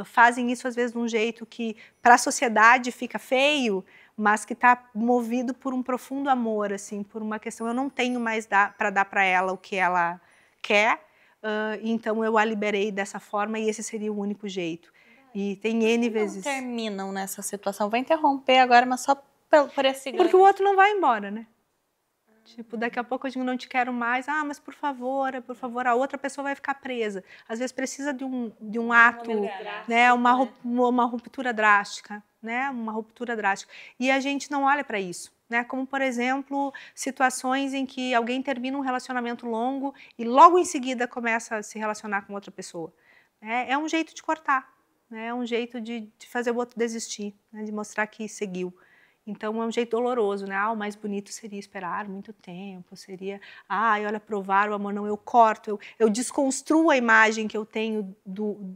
Speaker 2: fazem isso às vezes de um jeito que para a sociedade fica feio, mas que está movido por um profundo amor, assim, por uma questão, eu não tenho mais para dar para ela o que ela quer, então eu a liberei dessa forma e esse seria o único jeito. E tem N vezes...
Speaker 3: Não terminam nessa situação, vou interromper agora, mas só por esse ganho.
Speaker 2: Porque o outro não vai embora, né? Tipo, daqui a pouco eu digo, não te quero mais, mas por favor, a outra pessoa vai ficar presa. Às vezes precisa de um ato, né? Uma ruptura drástica, né? Uma ruptura drástica. E a gente não olha para isso, né? Como, por exemplo, situações em que alguém termina um relacionamento longo e logo em seguida começa a se relacionar com outra pessoa. É um jeito de cortar, né? É um jeito de fazer o outro desistir, né? De mostrar que seguiu. Então, é um jeito doloroso, né? O mais bonito seria esperar muito tempo, seria, olha, provar o amor. Não, eu corto, eu desconstruo a imagem que eu tenho,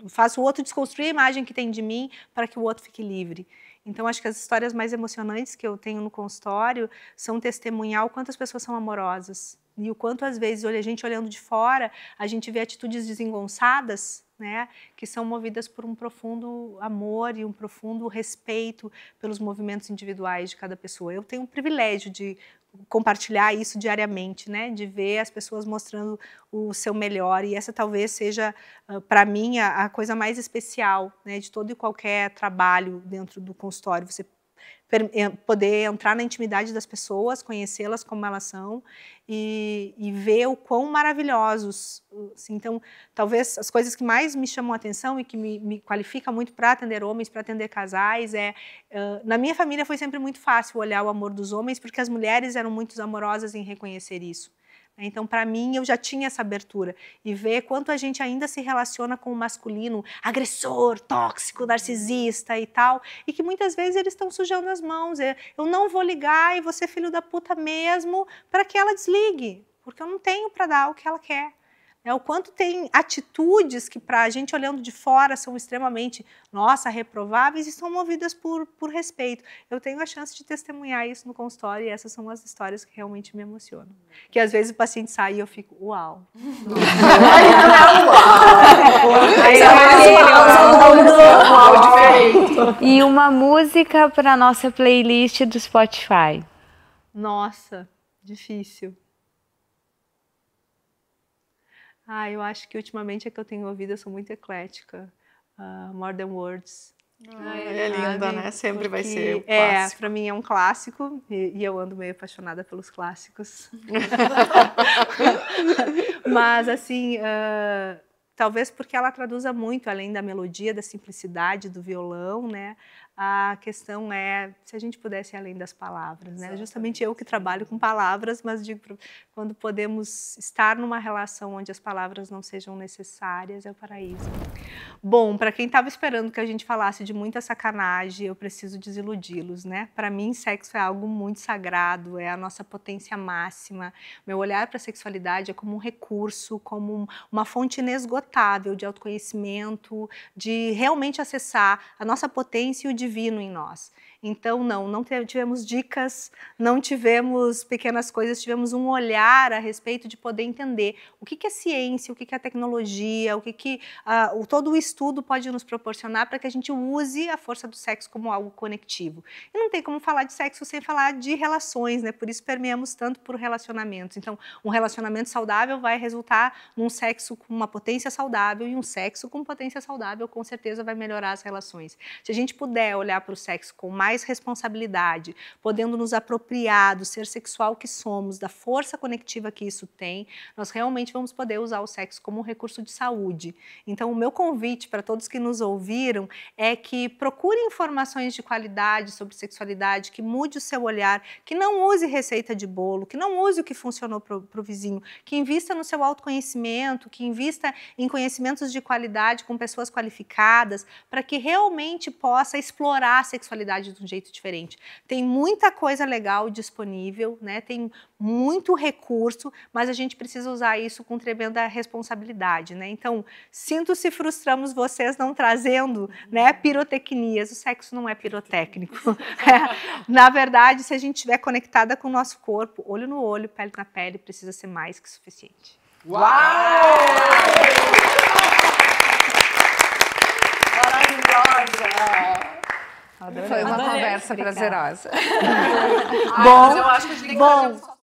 Speaker 2: faço o outro desconstruir a imagem que tem de mim para que o outro fique livre. Então, acho que as histórias mais emocionantes que eu tenho no consultório são testemunhar o quanto as pessoas são amorosas. E o quanto, às vezes, a gente olhando de fora, a gente vê atitudes desengonçadas, né, que são movidas por um profundo amor e um profundo respeito pelos movimentos individuais de cada pessoa. Eu tenho o privilégio de compartilhar isso diariamente, né, de ver as pessoas mostrando o seu melhor, e essa talvez seja, para mim, a coisa mais especial, né, de todo e qualquer trabalho dentro do consultório. Você poder entrar na intimidade das pessoas, conhecê-las como elas são e ver o quão maravilhosos. Assim, então, talvez as coisas que mais me chamam a atenção e que me qualifica muito para atender homens, para atender casais, na minha família foi sempre muito fácil olhar o amor dos homens, porque as mulheres eram muito amorosas em reconhecer isso. Então, para mim, eu já tinha essa abertura e ver quanto a gente ainda se relaciona com o masculino agressor, tóxico, narcisista e tal, e que muitas vezes eles estão sujando as mãos. Eu não vou ligar e vou ser filho da puta mesmo para que ela desligue, porque eu não tenho para dar o que ela quer. O quanto tem atitudes que, para a gente olhando de fora, são extremamente, reprováveis e são movidas por respeito. Eu tenho a chance de testemunhar isso no consultório e essas são as histórias que realmente me emocionam. Que às vezes o paciente sai e eu fico, uau.
Speaker 1: E uma música para a nossa playlist do Spotify.
Speaker 2: Nossa, difícil. Eu acho que ultimamente a que eu tenho ouvido, eu sou muito eclética. More Than Words.
Speaker 4: É linda, né? Sempre vai ser um clássico.
Speaker 2: Para mim é um clássico e eu ando meio apaixonada pelos clássicos. Mas, assim, talvez porque ela traduza muito, além da melodia, da simplicidade do violão, né? A questão é se a gente pudesse ir além das palavras, né? Justamente eu que trabalho com palavras, mas digo, quando podemos estar numa relação onde as palavras não sejam necessárias, é o paraíso. Bom, para quem estava esperando que a gente falasse de muita sacanagem, eu preciso desiludi-los, né? Para mim, sexo é algo muito sagrado, é a nossa potência máxima. Meu olhar para a sexualidade é como um recurso, como uma fonte inesgotável de autoconhecimento, de realmente acessar a nossa potência e o divino em nós. Então, não tivemos dicas, não tivemos pequenas coisas, tivemos um olhar a respeito de poder entender o que é ciência, o que é tecnologia, todo o estudo pode nos proporcionar para que a gente use a força do sexo como algo conectivo. E não tem como falar de sexo sem falar de relações, né? Por isso permeamos tanto por relacionamentos. Então, um relacionamento saudável vai resultar num sexo com uma potência saudável e um sexo com potência saudável com certeza vai melhorar as relações. Se a gente puder olhar para o sexo com mais responsabilidade, podendo nos apropriar do ser sexual que somos, da força conectiva que isso tem, nós realmente vamos poder usar o sexo como um recurso de saúde. Então, o meu convite para todos que nos ouviram é que procurem informações de qualidade sobre sexualidade, que mude o seu olhar, que não use receita de bolo, que não use o que funcionou para o vizinho, que invista no seu autoconhecimento, que invista em conhecimentos de qualidade com pessoas qualificadas, para que realmente possa explorar a sexualidade de um jeito diferente. Tem muita coisa legal disponível, né? Tem muito recurso, mas a gente precisa usar isso com tremenda responsabilidade, né? Então, sinto se frustramos vocês não trazendo, né, pirotecnias. O sexo não é pirotécnico. Na verdade, se a gente estiver conectada com o nosso corpo, olho no olho, pele na pele, precisa ser mais que suficiente.
Speaker 5: Uau! Maravilhosa!
Speaker 7: Foi uma conversa prazerosa.
Speaker 4: Mas eu acho que a gente tem que fazer